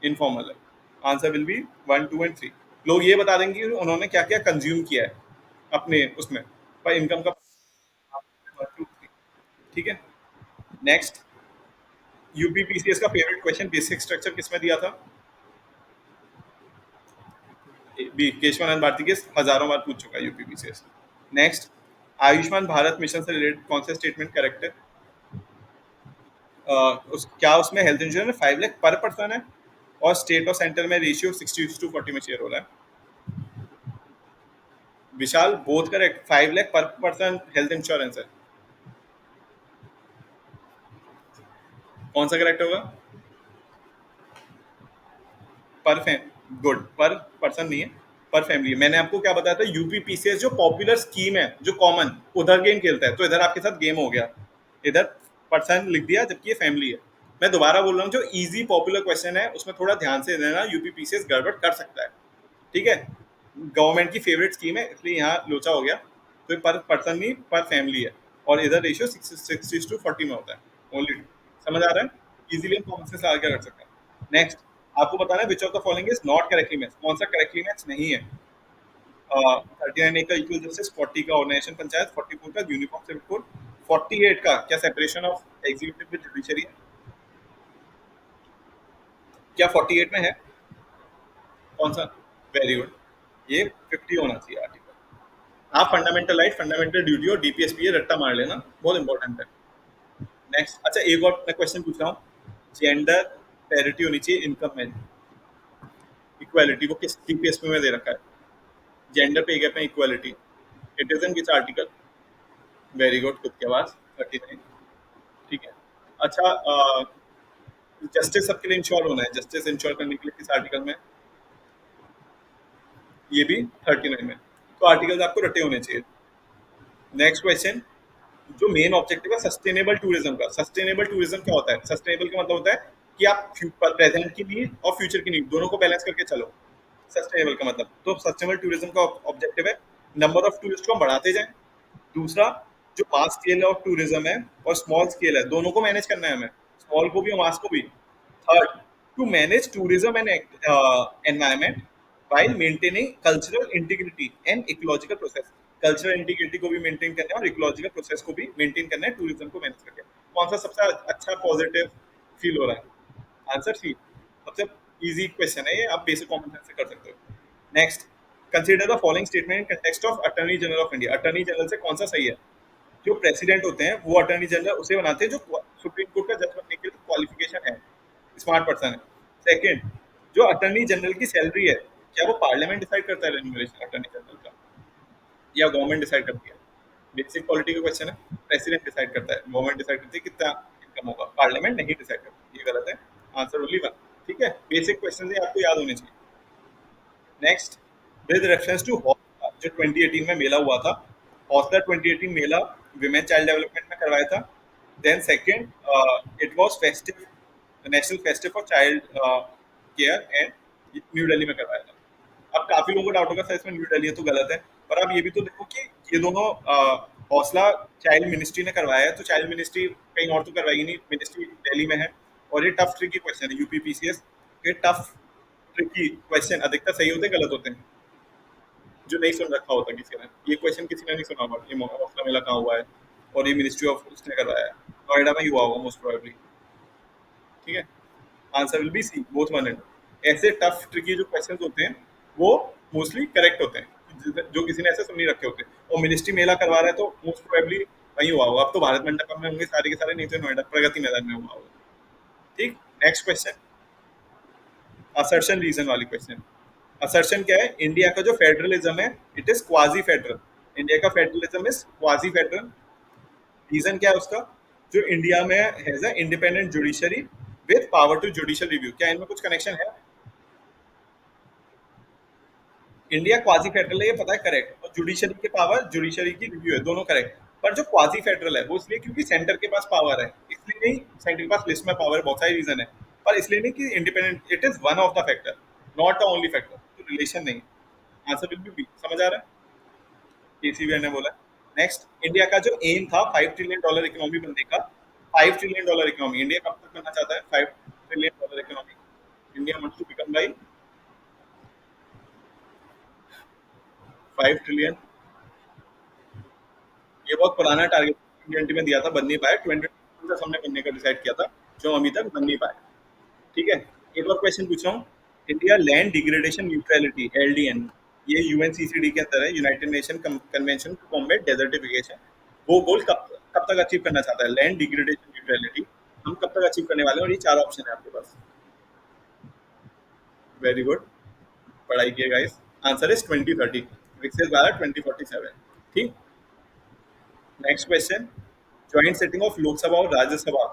इनफॉर्मल है। Answer will B 1, 2 and 3। लोग ये बता देंगे कि उन्होंने क्या क्या कंज्यूम किया है अपने उसमें, पर इनकम का 1, 2, 3। ठीक है, नेक्स्ट, यूपीपीसीएस का फेवरेट क्वेश्चन बेसिक स्ट्रक्चर किसमें दिया था? बी, केशवानंद भारती के हजारों बार पूछ चुका है UPPCS. Next, Ayushman Bharat mission से रिलेटेड कौन सा स्टेटमेंट करेक्ट है? क्या उसमें हेल्थ इंश्योरेंस 5 लाख पर पर्सन है और स्टेट और सेंटर में रेशियो 60:40 में शेयर हो रहा है? विशाल, बोथ करेक्ट, 5 लाख पर पर्सन हेल्थ इंश्योरेंस है। कौन सा करेक्ट होगा? पर गुड, पर पर्सन नहीं है, पर फैमिली है। मैंने आपको क्या बताया था, यूपीपीसीएस जो पॉपुलर स्कीम है, जो कॉमन, उधर गेम खेलता है, तो इधर आपके साथ गेम हो गया, इधर पर्सन लिख दिया जबकि ये फैमिली है। मैं दोबारा बोल रहा हूँ, जो इजी पॉपुलर क्वेश्चन है उसमें थोड़ा ध्यान से देना, यूपीपीसीएस गड़बड़ कर सकता है, ठीक है। गवर्नमेंट की फेवरेट स्कीम है, इसलिए यहाँ लोचा हो गया, तो पर पर्सन नहीं, पर फैमिली है, और इधर रेशियो 60:40 में होता है ओनली। समझ आ रहा है? इजीली हम कॉमन सेंस आगे कर सकते हैं। नेक्स्ट, आपको बताना है which of the following is not correctly match, कौन सा करेक्टली मैच नहीं है? 39 का इक्वल जस्टिस, 40 का ऑर्गेनाइजेशन पंचायत, 44 का यूनिफॉर्म सिविल कोड, 48 का क्या separation of executive with judiciary है? क्या 48 में है? कौन सा? वेरी गुड, ये 50 होना चाहिए आर्टिकल। आप फंडामेंटल राइट, फंडामेंटल ड्यूटी और डीपीएसपी ये रट्टा मार लेना, बहुत इंपॉर्टेंट है। नेक्स्ट, अच्छा एक और मैं क्वेश्चन पूछ रहा हूँ, जेंडर पैरिटी होनी चाहिए इनकम में, इक्वालिटी, वो किस डीपीएसपी में दे रखा है? जेंडर पे गैप में equality, it is in which article? Very good, खुद के आवाज 39। ठीक है, अच्छा, जस्टिस सबके लिए इंश्योर होना है, जस्टिस इंश्योर करने के लिए किस आर्टिकल में? ये भी 39 में, तो आर्टिकल आपको रटे होने चाहिए। नेक्स्ट क्वेश्चन, जो मेन ऑब्जेक्टिव है सस्टेनेबल टूरिज्म का, सस्टेनेबल टूरिज्म क्या होता है? सस्टेनेबल का मतलब होता है कि आप प्रेजेंट की नीड और फ्यूचर की नीड दोनों को बैलेंस करके चलो, सस्टेनेबल का मतलब। तो सस्टेनेबल टूरिज्म का ऑब्जेक्टिव है नंबर ऑफ टूरिस्ट को हम बढ़ाते जाएं, दूसरा जो मास स्केल ऑफ टूरिज्म है और स्मॉल स्केल है, दोनों को मैनेज करना है हमें, स्मॉल को भी और मास को भी। Third, to manage tourism and environment while maintaining cultural integrity and ecological process, cultural integrity को भी मेंटेन करना है और इकोलॉजिकल प्रोसेस को भी मेंटेन करना है टूरिज्म को मैनेज करके। कौन सा सबसे अच्छा पॉजिटिव फील हो रहा है? आंसर सी, सबसे इजी क्वेश्चन है ये, आप बेसिक कॉमन सेंस से कर सकते हो। Next, consider the following statement in context of attorney general of India, attorney general से कौन सा सही है? जो प्रेसिडेंट होते हैं वो अटॉर्नी जनरल उसे बनाते हैं जो सुप्रीम कोर्ट का जज बनने के लिए क्वालिफिकेशन है, स्मार्ट पर्सन है। सेकंड, जो अटॉर्नी जनरल की सैलरी है, क्या वो पार्लियामेंट डिसाइड करता है रेम्यूनरेशन अटॉर्नी जनरल का, या गवर्नमेंट डिसाइड करती है? बेसिक पॉलिटी का क्वेश्चन है, प्रेसिडेंट डिसाइड करता है, गवर्नमेंट डिसाइड करती है कितना इनकम होगा, पार्लियामेंट नहीं डिसाइड करती, ये गलत है, आंसर ओनली 1। ठीक है, बेसिक क्वेश्चन है, आपको याद होने चाहिए। नेक्स्ट, विद रेफरेंस टू हौसला, जो 2018 में मेला हुआ था, हौसला 2018 मेला विमेन चाइल्ड डेवलपमेंट में करवाया था। Then second, it was festive, national festive for child care and new Delhi में करवाया था। अब काफी लोगों को डाउट होगा सर इसमें न्यू दिल्ली है तो गलत है, पर आप ये भी तो देखो कि ये दोनों हौसला चाइल्ड मिनिस्ट्री ने करवाया है, तो चाइल्ड मिनिस्ट्री कहीं और तो करवाई नहीं, मिनिस्ट्री दिल्ली में है। और ये टफ ट्रिकी क्वेश्चन है यूपीपीसीएस के, टफ ट्रिकी क्वेश्चन अधिकतर सही होते गलत होते हैं, जो नहीं सुन रखा होता किसी ने, ये क्वेश्चन किसी ने नहीं सुना होगा, ये हौसला मेला कहाँ हुआ है और ये मिनिस्ट्री ऑफ उसने करवाया है, नोएडा में ही हुआ होगा मोस्ट प्रोबेबली। ठीक है, answer will be C, both 1 and 2। ऐसे टफ ट्रिकी जो क्वेश्चंस होते हैं वो मोस्टली करेक्ट होते हैं, जो किसी ने ऐसे सुन नहीं रखे होते। और मिनिस्ट्री मेला करवा रहा है तो मोस्ट प्रोबेबली वही हुआ होगा। अब तो भारत मंडपम में होंगे सारे के सारे, नहीं तो नोएडा प्रगति मैदान में हुआ होगा। ठीक, नेक्स्ट क्वेश्चन, असर्शन रीजन वाली क्वेश्चन। असर्शन क्या है? इंडिया का जो फेडरलिज्म है it is quasi federal. India का federalism is quasi federal. Reason क्या है उसका? जो इंडिया में has a independent judiciary with power to judicial review. क्या इनमें कुछ कनेक्शन है? इंडिया क्वाजी फेडरल है, ये पता है, करेक्ट। और जुडिशरी के पावर, जुडिशरी की रिव्यू है, दोनों करेक्ट। पर जो क्वाजी फेडरल है वो इसलिए क्योंकि सेंटर के पास पावर है, इसलिए नहीं। सेंटर के पास लिस्ट में पावर है, बहुत सारी रीजन है, पर इसलिए नहीं कि independent. It is one of the factor, not the only factor. तो रिलेशन नहीं। Answer will be B. समझ आ रहा है? केसीबी ने बोला। नेक्स्ट, इंडिया का जो एम था $5 ट्रिलियन इकोनॉमी बनने का, $5 ट्रिलियन इकोनॉमी इंडिया कब तक बनना चाहता है? $5 trillion economy India wants to become by 5 trillion. ये बहुत पुराना टारगेट 2020 में दिया था, बन नहीं पाया। 2020 तक हमने बनने का डिसाइड किया था, जो अभी तक बन नहीं पाया। ठीक है, एक और क्वेश्चन पूछ रहा हूँ। India land degradation neutrality LDN, ये यूएनसीसीडी के अंदर है, United Nation convention to combat desertification. वो गोल कब कब तक अचीव करना चाहता है? लैंड डिग्रेडेशन न्यूट्रलिटी हम कब तक अचीव करने वाले हैं? और ये 4 ऑप्शन है आपके पास। वेरी गुड, पढ़ाई किए गाइस। आंसर इज 2030, विकसित भारत 2047। ठीक, next question, joint sitting of Lok Sabha और Rajya Sabha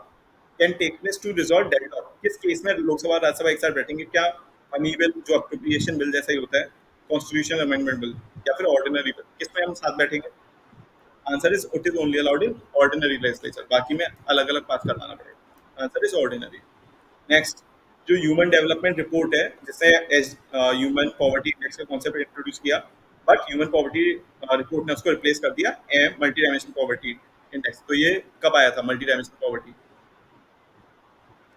can take place to resolve डेट ऑफ। किस केस में लोकसभा और राज्यसभा एक साथ बैठेंगे? क्या मनी बिल, जो अप्रोप्रिएशन बिल जैसा ही होता है, कॉन्स्टिट्यूशन अमेंडमेंट बिल, या फिर ऑर्डिनरी बिल? किस में हम साथ बैठेंगे? Answer is it is only allowed in ordinary legislature, बाकी में अलग अलग पास करवाना पड़ेगा। Answer is ordinary. नेक्स्ट, जो ह्यूमन डेवलपमेंट रिपोर्ट है, जिसने ह्यूमन पॉवर्टी इंडेक्स का कॉन्सेप्ट इंट्रोड्यूस किया, बट ह्यूमन पॉवर्टी रिपोर्ट ने उसको रिप्लेस कर दिया मल्टी डायमेंशनल पॉवर्टी इंडेक्स। तो ये कब आया था multi dimensional poverty?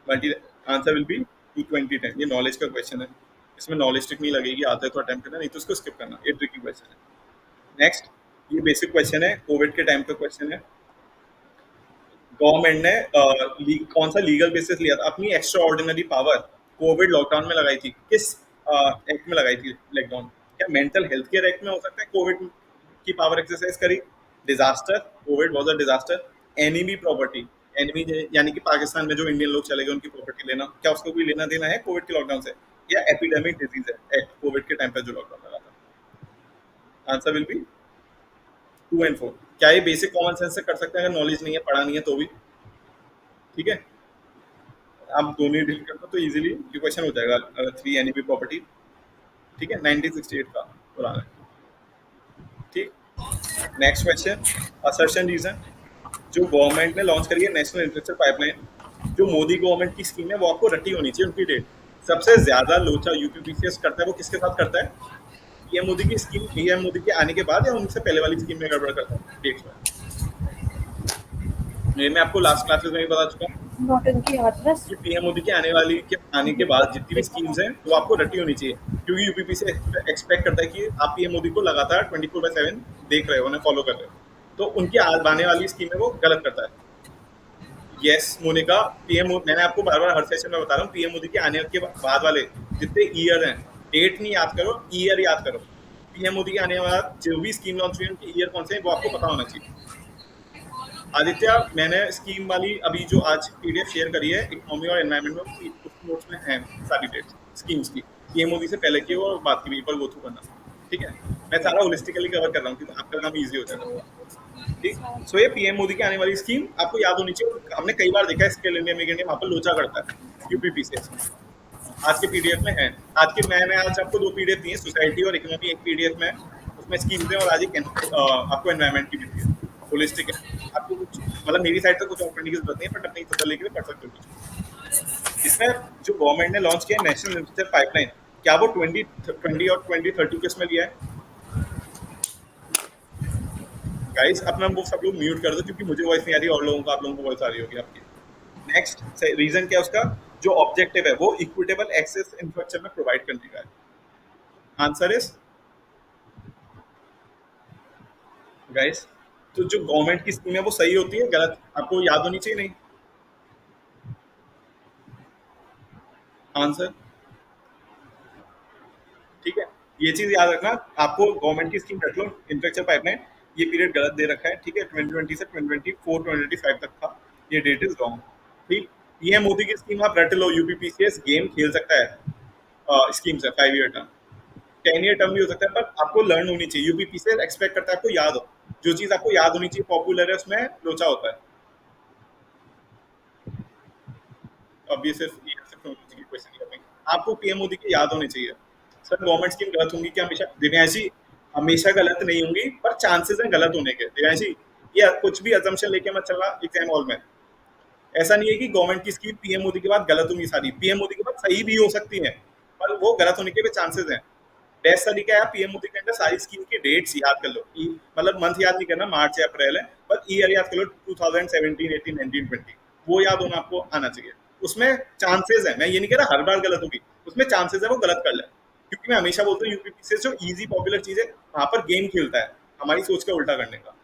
Multi answer will B 2010। ये नॉलेज का क्वेश्चन है, इसमें नॉलेज टिक नहीं लगेगी, आता है तो अटेम्प्ट करना, नहीं तो उसको स्किप करना। ये ट्रिकी क्वेश्चन है। नेक्स्ट, ये बेसिक क्वेश्चन है, कोविड के टाइम का क्वेश्चन है। गवर्नमेंट ने कौन सा लीगल बेसिस लिया था अपनी extra ordinary power Covid lockdown में लगाई थी? किस एक्ट में लगाई थी लॉकडाउन? क्या मेंटल हेल्थ केयर एक्ट में हो सकता है कोविड की पावर एक्सरसाइज करी? Disaster, Covid was a disaster. Enemy property, enemy यानी कि पाकिस्तान में जो इंडियन लोग चले गए उनकी प्रॉपर्टी लेना, क्या उसको कोई लेना देना है कोविड के लॉकडाउन से? या एपिडेमिक डिजीज है एक्ट कोविड के टाइम पर जो लॉकडाउन लगा था? Answer will B 2 and 4। क्या ये बेसिक कॉमन सेंस से कर सकते हैं अगर नॉलेज नहीं है, पढ़ा नहीं है तो भी? ठीक है, आप दोनों डील कर दो तो इजीली ये क्वेश्चन हो जाएगा। 3 एनईपी प्रॉपर्टी, ठीक है, 1968 का पुराना है। ठीक, नेक्स्ट क्वेश्चन, असर्शन रीजन। जो गवर्नमेंट ने लॉन्च करी है नेशनल इंफ्रास्ट्रक्चर पाइपलाइन, जो मोदी गवर्नमेंट की स्कीम है वो आपको रटी होनी चाहिए उनकी डेट। सबसे ज्यादा लोचा यूपीपीसीएस करता है, वो किसके साथ करता है? पीएम मोदी की स्कीम, पीएम मोदी के आने के बाद या उनसे पहले वाली स्कीम में गड़बड़ करता है डेट्स में? ये मैं आपको लास्ट क्लासेस में भी बता चुका हूँ नौटंकी हाथरस। कि पीएम मोदी के आने के बाद जितनी भी स्कीम्स हैं वो आपको रटी होनी चाहिए, क्योंकि यूपीपी से एक्सपेक्ट करता है कि आप पीएम मोदी को लगातार 24/7 देख रहे हो, उन्हें फॉलो कर रहे हो। तो उनकी आने वाली स्कीम है वो गलत करता है। यस मोनिका, मैंने आपको बार बार हर सेशन में बता रहा हूँ, पीएम मोदी के आने के बाद वाले जितने ईयर हैं, डेट नहीं याद करो, ईयर याद करो। पीएम मोदी के आने के बाद जो भी स्कीम लॉन्च हुई है उनके ईयर कौन से हैं वो आपको पता होना चाहिए। आदित्य, मैंने स्कीम वाली अभी जो आज पीडीएफ शेयर करी है इकोनॉमी और एनवायरनमेंट में, उस नोट्स में है सारी डेट्स स्कीम्स की, पीएम मोदी से पहले की और बाद की भी, पर गो थ्रू करना। ठीक है, मैं सारा होलिस्टिकली कवर कर रहा हूँ क्योंकि आपका काम इजी हो जाएगा। ठीक, सो ये पीएम मोदी की आने वाली स्कीम आपको याद होनी चाहिए। हमने कई बार देखा है स्किल इंडिया मेक इंडिया, वहाँ पर लोचा करता है यूपीपी से। आज के पीडीएफ में है, आज के मैंने आज आपको 2 पीडीएफ दी है, सोसाइटी और इकोनॉमी एक पीडीएफ में, उसमें स्कीम्स है, और आज एक आपको एनवायरनमेंट की भी दी है, होलिस्टिक है। आपको कुछ मतलब मेरी साइड से कुछ और पढ़ने की जरूरत नहीं है, बट अपनी तसल्ली के लिए पढ़ सकते हो कुछ। इसमें जो गवर्नमेंट ने लॉन्च किया नेशनल इंफ्रास्ट्रक्चर पाइपलाइन, क्या वो 2020 और 2030 किस में लिया है? गाइस अपना वो सब लोग म्यूट कर दो, क्योंकि मुझे वॉइस नहीं आ रही और लोगों को, आप लोगों को वॉइस आ रही होगी आपकी। नेक्स्ट, रीजन क्या है उसका? जो ऑब्जेक्टिव है वो इक्विटेबल एक्सेस इंफ्रास्ट्रक्चर में प्रोवाइड करने का है। आंसर इज गाइस, तो जो गवर्नमेंट की स्कीम है वो सही होती है गलत, आपको याद होनी चाहिए नहीं? आंसर, ठीक है। ये चीज याद रखना, आपको गवर्नमेंट की स्कीम रख लो, इंफ्रास्ट्रक्चर पाइपलाइन, ये पीरियड गलत दे रखा है, ठीक है, 2020 से 2024 2025 तक था, ये डेट इज रॉन्ग, ठीक। ये मोदी की स्कीम, आप रट लो, यूपीपीसीएस गेम खेल सकता है स्कीम से, 5 ईयर टर्म, 10 ईयर टर्म भी हो सकता है, पर आपको लर्न होनी चाहिए। यूपीपीसीएस एक्सपेक्ट करता है आपको याद हो, जो चीज आपको याद होनी चाहिए, पॉपुलर है, उसमें लोचा होता है। अब ये सिर्फ टेक्नोलॉजी की क्वेश्चन नहीं है, आपको पीएम मोदी की याद होनी चाहिए। सर गवर्नमेंट स्कीम गलत होंगी क्या हमेशा? दिव्यांशी, हमेशा गलत नहीं होंगी, पर चांसेस हैं गलत होने के। दिव्यांशी, ये कुछ भी असम्पशन लेके मत चलना एग्जाम हॉल में। ऐसा नहीं है कि गवर्नमेंट की स्कीम पीएम मोदी के बाद गलत होंगी सारी, पीएम मोदी के बाद सही भी हो सकती है, पर वो गलत होने के भी चांसेस हैं। बेस्ट तरीका है, पीएम मोदी के अंदर सारी स्कीम की डेट्स याद कर लो, मतलब मंथ याद नहीं करना, मार्च या अप्रैल है, पर ईयर याद कर लो, 2017, 18, 19, 20, वो याद होना आपको आना चाहिए। उसमें चांसेस है, मैं ये नहीं कह रहा हर बार गलत होगी, उसमें चांसेस है वो गलत कर ले, क्योंकि मैं हमेशा बोलता हूँ यूपीपी से जो इजी पॉपुलर चीज है, वहां पर गेम खेलता है हमारी सोच का उल्टा करने का,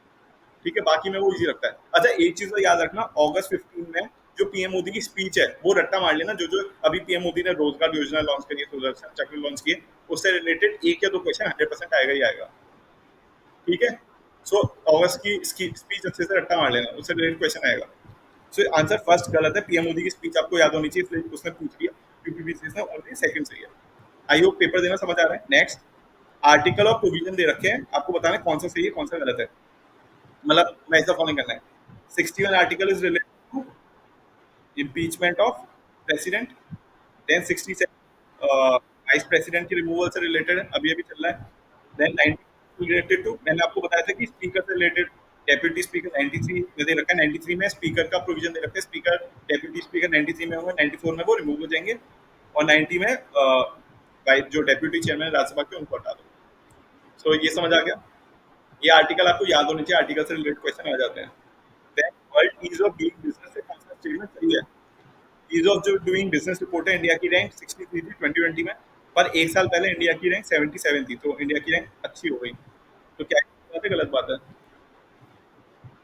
ठीक है, बाकी में वो इजी रखता है। अच्छा एक चीज तो याद रखना, अगस्त 15 में जो पीएम मोदी की स्पीच है, वो रट्टा मार लेना, जो जो अभी पीएम मोदी ने रोजगार योजना लॉन्च करी है, सुदर्शन चक्र लॉन्च किए, उससे रिलेटेड एक या दो क्वेश्चन 100% आएगा ही आएगा, ठीक है। सो अगस्त की स्पीच अच्छे से रट्टा मार लेना, उससे रिलेटेड क्वेश्चन आएगा। सो आंसर फर्स्ट गलत है, पीएम मोदी की स्पीच आपको याद होनी चाहिए, इसलिए उसने पूछ लिया, यूपीपीसीएस ने ओनली सेकंड सही है। आई होप पेपर देना समझ आ रहा है। नेक्स्ट, आर्टिकल और प्रोविजन दे रखे हैं, आपको बताना है कौन सा सही है कौन सा गलत है, मतलब मैं ऐसा फॉलो करना है। 61 article is related to impeachment of president, then 67 vice president की रिमूवल से रिलेटेड है, अभी अभी चल रहा है। देन 90 रिलेटेड टू, मैंने आपको बताया था कि स्पीकर से रिलेटेड, डेप्यूटी स्पीकर 93 में दे रखा है, 93 में स्पीकर का प्रोविजन दे रखा है, स्पीकर डेप्यूटी स्पीकर 93 में होंगे, 94 में वो रिमूव हो जाएंगे, और 90 में वाइस जो डेप्यूटी चेयरमैन राज्यसभा के उनको हटा दो। सो ये समझ आ गया, ये आर्टिकल आपको याद होने चाहिए, आर्टिकल से रिलेटेड क्वेश्चन आ जाते हैं। Then world ease of doing business से कौन सा स्टेटमेंट सही है? ईज ऑफ जो डूइंग बिजनेस रिपोर्ट है, इंडिया की रैंक 63 थी 2020 में, पर एक साल पहले इंडिया की रैंक 77 थी, तो इंडिया की रैंक अच्छी हो गई। तो क्या बात है गलत बात है?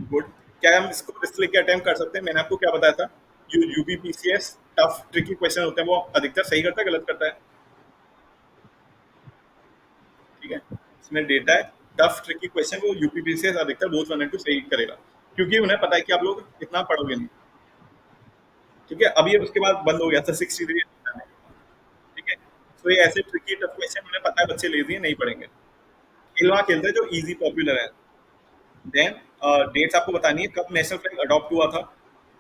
गुड। क्या हम इसको इस लेके अटेम्प्ट कर सकते हैं? मैंने आपको क्या बताया था, यूपीपीसीएस टफ ट्रिकी क्वेश्चन होते हैं, वो अधिकतर सही करता है गलत करता है, ठीक है, इसमें डेटा है, टफ ट्रिकी क्वेश्चन वो यूपीपीसीएस अधिकतर बोथ 1 और 2 सही करेगा, क्योंकि उन्हें पता है कि आप लोग इतना पढ़ोगे नहीं, ठीक है। अभी उसके बाद बंद हो गया था 63, ठीक है। तो ये ऐसे ट्रिकी टफ क्वेश्चन उन्हें पता है बच्चे लेजी हैं नहीं पढ़ेंगे, खेल वहाँ खेलते हैं जो इजी पॉपुलर है। देन डेट्स आपको बतानी है, कब नेशनल फ्लैग अडॉप्ट हुआ था,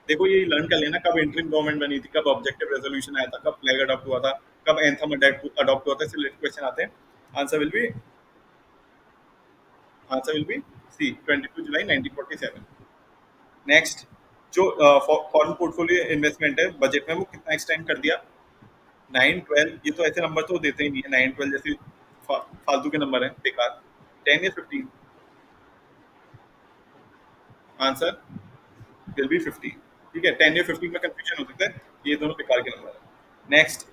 देखो ये लर्न कर लेना, कब इंटरिम गवर्नमेंट बनी थी, कब ऑब्जेक्टिव रेजोल्यूशन आया था, कब फ्लैग अडॉप्ट हुआ था, कब एंथम अडॉप्ट हुआ था, इससे रिलेटेड क्वेश्चन आते हैं। Answer will be answer will be C, 22 July 1947। Next, जो फॉरेन पोर्टफोलियो इन्वेस्टमेंट है बजट में, वो कितना एक्सटेंड कर दिया? 9, 12, ये तो ऐसे नंबर तो देते ही नहीं है, 9, 12 जैसे फालतू के नंबर है बेकार। 10 या 15? आंसर विल बी 50, ठीक है। 10 या 15 में कंफ्यूजन हो सकता है, ये दोनों बेकार के नंबर है। नेक्स्ट,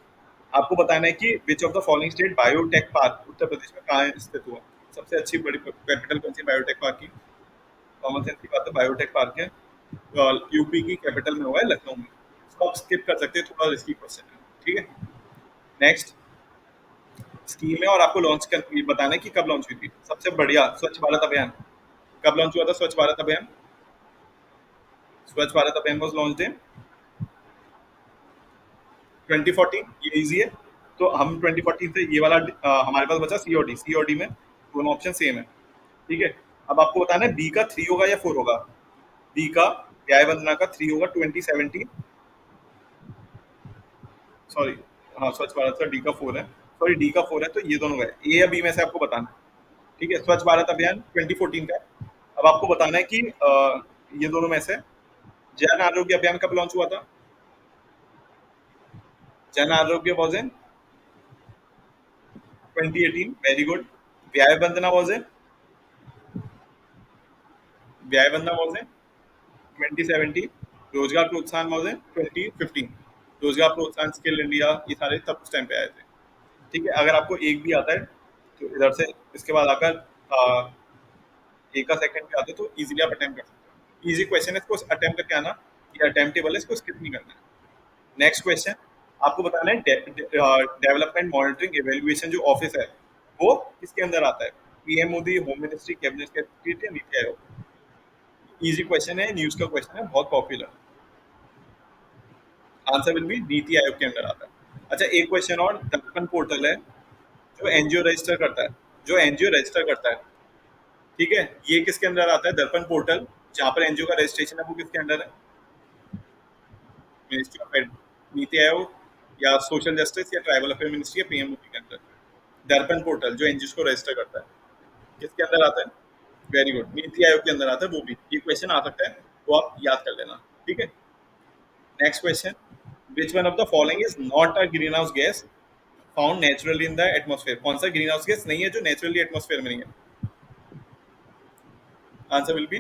आपको बताना है कि which of the following state biotech park Uttar Pradesh में कहाँ स्थित हुआ? सबसे अच्छी बड़ी कैपिटल कौन सी बायोटेक पार्क की? कॉमन सेंस की बात है, बायोटेक पार्क है, यूपी की कैपिटल में हुआ है, लखनऊ में। इसको आप स्किप कर सकते हैं, थोड़ा रिस्की क्वेश्चन है, ठीक है। नेक्स्ट, स्कीम है और आपको लॉन्च कर ये बताना है कि कब लॉन्च हुई थी। सबसे बढ़िया, स्वच्छ भारत अभियान कब लॉन्च हुआ था? स्वच्छ भारत अभियान, स्वच्छ भारत अभियान वाज लॉन्च्ड इन 2014, ये इजी है। तो हम 2014 से ये वाला हमारे पास बचा सीओडी, सीओडी में दोनों ऑप्शन सेम है, ठीक है। अब आपको बताना है बी का 3 होगा या 4 होगा? बी का न्याय वंदना का 3 होगा 2017, सॉरी, हाँ स्वच्छ भारत का डी का 4 है, सॉरी डी का 4 है, तो ये दोनों है, ए या बी में से आपको बताना है, ठीक है। स्वच्छ भारत अभियान 2014 का है। अब आपको बताना है कि ये दोनों में से जन आरोग्य अभियान कब लॉन्च हुआ था? Jan Arogya was in 2018, very good. Vaya Vandana was in Vaya Vandana was in 2017, Rozgar प्रोत्साहन वॉज इन 2015, रोजगार प्रोत्साहन स्किल इंडिया, ये सारे तब उस टाइम पे आए थे, ठीक है। अगर आपको एक भी आता है तो इधर से इसके बाद आकर एक का सेकंड पे आते तो इजीली आप अटेम्प्ट कर सकते हो। इजी क्वेश्चन है, इसको अटेम्प्ट करके आना, ये अटेम्प्टेबल है, इसको स्किप नहीं करना है। नेक्स्ट क्वेश्चन, आपको बताना है डेवलपमेंट मॉनिटरिंग इवेल्युएशन जो ऑफिस है वो किसके अंदर आता है? PM Modi, home ministry, cabinet secretary, NITI Aayog. Easy question है, न्यूज का क्वेश्चन है, बहुत popular. Answer will B NITI Aayog के अंदर आता है। अच्छा, एक क्वेश्चन और, दर्पण पोर्टल है जो एनजीओ रजिस्टर करता है, जो एनजीओ रजिस्टर करता है, ठीक है, ये किसके अंदर आता है? दर्पण पोर्टल जहाँ पर एनजीओ का रजिस्ट्रेशन है वो किसके अंदर है? Ministry of health, NITI Aayog या सोशल जस्टिस या ट्राइबल अफेयर मिनिस्ट्री या पीएम मोदी के अंदर? दर्पण पोर्टल जो एनजीओ को रजिस्टर करता है किसके अंदर आता है? वेरी गुड, नीति आयोग के अंदर आता है वो भी। ये क्वेश्चन आ सकता है तो आप याद कर लेना, ठीक है। Next question, which one of the following is not a green house gas found naturally in the atmosphere? कौन सा ग्रीन हाउस गैस नहीं है जो नेचुरली एटमॉस्फेयर में नहीं है? Answer will be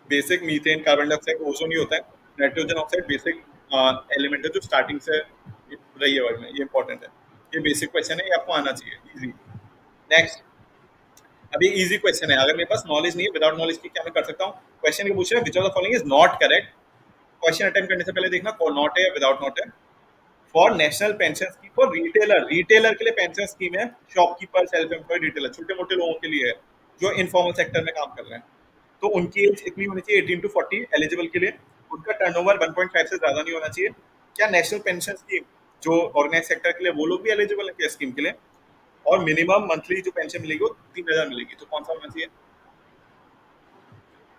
basic methane, carbon dioxide, ozone ही होता है। नाइट्रोजन ऑक्साइड बेसिक एलिमेंट है जो स्टार्टिंग से रही है वर्ल्ड में, ये इंपॉर्टेंट है। ये बेसिक क्वेश्चन है, ये आपको आना चाहिए, इजी। नेक्स्ट, अभी इजी क्वेश्चन है, अगर मेरे पास नॉलेज नहीं है, विदाउट नॉलेज की क्या मैं कर सकता हूँ? क्वेश्चन पूछ रहे हैं विच of the following is not correct. Question attempt करने से पहले देखना नॉट है या विदाउट नॉट है। For national pension scheme for retailer, retailer के लिए पेंशन स्कीम है, शॉपकीपर, सेल्फ एम्प्लॉयड रिटेलर, छोटे मोटे लोगों के लिए है जो इनफॉर्मल सेक्टर में काम कर रहे हैं। तो उनकी एज इतनी होनी चाहिए 18 to 40 एलिजिबल के लिए, उनका टर्नओवर 1.5 से ज्यादा नहीं होना चाहिए। क्या नेशनल पेंशन स्कीम जो ऑर्गेनाइज सेक्टर के लिए वो लोग भी एलिजिबल है क्या स्कीम के लिए? और मिनिमम मंथली जो पेंशन मिलेगी वो 3,000 मिलेगी। तो कौन सा होना चाहिए?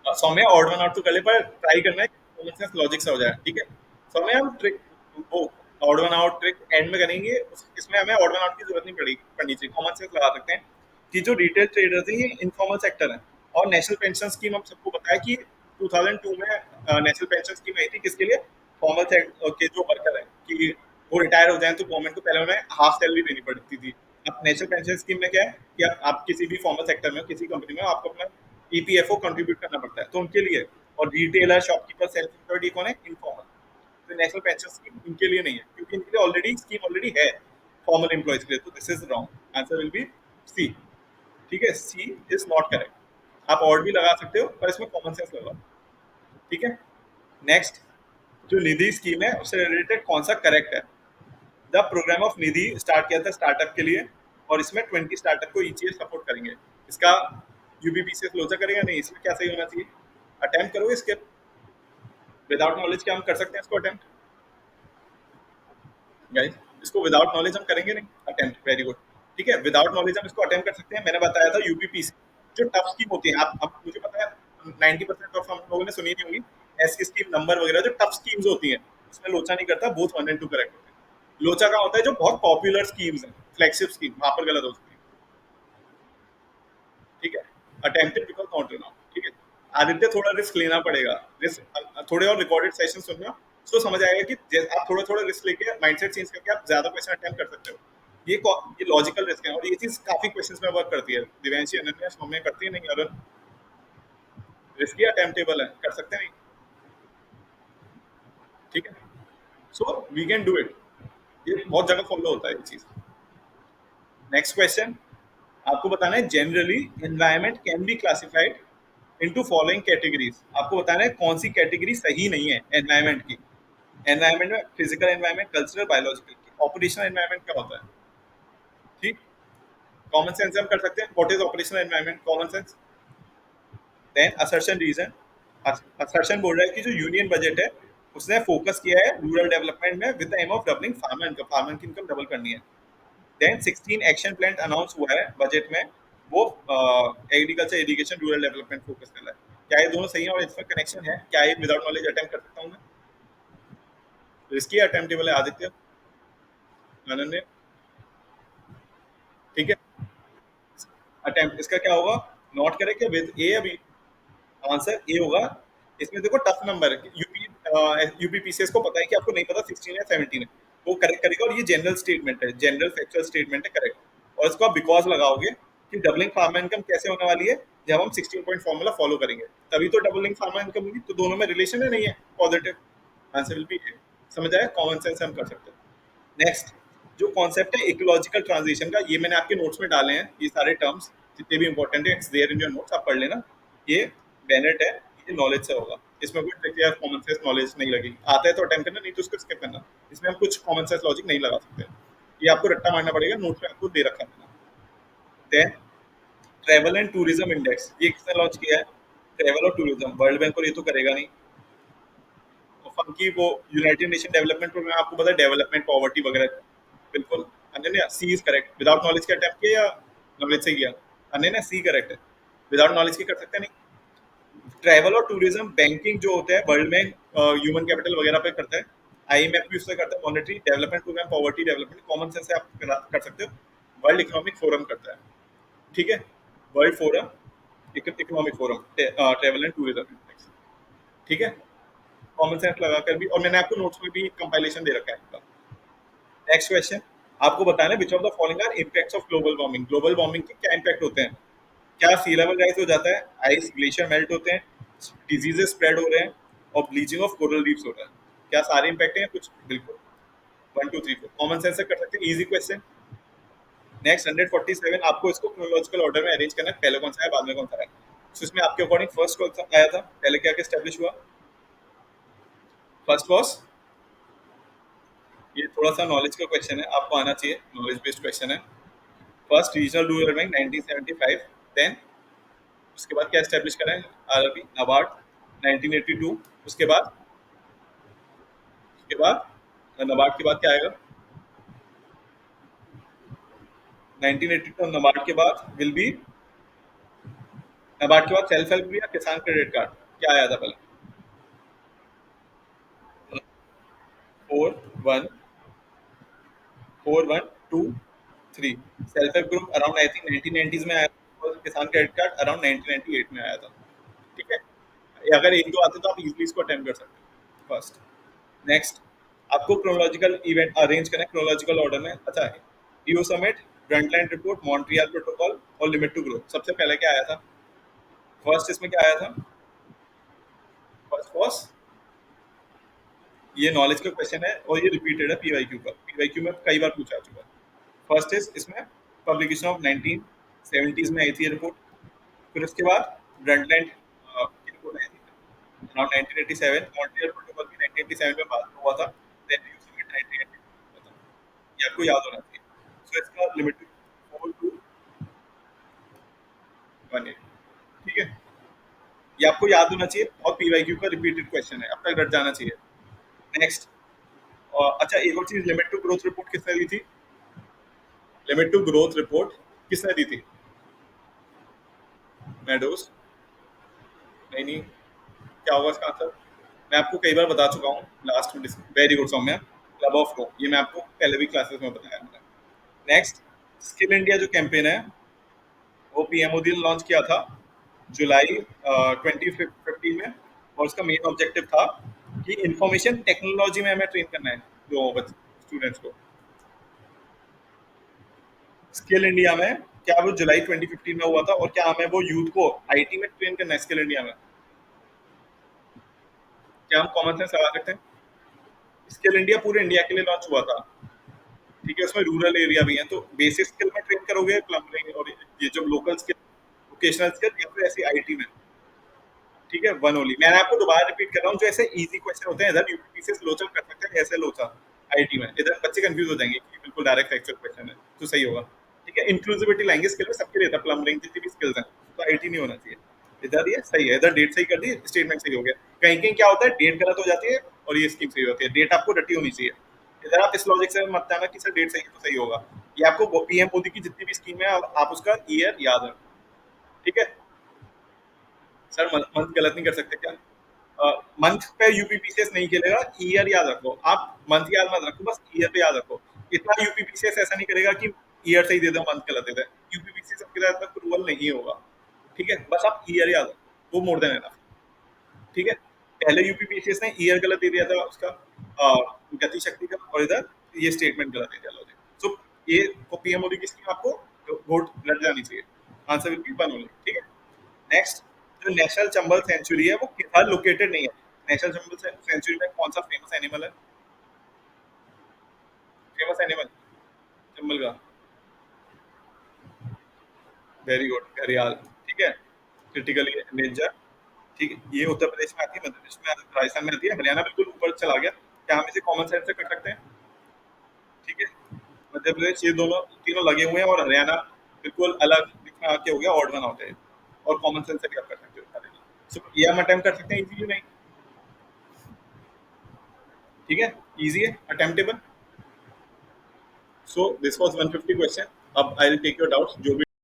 सौम्य ऑड वन आउट तो कर ले, पर ट्राई करना है कॉमन सेंस लॉजिक से हो जाए, ठीक है। सौम्य हम ट्रिक वो odd one out trick and में करेंगे, इसमें हमें ऑड वन आउट की जरूरत नहीं पड़नी चाहिए, कॉमन सेंस लगा सकते हैं कि जो रिटेल ट्रेडर्स हैं ये इनफॉर्मल सेक्टर है। और नेशनल पेंशन स्कीम हम सबको पता है कि 2002 में नेशनल पेंशन स्कीम आई थी किसके लिए? फॉर्मल सेक्टर के जो वर्कर है कि वो रिटायर हो जाए तो गवर्नमेंट को पहले उन्हें हाफ सैलरी देनी पड़ती थी। अब नेशनल पेंशन स्कीम में क्या है कि आप किसी भी फॉर्मल सेक्टर में, किसी कंपनी में आपको अपना ईपीएफओ कंट्रीब्यूट करना पड़ता है, तो उनके लिए। और रिटेलर, शॉपकीपर, सेल्फ एम्प्लॉयड ये कौन है? इनफॉर्मल। तो नेशनल पेंशन स्कीम इनके लिए नहीं है क्योंकि इनके लिए ऑलरेडी स्कीम ऑलरेडी है फॉर्मल एम्प्लॉयज के लिए। तो this is wrong, answer will be C, ठीक है। C is not correct. आप और भी लगा सकते हो पर इसमें कॉमन सेंस लगाओ, ठीक है। नेक्स्ट, जो निधि स्कीम है उससे रिलेटेड कौन सा करेक्ट है? The program of Nidhi start किया था स्टार्टअप के लिए और इसमें 20 स्टार्टअप को ईच ईयर सपोर्ट करेंगे। इसका यूबीपीसीएस लोचा करेगा नहीं, इसमें क्या सही होना चाहिए? अटेम्प्ट करो इसके, विदाउट नॉलेज क्या हम कर सकते हैं इसको अटेम्प्ट? गाइस, इसको विदाउट नॉलेज हम करेंगे नहीं अटेम्प्ट, वेरी गुड, ठीक है। विदाउट नॉलेज हम इसको अटेम्प्ट कर सकते हैं। मैंने बताया था यूपीपीसी जो टफ स्कीम होती है, आप मुझे पता है 90% ऑफ हम लोगों ने सुनी नहीं होगी, एसकी स्कीम, नंबर वगैरह जो टफ स्कीम्स होती हैं उसमें लोचा नहीं करता, बोथ 1 and 2 करेक्ट होते हैं। लोचा का होता है जो बहुत पॉपुलर स्कीम्स हैं, फ्लैगशिप स्कीम, वहां पर गलत हो सकती है, ठीक है। Attempted because not run out, ठीक है। आदित्य थोड़ा रिस्क लेना पड़ेगा, रिस्क थोड़े और रिकॉर्डेड सेशन सुनना तो समझ आएगा कि आप थोड़ा थोड़ा रिस्क लेके माइंडसेट चेंज करके आप ज्यादा क्वेश्चन अटेम्प्ट कर सकते हो। ये लॉजिकल रिस्क है और ये चीज काफी क्वेश्चंस में वर्क करती है। दिव्यांशी, अनन्या, सौम्य करती है नहीं? और रिस्की अटेम्प्टेबल है, कर सकते हैं नहीं, ठीक है। So we can do it, ये बहुत जगह फॉलो होता है ये चीज। नेक्स्ट क्वेश्चन, आपको बताना है generally environment can be classified into following categories. आपको बताना है कौन सी कैटेगरी सही नहीं है एनवायरनमेंट की। एनवायरनमेंट में physical environment, cultural, biological, operational environment क्या होता है? ठीक, कॉमन सेंस हम कर सकते हैं, what is operational environment, common sense. Then assertion reason, assertion बोल रहा है कि जो यूनियन बजट है उसने फोकस किया है रूरल डेवलपमेंट में with the aim of doubling farmer income, farmer की इनकम डबल करनी है। देन 16 एक्शन प्लान अनाउंस हुआ है बजट में, वो agriculture, irrigation, rural development focus कर रहा है। क्या ये दोनों सही है और इसमें कनेक्शन है? क्या ये विदाउट नॉलेज अटेम्प्ट कर सकता हूँ मैं? रिस्की अटेम्प्टेबल है आदित्य, अनन्या, ठीक है। अटेम्प्ट इसका क्या होगा? नॉट करेक्ट है विद ए, अभी आंसर ए होगा। इसमें देखो टफ नंबर है, यूपीपीसीएस को पता है कि आपको नहीं पता 16 है 17 है, वो करेक्ट करेगा। और ये जनरल स्टेटमेंट है, जनरल फैक्चुअल स्टेटमेंट है, करेक्ट। और इसको आप बिकॉज लगाओगे कि डबलिंग फार्मर इनकम कैसे होने वाली है? जब हम 16 पॉइंट फॉर्मूला फॉलो करेंगे तभी तो डबलिंग फार्मर इनकम होगी, तो दोनों में रिलेशन है नहीं है, पॉजिटिव। आंसर विल बी ए, समझ आया? कॉमन सेंस हम कर सकते हैं। नेक्स्ट, जो कॉन्सेप्ट है इकोलॉजिकल ट्रांजिशन का, ये मैंने आपके नोट्स में डाले हैं, ये सारे टर्म्स जितने भी इंपॉर्टेंट है, it's there in your notes, आप पढ़ लेना। ये बेनेट है, ये नॉलेज से होगा। इसमें कोई ट्रिक या कॉमन सेंस नॉलेज नहीं लगी, आता है तो अटेम्प्ट करना, नहीं तो उसको स्किप करना। इसमें हम कुछ कॉमन सेंस लॉजिक नहीं लगा सकते, ये आपको रट्टा मारना पड़ेगा, नोट में आपको दे रखा है। Then travel and tourism index, ये किसने लॉन्च किया है? ट्रैवल और टूरिज्म, वर्ल्ड बैंक और ये तो करेगा नहीं। और फंकी वो यूनाइटेड नेशन डेवलपमेंट प्रोग्राम, आपको पता है डेवलपमेंट पॉवर्टी वगैरह, बिल्कुल। अनन्या सी इज करेक्ट, विदाउट नॉलेज के अटेम्प्ट किया या नॉलेज से किया? अनन्या सी करेक्ट है, विदाउट नॉलेज के कर सकते नहीं। ट्रैवल और टूरिज्म, बैंकिंग जो होता है वर्ल्ड बैंक ह्यूमन कैपिटल वगैरह पे करता है, आईएमएफ भी उससे करता है, monetary development program, poverty development, common sense से आप कर सकते हो। वर्ल्ड इकोनॉमिक फोरम करता है, ठीक है, world forum economic forum, travel and tourism, ठीक है। कॉमन सेंस लगाकर भी, और मैंने आपको नोट्स में भी कंपाइलेशन दे रखा है। नेक्स्ट क्वेश्चन, आपको बताना है which of the following are impacts of global warming, global warming के क्या इम्पैक्ट होते हैं? क्या सी लेवल राइज हो जाता है, आइस ग्लेशियर मेल्ट होते हैं, डिजीजेस स्प्रेड हो रहे हैं, और ब्लीचिंग ऑफ कोरल रीफ्स हो रहा है? क्या सारे इम्पैक्ट हैं कुछ? बिल्कुल, 1 2 3 4 कॉमन सेंस से कर सकते हैं, इजी क्वेश्चन। नेक्स्ट 147, आपको इसको क्रोनोलॉजिकल ऑर्डर में अरेंज करना है, पहले कौन सा है बाद में कौन सा है। तो इसमें आपके अकॉर्डिंग फर्स्ट कौन सा आया था, पहले क्या क्या स्टैब्लिश हुआ? फर्स्ट वॉज, ये थोड़ा सा नॉलेज का क्वेश्चन है, आपको आना चाहिए, नॉलेज बेस्ड क्वेश्चन है। First regional rural bank 1975, then उसके बाद क्या एस्टेब्लिश करें? आरआरबी नाबार्ड 1982, उसके बाद नाबार्ड के बाद क्या आएगा? 1982 नाबार्ड के बाद विल बी, नाबार्ड के बाद सेल्फ हेल्प या किसान क्रेडिट कार्ड, क्या आया था पहले? 4 1 4 1 2 3, self help group around I think 1990s में आया था, और किसान क्रेडिट कार्ड अराउंड 1998 में आया था, ठीक है। अगर एक दो आते तो आप इजीली इसको अटेम्प्ट कर सकते हो। फर्स्ट, नेक्स्ट, आपको क्रोनोलॉजिकल इवेंट अरेंज करना है क्रोनोलॉजिकल ऑर्डर में। अच्छा है, Rio summit, Brundtland report, Montreal protocol और लिमिट टू ग्रो, सबसे पहले क्या आया था? फर्स्ट इसमें क्या आया था? फर्स्ट वॉज, ये नॉलेज का क्वेश्चन है और ये रिपीटेड है पीवाईक्यू का, पीवाईक्यू में कई बार पूछा चुका है। फर्स्ट इज इसमें पब्लिकेशन ऑफ 1970s में आई थी रिपोर्ट, फिर उसके बाद ब्रंटलैंड की रिपोर्ट आई थी अराउंड 1987, मॉन्ट्रियल प्रोटोकॉल भी 1987 में बाद में हुआ था, देन ईओ समिट 1988 में हुआ था। ये आपको याद होना चाहिए। सो इसका लिमिट 4 2 1 8, ठीक है, ये आपको याद होना चाहिए, और पीवाईक्यू का रिपीटेड क्वेश्चन है, अब तक रट जाना चाहिए। नेक्स्ट, अच्छा एक और चीज, लिमिट टू ग्रोथ रिपोर्ट किसने दी थी? लिमिट टू ग्रोथ रिपोर्ट किसने दी थी? मेडोज? नहीं नहीं, क्या होगा इसका आंसर? मैं आपको कई बार बता चुका हूँ लास्ट में, very good Saumya, club of Rome, ये मैं आपको पहले भी क्लासेस में बताया मैंने। नेक्स्ट, स्किल इंडिया जो कैंपेन है वो पीएम मोदी ने लॉन्च किया था जुलाई 2015 में, और उसका मेन ऑब्जेक्टिव था कि इंफॉर्मेशन टेक्नोलॉजी में हमें ट्रेन करना है जो स्टूडेंट्स को। स्किल इंडिया में क्या वो जुलाई 2015 में हुआ था, और क्या हमें वो यूथ को आईटी में ट्रेन करना है स्किल इंडिया में? क्या हम कॉमन सेंस लगा सकते हैं? स्किल इंडिया पूरे इंडिया के लिए लॉन्च हुआ था, ठीक है, उसमें रूरल एरिया भी है, तो बेसिक स्किल में ट्रेन करोगे प्लम्बिंग, और ये जो लोकल स्किल, वोकेशनल स्किल, या फिर ऐसी आईटी में, ठीक है, वन ओनली। मैंने आपको दोबारा रिपीट कर रहा हूँ, जो ऐसे इजी क्वेश्चन होते हैं इधर यूपीपीसी से लोचल कर सकते हैं, ऐसे लोचा आईटी में, इधर बच्चे कंफ्यूज हो जाएंगे कि बिल्कुल डायरेक्ट फैक्चुअल क्वेश्चन है, तो सही होगा, ठीक है। इंक्लूसिविटी लाएंगे स्किल में, सबके लिए था, प्लम्बिंग जितनी भी स्किल्स हैं, तो आईटी नहीं होना चाहिए। इधर ये सही है, इधर डेट सही कर दी, स्टेटमेंट सही हो गया। कहीं कहीं क्या होता है, डेट गलत हो जाती है और ये स्कीम सही होती है, डेट आपको रटी होनी चाहिए। इधर आप इस लॉजिक से मत जाना कि सर डेट सही है तो सही होगा, ये आपको पीएम मोदी की जितनी भी स्कीम है आप उसका ईयर याद रखो, ठीक है। सर मंथ गलत नहीं कर सकते क्या? मंथ पे यूपीपीसीएस नहीं खेलेगा, ईयर याद रखो, आप मंथ याद मत रखो, बस ईयर पे याद रखो। इतना यूपीपीसीएस ऐसा नहीं करेगा कि ईयर सही दे दो मंथ गलत दे दे, यूपीपीसीएस के साथ अप्रूवल नहीं होगा, ठीक है, बस आप ईयर याद रखो, वो मोर देन एनफ, ठीक है। पहले यूपीपीसीएस ने ईयर गलत दे दिया था उसका, गति शक्ति का, और इधर ये स्टेटमेंट गलत दे दिया लॉजिक। सो ये पीएम मोदी की स्कीम आपको वोट लग जानी चाहिए, answer will B one only, ठीक है। नेक्स्ट, जो नेशनल चंबल सेंचुरी है वो किधर लोकेटेड नहीं है? नेशनल चंबल सेंचुरी में कौन सा फेमस एनिमल है? फेमस एनिमल चंबल का, वेरी गुड, घड़ियाल, ठीक है, क्रिटिकली एंडेंजर, ठीक है, ये उत्तर प्रदेश में आती है, मध्य प्रदेश में, राजस्थान में आती है, हरियाणा बिल्कुल ऊपर चला गया। क्या हम इसे कॉमन सेंस से कर सकते हैं? ठीक है, मध्य प्रदेश, ये दोनों तीनों लगे हुए हैं और हरियाणा बिल्कुल अलग दिखा के हो गया, ऑड वन आउट है और कॉमन सेंस से भी आप कर सकते हो। सो ये हम अटेम्प्ट कर सकते हैं इजीली नहीं? ठीक है, इजी है, attemptable. So this was 150 question. अब I will take your doubts जो भी